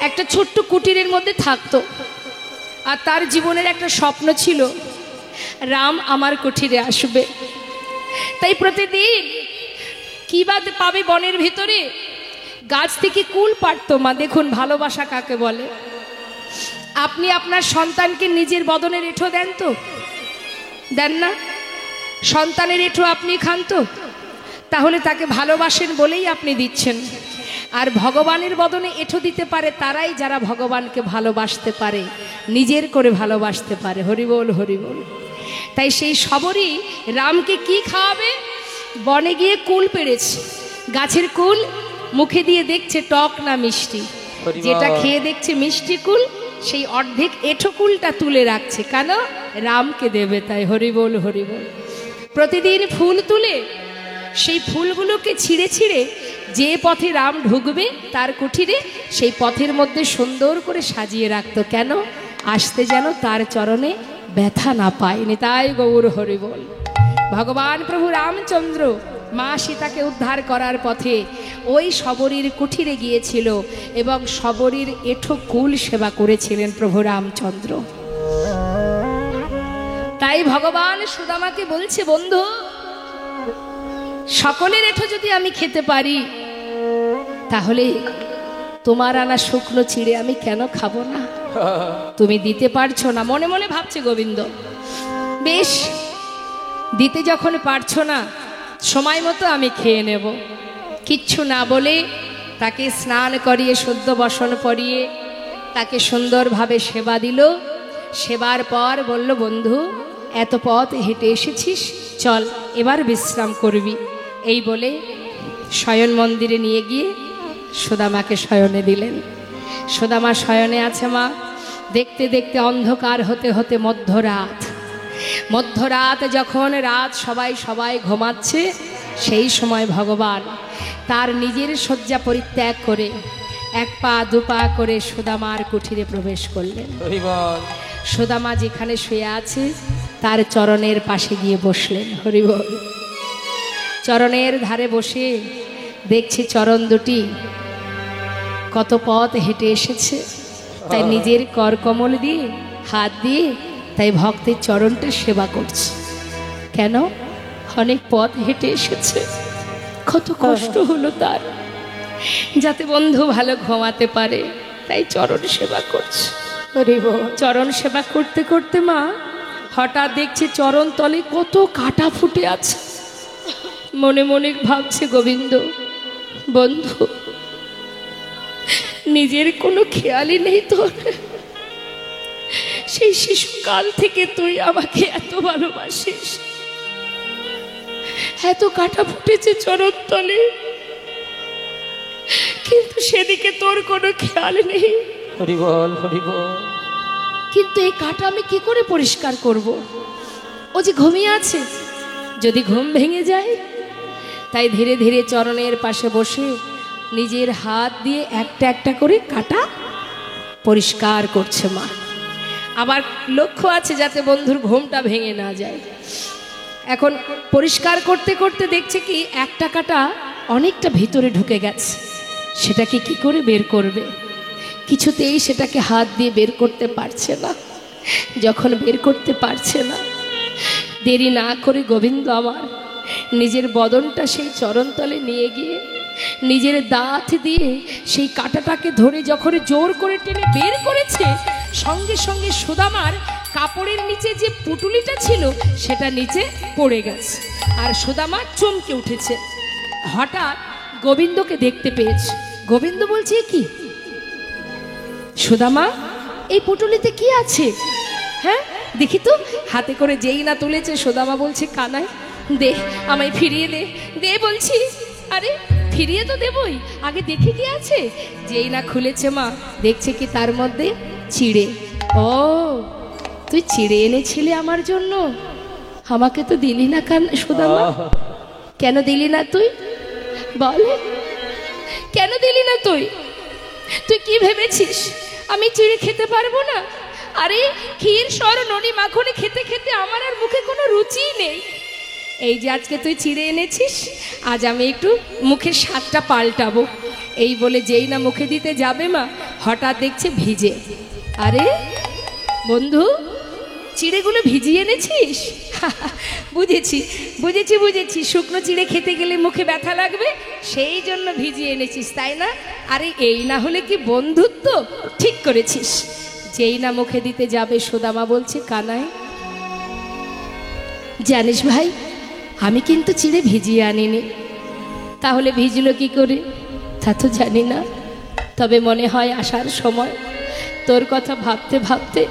একটা ছোট্ট কুটিরের মধ্যে থাকতো। আর তার জীবনের একটা স্বপ্ন ছিল, রাম আমার কুটিরে আসবে। তাই প্রতিদিন কি বা পাবে বনের ভিতরে, গাছ থেকে কুল পাড়তো মা। দেখুন ভালোবাসা কাকে বলে। আপনি আপনার সন্তানকে নিজের বদনের এঁঠো দেন তো? দেন না? সন্তানের এঁঠো আপনি খান তো? তাহলে তাকে ভালোবাসেন বলেই আপনি দিচ্ছেন। আর ভগবানের বদনে এঁঠো দিতে পারে তারাই যারা ভগবানকে ভালোবাসতে পারে, নিজের করে ভালোবাসতে পারে। হরিবোল হরিবোল। তাই সেই সবরই রামকে কি খাওয়াবে? বনে গিয়ে কুল পেড়েছে, গাছের কুল মুখে দিয়ে দেখছে টক না মিষ্টি। যেটা খেয়ে দেখছে মিষ্টি কুল, সেই অর্ধেক এঁঠো কুলটা তুলে রাখছে, কেন? রামকে দেবে তাই। হরিবোল হরিবোল। প্রতিদিন ফুল তুলে সেই ফুলগুলোকে ছিঁড়ে ছিঁড়ে যে পথে রাম ঢুকবে তার কুঠিরে, সেই পথের মধ্যে সুন্দর করে সাজিয়ে রাখতো। কেন? আসতে যেন তার চরণে ব্যথা না পায়নি। তাই গৌর হরিবোল। ভগবান প্রভু রামচন্দ্র মা সীতাকে উদ্ধার করার পথে ওই সবরীর কুঠিরে গিয়েছিল এবং সবরীর এঁঠো কুল সেবা করেছিলেন প্রভু রামচন্দ্র। তাই ভগবান সুদামাকে বলছে, বন্ধু সকলের এঁঠো যদি আমি খেতে পারি, তাহলে তোমার আনা শুকনো চিড়ে আমি কেন খাবো না? তুমি দিতে পারছো না। মনে মনে ভাবছে গোবিন্দ, বেশ দিতে যখন পারছো না, সময় মতো আমি খেয়ে নেব। কিচ্ছু না বলে তাকে স্নান করিয়ে শুদ্ধ বসন পরিয়ে তাকে সুন্দরভাবে সেবা দিল। সেবার পর বলল, বন্ধু এত পথ হেঁটে এসেছিস, চল এবার বিশ্রাম করবি। এই বলে শয়ন মন্দিরে নিয়ে গিয়ে সুদামাকে শয়নে দিলেন। সুদামা শয়নে আছে মা। দেখতে দেখতে অন্ধকার হতে হতে মধ্যরাত। মধ্যরাত যখন রাত সবাই ঘুমাচ্ছে, সেই সময় ভগবান তার নিজের শয্যা পরিত্যাগ করে এক পা দু পা করে সুদামার কুঠিরে প্রবেশ করলেন। সুদামা যেখানে শুয়ে আছে তার চরণের পাশে গিয়ে বসলেন। হরিবল। চরণের ধারে বসে দেখছে চরণ দুটি কত পথ হেঁটে এসেছে, তাই নিজের করকমল দিয়ে হাত দিয়ে তাই ভক্তের চরণটা সেবা করছে। কেন? অনেক পথ হেঁটে এসেছে, কত কষ্ট হলো তার, যাতে বন্ধু ভালো ঘুমাতে পারে, তাই চরণ সেবা করছে। চরণ সেবা করতে করতে মা হঠাৎ দেখছে চরণ তলে কত কাটা ফুটে আছে। মনে মনে ভাবছে, গোবিন্দ বন্ধু নিজের কোনো খেয়ালই নেই তোর। সেই শিশুকাল থেকে তুই আমাকে এত ভালোবাসিস, এত কাটা ফুটেছে চরণ তলে, কিন্তু সেদিকে তোর কোনো খেয়াল নেই। হরি বল, হরি বল। কিন্তু এই কাটা আমি কি করে পরিষ্কার করব? ও যে ঘুমিয়ে আছে, যদি ঘুম ভেঙে যায়। তাই ধীরে ধীরে চরণের পাশে বসে নিজের হাত দিয়ে একটা একটা করে কাটা পরিষ্কার করছে মা। আবার লক্ষ্য আছে যাতে বন্ধুর ঘুমটা ভেঙে না যায়। এখন পরিষ্কার করতে করতে দেখছে কি একটা কাটা অনেকটা ভিতরে ঢুকে গেছে, সেটাকে কি করে বের করবে? কিছুতেই সেটাকে হাত দিয়ে বের করতে পারছে না। যখন বের করতে পারছে না, দেরি না করে গোবিন্দ আমার নিজের বদনটা সেই চরণতলে নিয়ে গিয়ে নিজের দাঁত দিয়ে সেই কাঁটাটাকে ধরে যখন জোর করে টেনে বের করেছে, সঙ্গে সঙ্গে সুদামার কাপড়ের নিচে যে পুটুলিটা ছিল সেটা নিচে পড়ে গেছে, আর সুদামা চমকে উঠেছে। হঠাৎ গোবিন্দকে দেখতে পেয়েছে। গোবিন্দ বলছে, কি সুদামা, এই পুটুলিতে কি আছে? হ্যাঁ দেখি তো। হাতে করে যেই না তুলেছে, সুদামা বলছে, কানাই দে, আমায় ফিরিয়ে দে, দে বলছি। আরে ফিরিয়ে তো দেবই, আগে দেখি কি আছে। যেই না খুলেছে মা, দেখছে কি তার মধ্যে চিড়ে। ও, তুই চিড়ে এনেছিলি আমার জন্য, আমাকে তো দিলি না সুদামা। কেন দিলি না তুই বল, কেন দিলি না তুই? তুই কি ভেবেছিস আমি চিড়ে খেতে পারবো না? আরে ক্ষীর সর ননি মাখনে খেতে খেতে আমার আর মুখে কোনো রুচিই নেই। এই যে আজকে তুই চিড়ে এনেছিস, আজ আমি একটু মুখের স্বাদটা পাল্টাবো। এই বলে যেই না মুখে দিতে যাবে মা, হঠাৎ দেখছে ভিজে। আরে বন্ধু, চিড়েগুলো ভিজিয়ে এনেছিস? বুঝেছি বুঝেছি বুঝেছি, শুকনো চিড়ে খেতে গেলে মুখে ব্যথা লাগবে, সেই জন্য ভিজিয়ে এনেছিস, তাই না? আরে এই না হলে কি বন্ধুত্ব? ঠিক করেছিস। যেই না মুখে দিতে যাবে, সুদামা বলছে, কানাই জানিস ভাই, আমি কিন্তু চিড়ে ভিজিয়ে আনিনি। তাহলে ভিজলো কি করে তা তো জানি না, তবে মনে হয় আসার সময় তোর কথা ভাবতে ভাবতে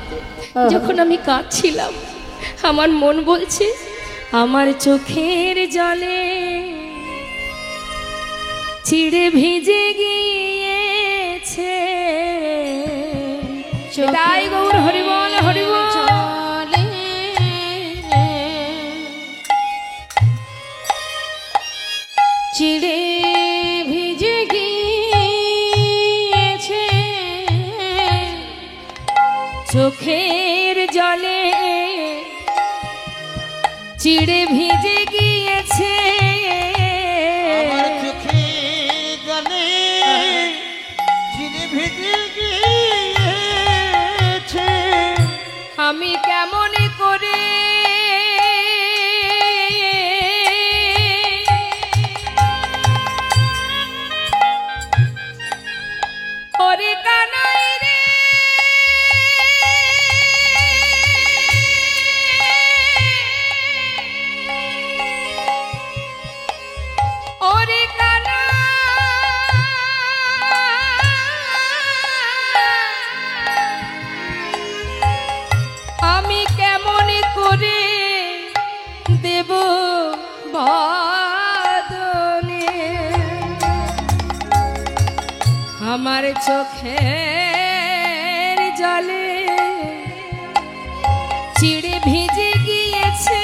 যখন আমি কাঁদছিলাম, আমার মন বলছে আমার চোখের জলে চিড়ে ভিজে গিয়েছে। তাই গৌর হরিবল হরিবল। চিড়ে ভিজে গিয়েছে চোখের জলে চিড়ে ভিজে গিয়েছে, আমার চোখের জলে চিড়ে ভিজে গিয়েছে। আমি কেমন করে ওরে কানাই রে, ওরে আমি কেমন করে দেব বাদনে আমার চোখের জলে চিড়ে ভিজে গিয়েছে।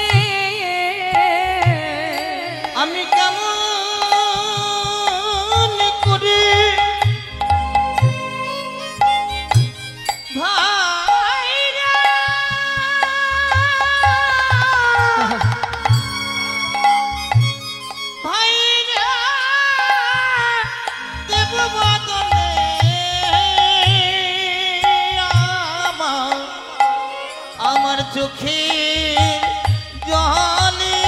আমি কেমন করে ভাইরা ভাইরা দেব বদলে আমার চোখের জলে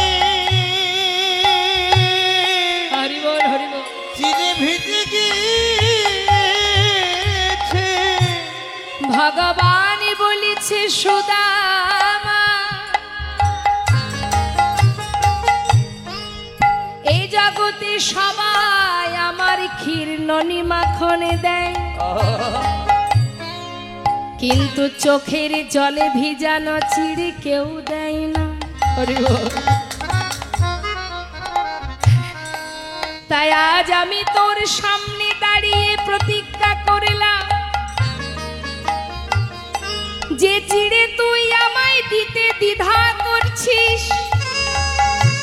হরিবল হরিবল। চিড়ে ভিজে গিয়েছে। ভগবান বলেছে সুদামা, এই জগতে সবাই আমার ক্ষীর ননি মাখনে দেয়, কিন্তু চোখের জলে ভিজানো চিড়ে কেউ দেয় না। তাই আজ আমি তোর সামনে দাঁড়িয়ে প্রতিজ্ঞা করলাম, যে চিড়ে তুই আমায় দিতে দ্বিধা করছিস,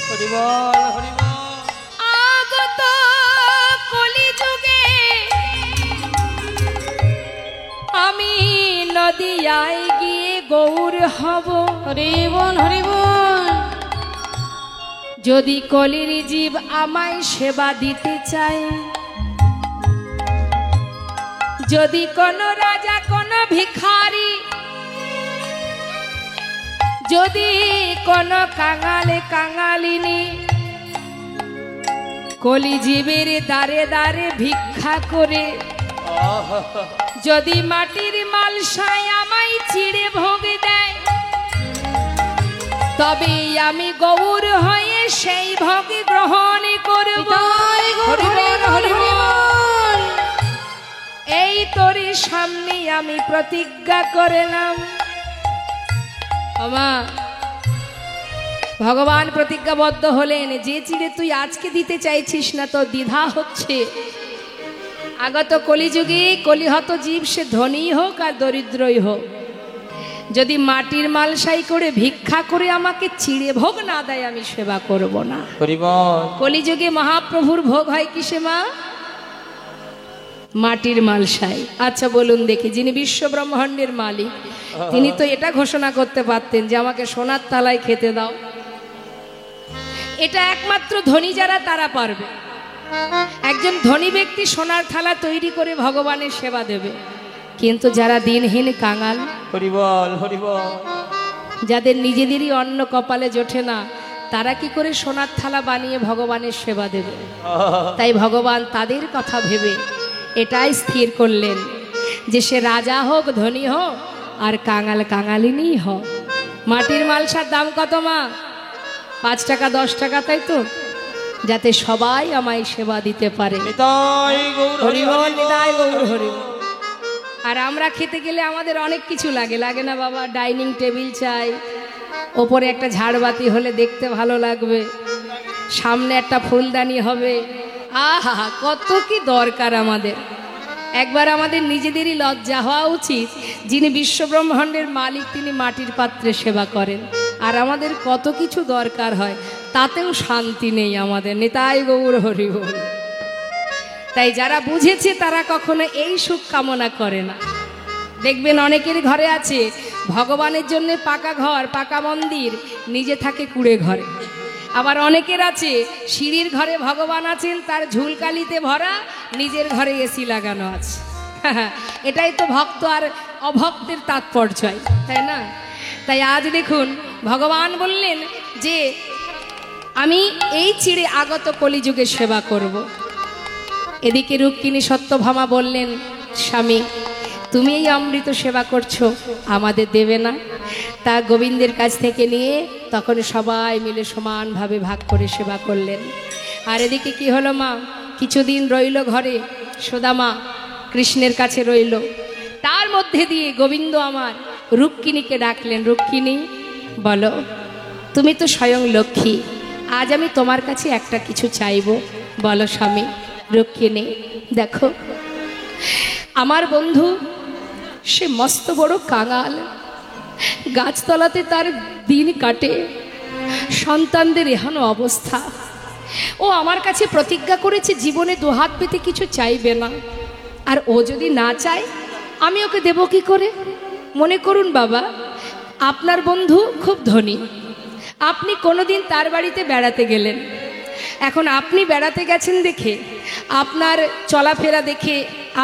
হরি বল হরি বল। আগত কলিযুগে আমি নদিয়ায় গিয়ে গৌর হব। হরি বল হরি বল। যদি কলির জীব আমায় সেবা দিতে চায়, যদি কোনো রাজা কোনো ভিখারি, যদি কোনো কাঙালে কাঙালিনী কলিজীবের দ্বারে দ্বারে ভিক্ষা করে যদি মাটির মালসায় আমায় চিড়ে ভোগ দেয়, তবে আমি গৌর হয়ে সেই ভোগ গ্রহণ করব। হরি বল হরি বল। এই তোর সামনে আমি প্রতিজ্ঞা করলাম। আমা ভগবান প্রতিজ্ঞাবদ্ধ হলেন, যে চিড়ে তুই আজকে দিতে চাইছিস না, তো দ্বিধা হচ্ছে। আগত কলিযুগে কলিহত জীব সে ধনী হোক আর দরিদ্রই হোক, যদি মাটির মালসাই করে ভিক্ষা করে আমাকে চিড়ে ভোগ না দেয়, আমি সেবা করব না। হরি বল। কলিযুগে মহাপ্রভুর ভোগ হয় কিসে মা? মাটির মালসাই। আচ্ছা বলুন দেখি, যিনি বিশ্ব ব্রহ্মাণ্ডের মালিক, তিনি তো এটা ঘোষণা করতে পারতেন যে আমাকে সোনার থালায় খেতে দাও। এটা একমাত্র ধনী যারা তারা পারবে। একজন ধনী ব্যক্তি সোনার থালা তৈরি করে ভগবানের সেবা দেবে, কিন্তু যারা দিনহীন কাঙাল, হরি বল হরি বল, যাদের নিজেদেরই অন্ন কপালে জোটে না, তারা কি করে সোনার থালা বানিয়ে ভগবানের সেবা দেবে? তাই ভগবান তাদের কথা ভেবে এটাই স্থির করলেন যে সে রাজা হোক ধনী হোক আর কাঙাল কাঙালিনী হোক। মাটির মালসার দাম কত মা? 5 টাকা 10 টাকা, তাই তো? যাতে সবাই আমায় সেবা দিতে পারে। নিতাই গৌর হরি হরি বল, বল। নিতাই গৌর হরি বল। আর আমরা খেতে গেলে আমাদের অনেক কিছু লাগে, লাগে না বাবা? ডাইনিং টেবিল চাই, ওপরে একটা ঝাড়বাতি হলে দেখতে ভালো লাগবে, সামনে একটা ফুলদানি হবে, আহা কত কি দরকার আমাদের। একবার আমাদের নিজেদেরই লজ্জা হওয়া উচিত, যিনি বিশ্বব্রহ্মাণ্ডের মালিক তিনি মাটির পাত্রে সেবা করেন, আর আমাদের কত কিছু দরকার হয়, তাতেও শান্তি নেই আমাদের। নিতাই গৌর হরি বল। তাই যারা বুঝেছে তারা কখনো এই সুখ কামনা করে না। দেখবেন অনেকের ঘরে আছে ভগবানের জন্য পাকা ঘর পাকা মন্দির, নিজে থাকে কুড়ে ঘরে। আবার অনেকের আছে সিঁড়ির ঘরে ভগবান আছেন, তার ঝুলকালিতে ভরা, নিজের ঘরে এসি লাগানো আছে। এটাই তো ভক্ত আর অভক্তের তাৎপর্য, তাই না? তাই আজ দেখুন ভগবান বললেন যে আমি এই চিড়ে আগত কলিযুগে সেবা করব। এদিকে রুক্মিণী সত্যভামা বললেন, স্বামী তুমি এই অমৃত সেবা করছো, আমাদের দেবে না? তা গোবিন্দের কাছ থেকে নিয়ে তখন সবাই মিলে সমানভাবে ভাগ করে সেবা করলেন। আর এদিকে কি হলো মা? কিছুদিন রইল ঘরে, সুদামা কৃষ্ণের কাছে রইল। তার মধ্যে দিয়ে গোবিন্দ আমার রুক্মিণীকে ডাকলেন, রুক্মিণী বলো, তুমি তো স্বয়ং লক্ষ্মী, আজ আমি তোমার কাছে একটা কিছু চাইবো, বলো স্বামী। রুক্মিণী, দেখো আমার বন্ধু সে মস্ত বড় কাঙাল, গাছতলাতে তার দিন কাটে, সন্তানদের এহেন অবস্থা। ও আমার কাছে প্রতিজ্ঞা করেছে জীবনে দুহাত পেতে কিছু চাইবে না, আর ও যদি না চায় আমি ওকে দেব কি করে? মনে করুন বাবা, আপনার বন্ধু খুব ধনী, আপনি কোনোদিন তার বাড়িতে বেড়াতে গেলেন, এখন আপনি বেড়াতে গেছেন দেখে, আপনার চলাফেরা দেখে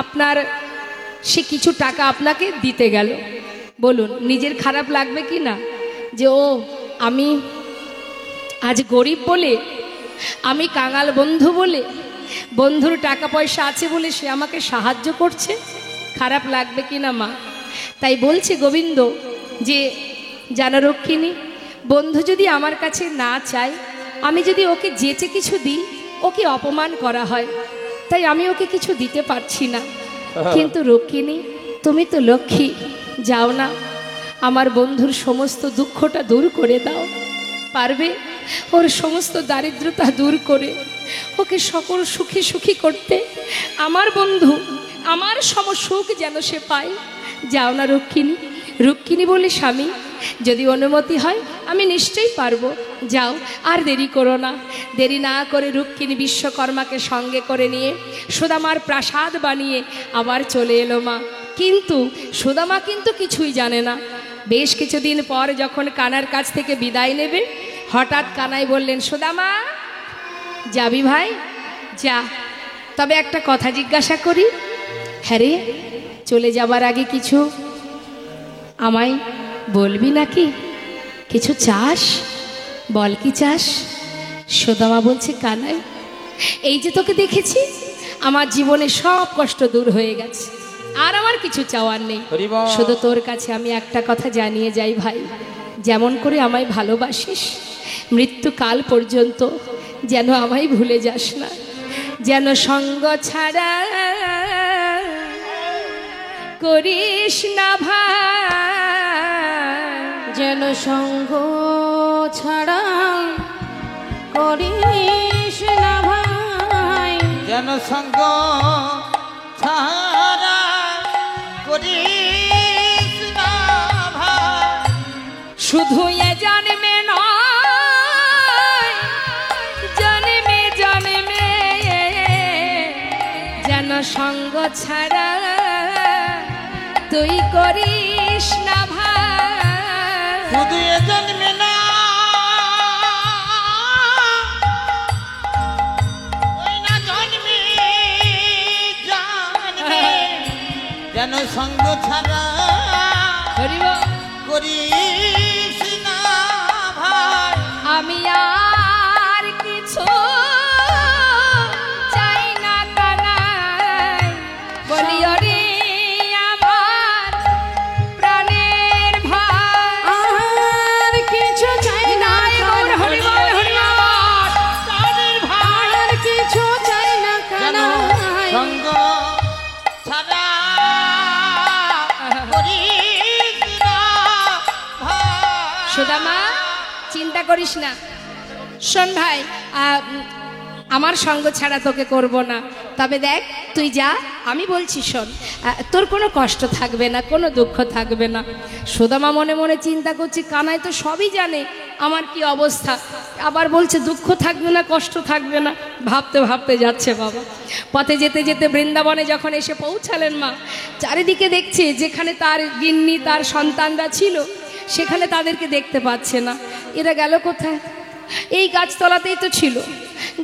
আপনার সে কিছু টাকা আপনাকে দিতে গেল, বলুন নিজের খারাপ লাগবে কি না? যে ও আমি আজ গরিব বলে, আমি কাঙাল বন্ধু বলে, বন্ধুর টাকা পয়সা আছে বলে সে আমাকে সাহায্য করছে, খারাপ লাগবে কি না মা? তাই বলছে গোবিন্দ যে জানো রুক্মিণী, বন্ধু যদি আমার কাছে না চায়, আমি যদি ওকে যেচে কিছু দিই ওকে অপমান করা হয়, তাই আমি ওকে কিছু দিতে পারছি না। কিন্তু রুক্মিণী তুমি তো লক্ষ্মী, যাও না আমার বন্ধুর সমস্ত দুঃখটা দূর করে দাও, পারবে? ওর সমস্ত দারিদ্রতা দূর করে ওকে সকল সুখী সুখী করতে, আমার বন্ধু আমার সম সুখ যেন সে পায়। যাও না রুক্মিণী, রুক্মিণী বলে স্বামী যদি অনুমতি হয় আমি নিশ্চয়ই পারবো, যাও আর দেরি করো না। দেরি না করে রুক্মিণী বিশ্বকর্মাকে সঙ্গে করে নিয়ে সুদামার প্রাসাদ বানিয়ে আবার চলে এলো মা। কিন্তু সুদামা কিন্তু কিছুই জানে না। বেশ কিছুদিন পর যখন কানার কাছ থেকে বিদায় নেবে, হঠাৎ কানাই বললেন, সুদামা যাবি ভাই? যা, তবে একটা কথা জিজ্ঞাসা করি। হ্যাঁ রে, চলে যাবার আগে কিছু আমায় বলবি নাকি? কিছু চাস? বল কি চাস? সুদামা বলছে, কানাই এই যে তোকে দেখেছি আমার জীবনে সব কষ্ট দূর হয়ে গেছে, আর আমার কিছু চাওয়ার নেই। শুধু তোর কাছে আমি একটা কথা জানিয়ে যাই ভাই, যেমন করে আমায় ভালোবাসিস মৃত্যুকাল পর্যন্ত যেন আমায় ভুলে যাস না, যেন সঙ্গ ছাড়া করিস না ভাই, যেন সঙ্গ ছাড়া করিস না ভাই, যেন সঙ্গ ছাড়া করিস না ভাই। শুধু এ জন্মে নয় জন্মে জন্মে যেন সঙ্গ ছাড়া তুই করিস না ভাই। শুধু এ জন্মে না, ওই না জন্মে জন্মে যেন সঙ্গ ছাড়া হরিব করিস না ভাই। আমি আর কিছু চাই না কানাই, বলি ওরে আমার প্রাণের ভাই। আর কিছু চাই না হরিবল হরিবল প্রাণের ভাই, আর কিছু চাই না যেন কানাই, সঙ্গ ছাড়া করিস না ভাই। সুদামা চিন্তা করিস না। শোন ভাই, আমার সঙ্গ ছাড়া তোকে করব না, তবে দেখ তুই যা, আমি বলছি শোন, তোর কোনো কষ্ট থাকবে না, কোনো দুঃখ থাকবে না। সুদামা মনে মনে চিন্তা করছে, কানাই তো সবই জানে আমার কি অবস্থা, আবার বলছে দুঃখ থাকবে না, কষ্ট থাকবে না। ভাবতে ভাবতে যাচ্ছে বাবা। পথে যেতে যেতে বৃন্দাবনে যখন এসে পৌঁছালেন মা, চারিদিকে দেখছে যেখানে তার গিন্নি তার সন্তানরা ছিল সেখানে তাদেরকে দেখতে পাচ্ছে না। এরা গেল কোথায়? এই গাছতলাতেই তো ছিল,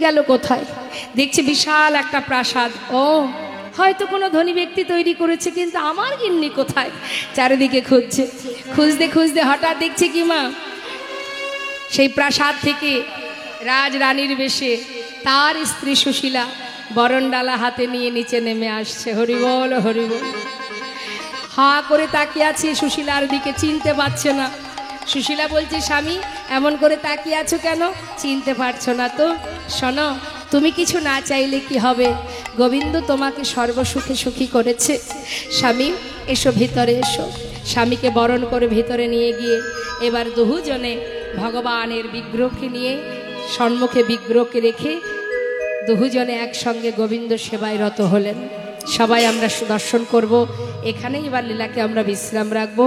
গেল কোথায়? দেখছে বিশাল একটা প্রাসাদ। ও হয়তো কোনো ধনী ব্যক্তি তৈরি করেছে, কিন্তু আমার গিন্নি কোথায়? চারিদিকে খুঁজছে, খুঁজতে খুঁজতে হঠাৎ দেখছে কি মা, সেই প্রাসাদ থেকে রাজরানীর বেশে তার স্ত্রী সুশীলা বরণডালা হাতে নিয়ে নিচে নেমে আসছে। হরিবল হরিবল। হা করে তাকিয়ে আছে, সুশীলার দিকে চিনতে পারছে না। সুশীলা বলছে, স্বামী এমন করে তাকিয়ে আছো কেন? চিনতে পারছো না তো? শোনো, তুমি কিছু না চাইলে কি হবে, গোবিন্দ তোমাকে সর্বসুখে সুখী করেছে। স্বামী এসো, ভিতরে এসো। স্বামীকে বরণ করে ভিতরে নিয়ে গিয়ে এবার দুজনে ভগবানের বিগ্রহকে নিয়ে সম্মুখে বিগ্রহকে রেখে দুজনে একসঙ্গে গোবিন্দ সেবায় রত হলেন। সবাই আমরা দর্শন করব, এখানেই এবার লীলাকে আমরা বিশ্রাম রাখবো।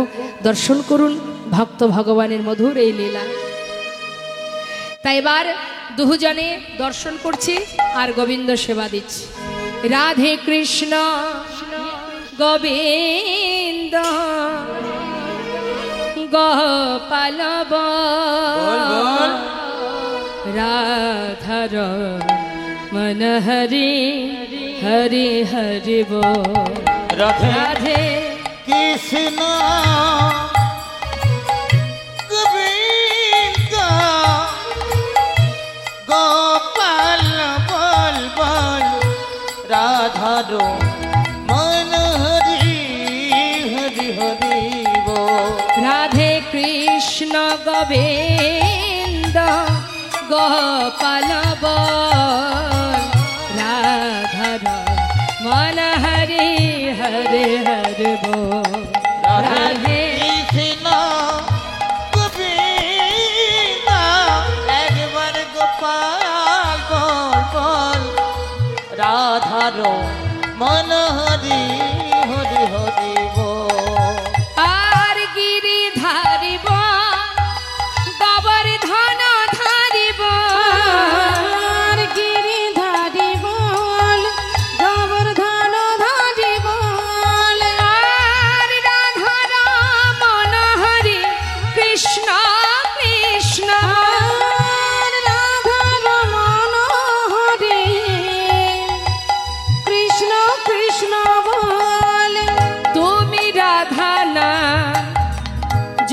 দর্শন করুন ভক্ত ভগবানের মধুর এই লীলা। তাই এবার দুজনে দর্শন করছি আর গোবিন্দ সেবা দিচ্ছি। রাধে কৃষ্ণ গোবিন্দ গোপাল রাধার মন হরি হরি হরি বল। রাধে কৃষ্ণ গোবিন্দ গোপাল বল বল, রাধার মন হরি হরি হরি বল। রাধে কৃষ্ণ গোবিন্দ গোপাল বল, রাধার মন হরি হরে হরে বল। রাধে কৃষ্ণ গোবিন্দ একবার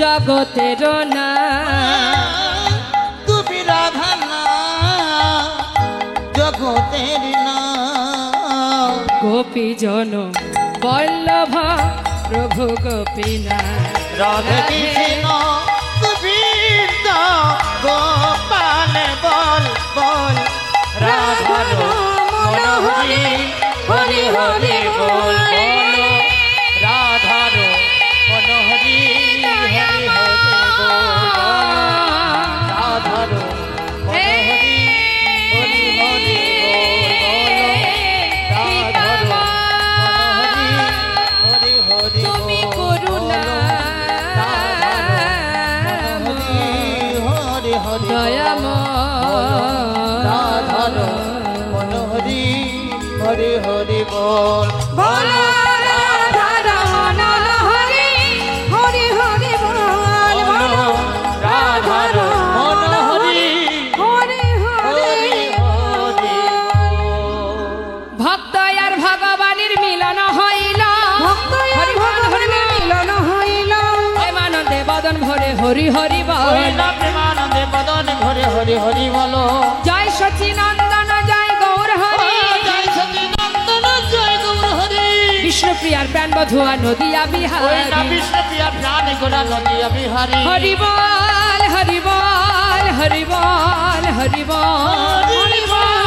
জগতের না তুমি রাধা না জগতের না গোপী জন বল্লভ প্রভু গোপীনাথ রাধা কৃষ্ণ গোবিন্দ গোপাল বল বল রাধার মনোহরি হরি হরি বল বল রাধার মনোহরি হরি হরি বল রাধার মনোহরি হরি হরি বল রাধার মনোহরি হরি হরি তুমি করুণা হরি হরি দয়াময় রাধার মনোহরি হরি হরি বল বলো রাধার মনোহরি হরি হরি বল বলো রাধার মনোহরি হরি হরি হরি হরি ভক্ত আর ভগবানের মিলন হইল ভক্ত আর ভগবানের মিলন হইল প্রেমানন্দে বদন ভরে হরি হরি বল হইলা প্রেমানন্দে বদন ঘরে হরি হরি বলো জয় সচিনন্দন জয় গৌর হরি জয় সচিনন্দন জয় গৌর হরি বিষ্ণুপ্রিয়ার প্রাণ বধুয়া নদিয়া হইলা বিহারী বিষ্ণু প্রিয়া প্রাণ গোরা নদিয়া বিহারী হরি বল হরি বল হরি বল হরি বল হরি বল